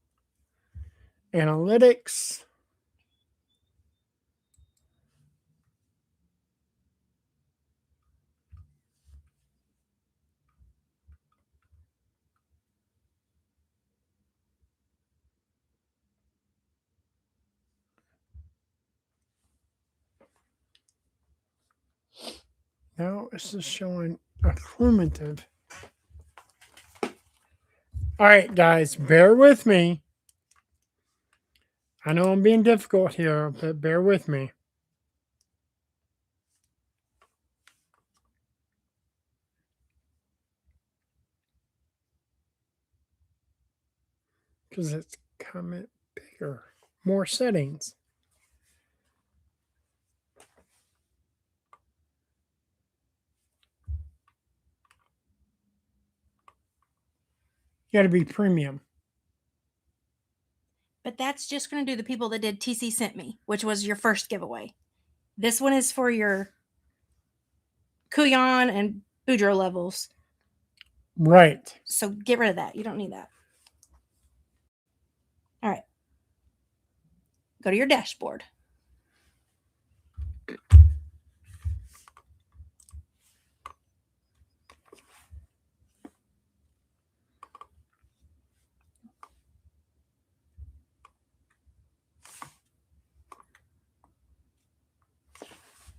[SPEAKER 1] Analytics. No, it's just showing accumulative. All right, guys, bear with me. I know I'm being difficult here, but bear with me. Because it's comment bigger, more settings. You got to be premium.
[SPEAKER 2] But that's just going to do the people that did TC Sent Me, which was your first giveaway. This one is for your Couyon and Boudreaux levels.
[SPEAKER 1] Right.
[SPEAKER 2] So get rid of that. You don't need that. All right. Go to your dashboard.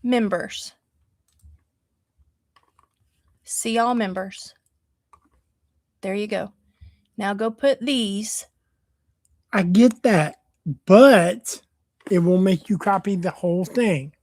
[SPEAKER 2] Members. See all members. There you go. Now go put these.
[SPEAKER 1] I get that, but it will make you copy the whole thing.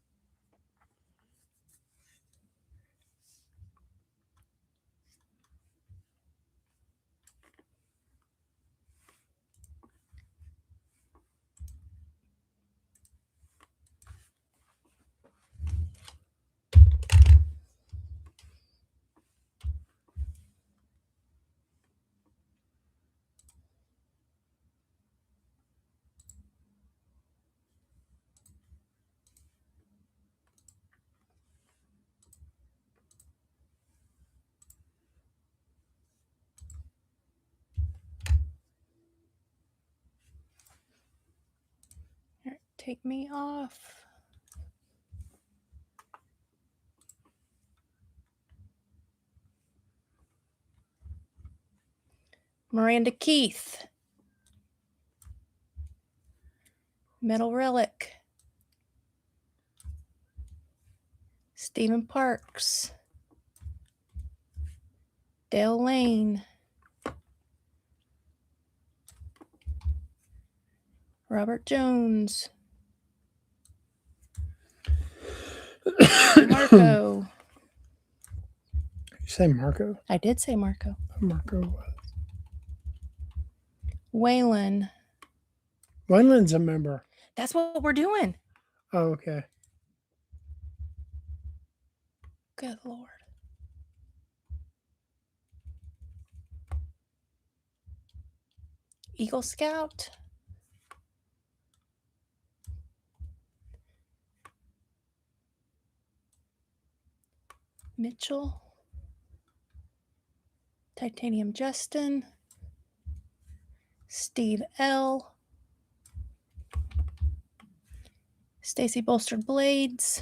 [SPEAKER 2] Take me off. Miranda Keith. Metal Relic. Stephen Parks. Dale Lane. Robert Jones. Marco.
[SPEAKER 1] You say Marco?
[SPEAKER 2] I did say Marco.
[SPEAKER 1] Marco was.
[SPEAKER 2] Waylon.
[SPEAKER 1] Waylon's a member.
[SPEAKER 2] That's what we're doing.
[SPEAKER 1] Oh, okay.
[SPEAKER 2] Good Lord. Eagle Scout. Mitchell. Titanium Justin. Steve L. Stacy Bolstered Blades.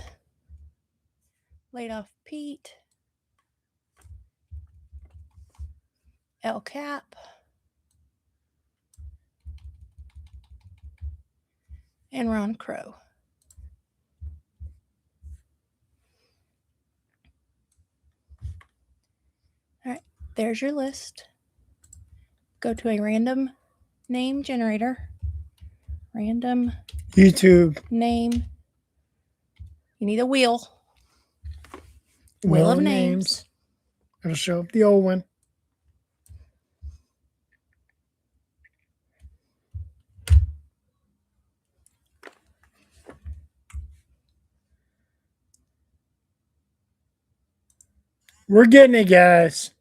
[SPEAKER 2] Laid Off Pete. L Cap. and Ron Crow. All right, there's your list. Go to a random name generator. Random
[SPEAKER 1] YouTube.
[SPEAKER 2] name. You need a wheel. Wheel of names.
[SPEAKER 1] It'll show up the old one. We're getting it, guys.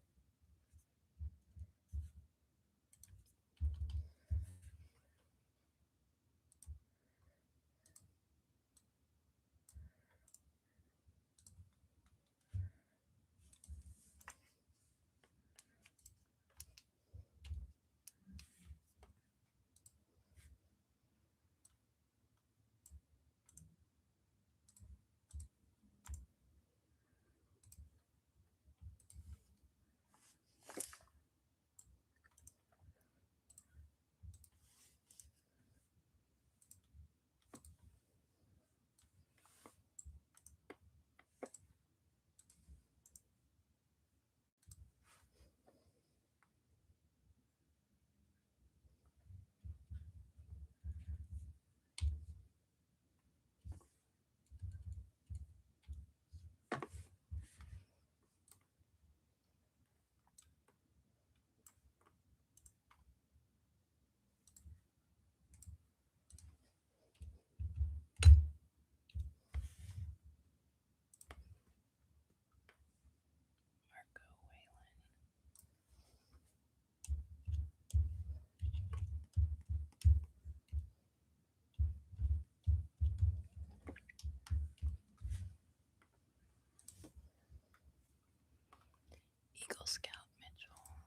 [SPEAKER 2] Eagle Scout Mitchell.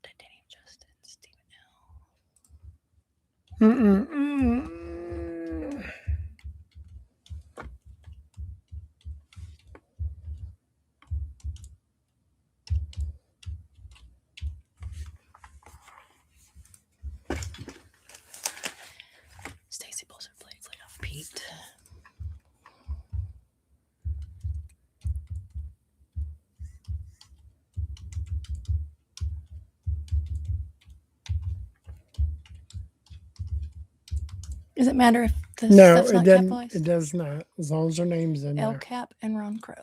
[SPEAKER 2] Titanium Justin, Stephen L. T.C.Blades like a Pete. Does it matter if the stuff's not capitalized?
[SPEAKER 1] It does not, as long as their name's in there.
[SPEAKER 2] Cap and Ron Crow.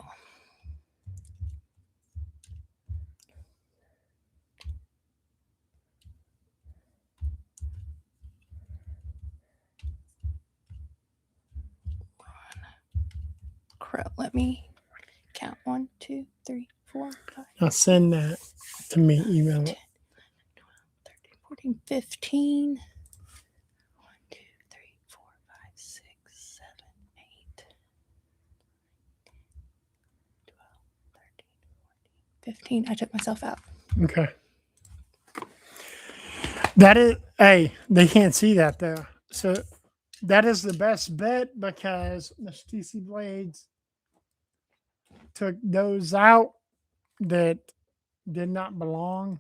[SPEAKER 2] Crow. Let me count. 1, 2, 3, 4, 5.
[SPEAKER 1] Now send that to me, email
[SPEAKER 2] 10, 11,
[SPEAKER 1] it.
[SPEAKER 2] 12, 13, 14, 15. 1, 2, 3, 4, 5, 6, 7, 8. 12, 13, 14, 15. I took myself out.
[SPEAKER 1] Okay. That is, hey, they can't see that though. So that is the best bet because Mr. T.C.Blades took those out that did not belong.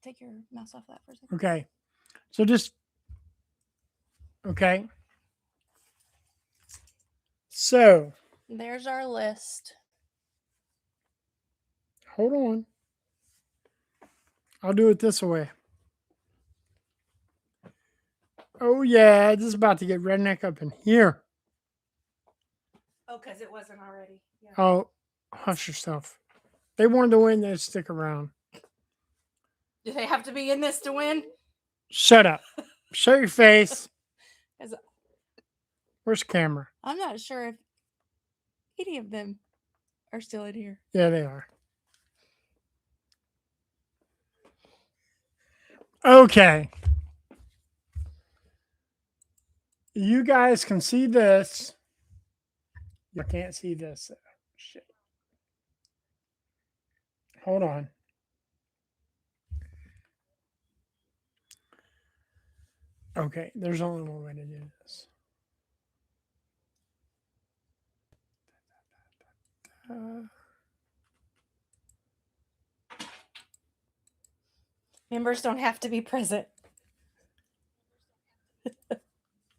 [SPEAKER 2] Take your mouse off that for a second.
[SPEAKER 1] Okay. So just, okay. So
[SPEAKER 2] there's our list.
[SPEAKER 1] Hold on. I'll do it this way. Oh, yeah. This is about to get redneck up in here.
[SPEAKER 2] Oh, because it wasn't already. Yeah.
[SPEAKER 1] Oh, hush yourself. They wanted to win, they stick around.
[SPEAKER 2] Do they have to be in this to win?
[SPEAKER 1] Shut up. Show your face. Where's the camera?
[SPEAKER 2] I'm not sure if any of them are still in here.
[SPEAKER 1] Yeah, they are. Okay. You guys can see this. You can't see this. Shit. Hold on. Okay, there's only one way to do this.
[SPEAKER 2] Members don't have to be present.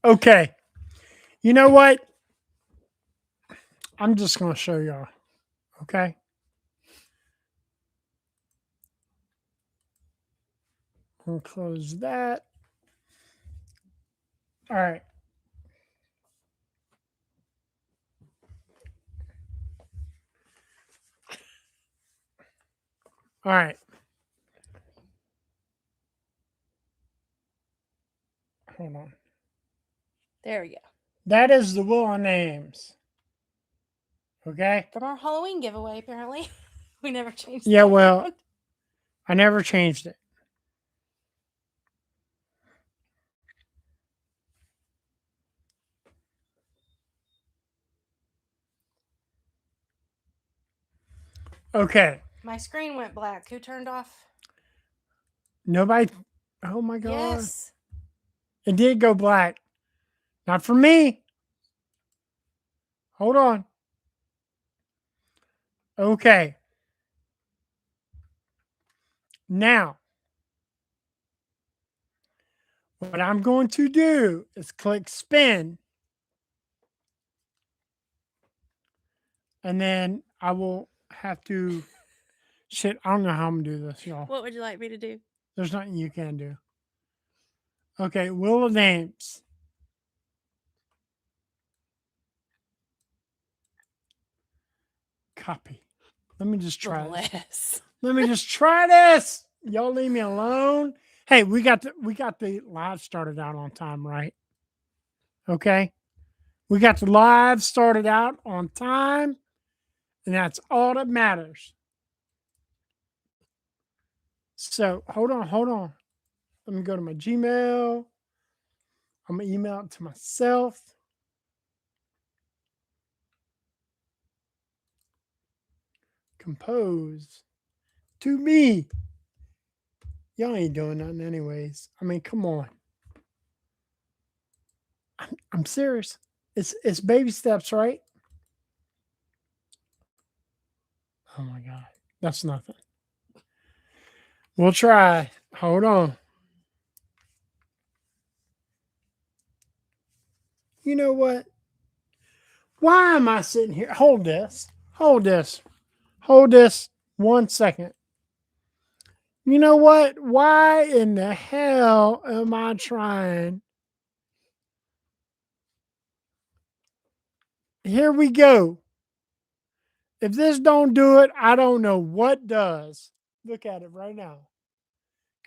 [SPEAKER 1] Okay. You know what? I'm just going to show y'all. Okay. We'll close that. All right. All right. Hold on.
[SPEAKER 2] There we go.
[SPEAKER 1] That is the wheel of names. Okay.
[SPEAKER 2] From our Halloween giveaway, apparently. We never changed
[SPEAKER 1] Yeah,
[SPEAKER 2] that
[SPEAKER 1] well,
[SPEAKER 2] around.
[SPEAKER 1] I never changed it. Okay.
[SPEAKER 2] My screen went black. Who turned off?
[SPEAKER 1] Nobody. Oh my God.
[SPEAKER 2] Yes.
[SPEAKER 1] It did go black. Not for me. Hold on. Okay. Now, what I'm going to do is click spin. And then I will have to. Shit, I don't know how I'm going to do this, y'all.
[SPEAKER 2] What would you like me to do?
[SPEAKER 1] There's nothing you can do. Okay, wheel of names. Copy. Let me just try this. Let me just try this. Y'all leave me alone. Hey, we got the live started out on time, right? Okay. We got the live started out on time, and that's all that matters. So hold on. Let me go to my Gmail. I'm gonna email it to myself. Compose to me. Y'all ain't doing nothing anyways. I mean, come on. I'm serious. It's baby steps, right? Oh my God. That's nothing. We'll try. Hold on. You know what? Why am I sitting here? Hold this. Hold this. Hold this 1 second. You know what? Why in the hell am I trying? Here we go. If this don't do it, I don't know what does. Look at it right now.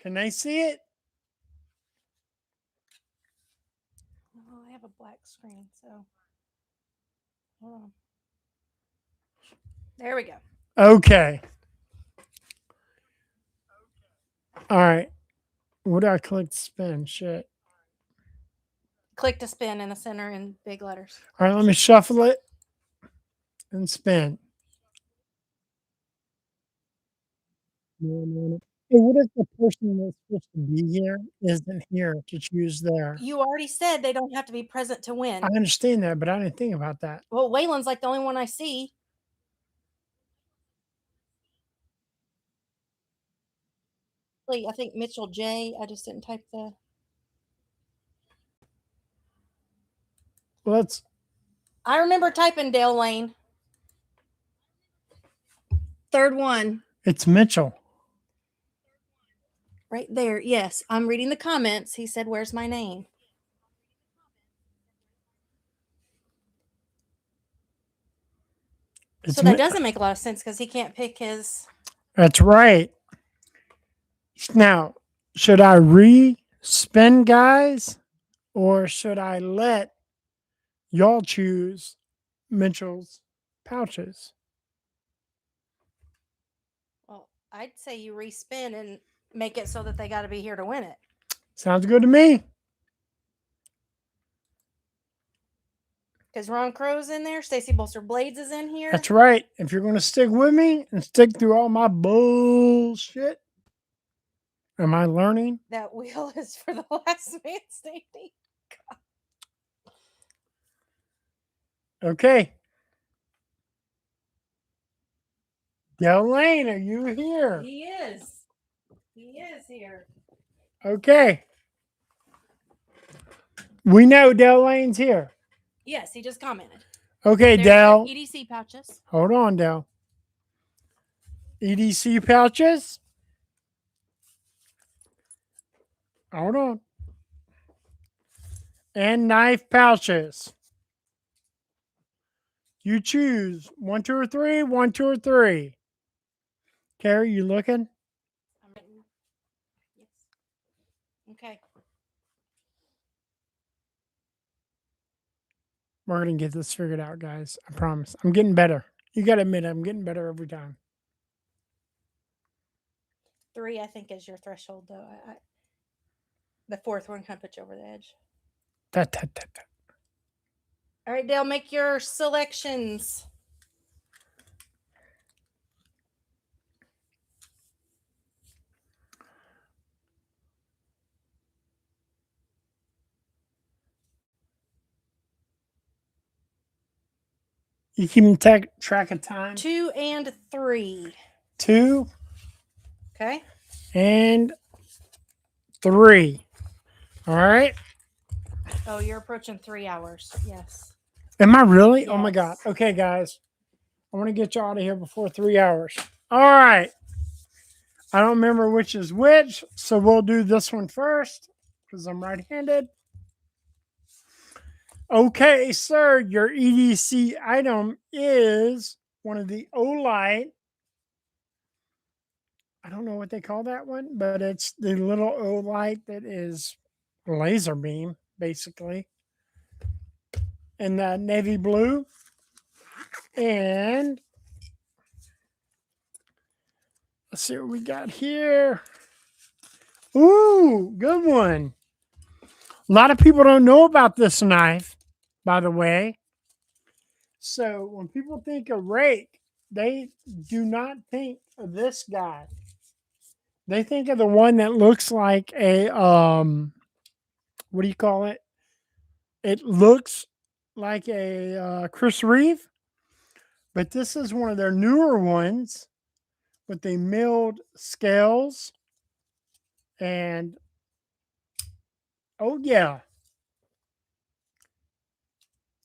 [SPEAKER 1] Can they see it?
[SPEAKER 2] Oh, I have a black screen, so hold on. There we go.
[SPEAKER 1] Okay. All right. What do I click to spin? Shit.
[SPEAKER 2] Click to spin in the center in big letters.
[SPEAKER 1] All right, let me shuffle it and spin. Hey, what if the person that's supposed to be here isn't here to choose there?
[SPEAKER 2] You already said they don't have to be present to win.
[SPEAKER 1] I understand that, but I didn't think about that.
[SPEAKER 2] Well, Waylon's like the only one I see. I think Mitchell J. I just didn't type the.
[SPEAKER 1] Well,
[SPEAKER 2] I remember typing Dale Lane. Third one.
[SPEAKER 1] It's Mitchell.
[SPEAKER 2] Right there. Yes. I'm reading the comments. He said, "Where's my name?" So that doesn't make a lot of sense because he can't pick his.
[SPEAKER 1] That's right. Now, should I re-spin, guys, or should I let y'all choose Mitchell's pouches?
[SPEAKER 2] Well, I'd say you respin and make it so that they got to be here to win it.
[SPEAKER 1] Sounds good to me.
[SPEAKER 2] Because Ron Crow's in there. T.C.Blades is in here.
[SPEAKER 1] That's right. If you're going to stick with me and stick through all my bullshit, am I learning?
[SPEAKER 2] That wheel is for the last man standing.
[SPEAKER 1] Okay. Delane, are you here?
[SPEAKER 2] He is. He is here.
[SPEAKER 1] Okay. We know Delane's here.
[SPEAKER 2] Yes, he just commented.
[SPEAKER 1] Okay,
[SPEAKER 2] There's
[SPEAKER 1] Del.
[SPEAKER 2] your EDC pouches.
[SPEAKER 1] Hold on, Del. EDC pouches. Hold on. And knife pouches. You choose 1, 2, or 3. 1, 2, or 3. Carrie, you looking?
[SPEAKER 2] I'm writing. Yes. Okay.
[SPEAKER 1] We're going to get this figured out, guys. I promise. I'm getting better. You got to admit, I'm getting better every time.
[SPEAKER 2] 3, I think, is your threshold, though. The 4th one kind of put you over the edge. All right, Dale, make your selections.
[SPEAKER 1] You keeping track of time?
[SPEAKER 2] 2 and 3.
[SPEAKER 1] 2
[SPEAKER 2] Okay.
[SPEAKER 1] and 3. All right.
[SPEAKER 2] Oh, you're approaching 3 hours. Yes.
[SPEAKER 1] Am I really? Oh my God.
[SPEAKER 2] Yes.
[SPEAKER 1] Okay, guys. I want to get you out of here before 3 hours. All right. I don't remember which is which, so we'll do this one first because I'm right-handed. Okay, sir, your EDC item is one of the Olight. I don't know what they call that one, but it's the little Olight that is laser beam, basically. In the navy blue. And let's see what we got here. Ooh, good one. A lot of people don't know about this knife, by the way. So when people think of rake, they do not think of this guy. They think of the one that looks like a what do you call it? It looks like a Chris Reeve, but this is one of their newer ones with the milled scales. And oh yeah.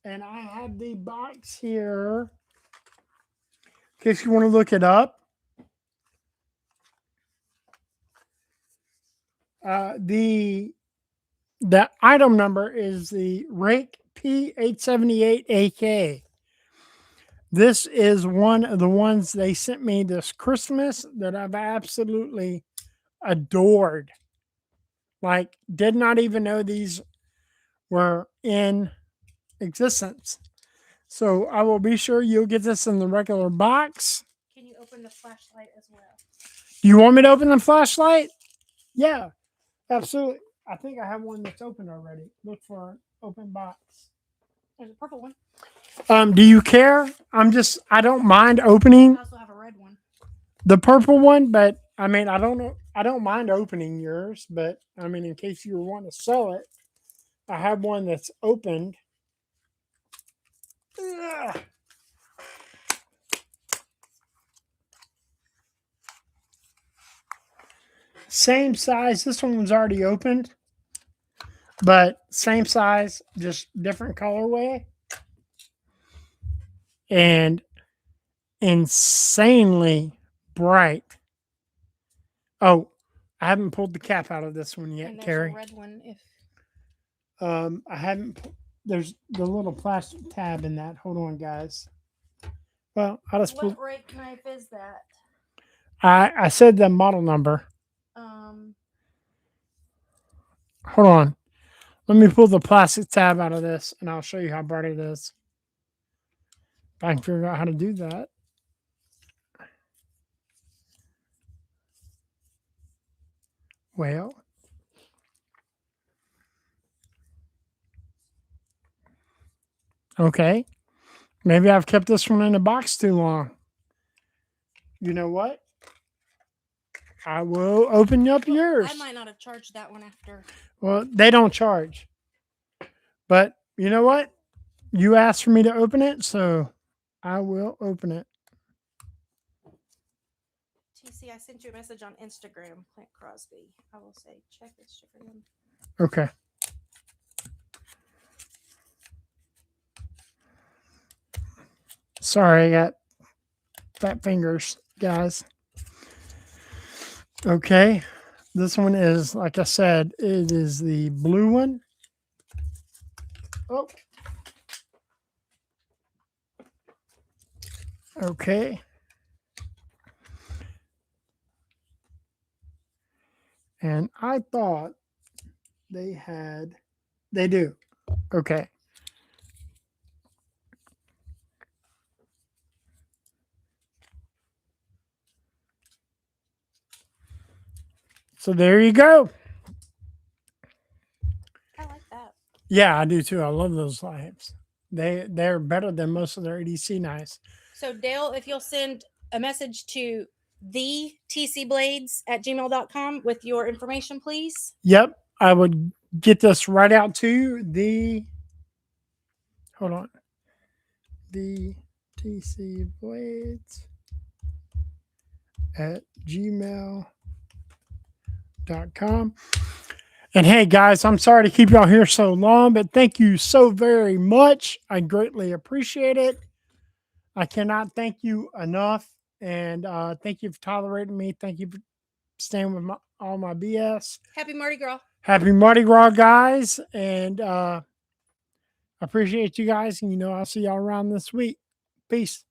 [SPEAKER 1] And I have the box here in case you want to look it up. The item number is the Rake P878AK. This is one of the ones they sent me this Christmas that I've absolutely adored. Like, did not even know these were in existence. So I will be sure you'll get this in the regular box.
[SPEAKER 2] Can you open the flashlight as well?
[SPEAKER 1] Do you want me to open the flashlight? Yeah, absolutely. I think I have one that's open already. Look for an open box.
[SPEAKER 2] There's a purple one.
[SPEAKER 1] Do you care? I don't mind opening.
[SPEAKER 2] I also have a red one.
[SPEAKER 1] The purple one, but I mean, I don't know. I don't mind opening yours, but I mean, in case you want to sell it, I have one that's opened. Ugh. Same size. This one was already opened, but same size, just different colorway. And insanely bright. Oh, I haven't pulled the cap out of this one yet,
[SPEAKER 2] And there's
[SPEAKER 1] Carrie.
[SPEAKER 2] a red one. If
[SPEAKER 1] I haven't. There's the little plastic tab in that. Hold on, guys. Well, I'll just
[SPEAKER 2] what rake knife is that?
[SPEAKER 1] I said the model number. Hold on. Let me pull the plastic tab out of this, and I'll show you how bright it is. If I can figure out how to do that. Well, okay. Maybe I've kept this one in a box too long. You know what? I will open up yours.
[SPEAKER 2] I might not have charged that one after.
[SPEAKER 1] Well, they don't charge. But you know what? You asked for me to open it, so I will open it.
[SPEAKER 2] me see. I sent you a message on Instagram, Clint Crosby. I will say, check Instagram.
[SPEAKER 1] Okay. Sorry, I got fat fingers, guys. Okay. This one is, like I said, it is the blue one. Oh. Okay. And I thought they do. Okay. So there you go.
[SPEAKER 2] I like that.
[SPEAKER 1] Yeah, I do too. I love those lamps. They're better than most of their EDC knives.
[SPEAKER 2] So Dale, if you'll send a message to the T.C.Blades at gmail.com with your information, please.
[SPEAKER 1] Yep. I would get this right out to you. Hold on. The T.C.Blades at gmail.com. And hey, guys, I'm sorry to keep y'all here so long, but thank you so very much. I greatly appreciate it. I cannot thank you enough. And thank you for tolerating me. Thank you for staying with all my BS.
[SPEAKER 2] Happy Mardi Gras.
[SPEAKER 1] Happy Mardi Gras, guys. And I appreciate you guys. And, I'll see y'all around this week. Peace.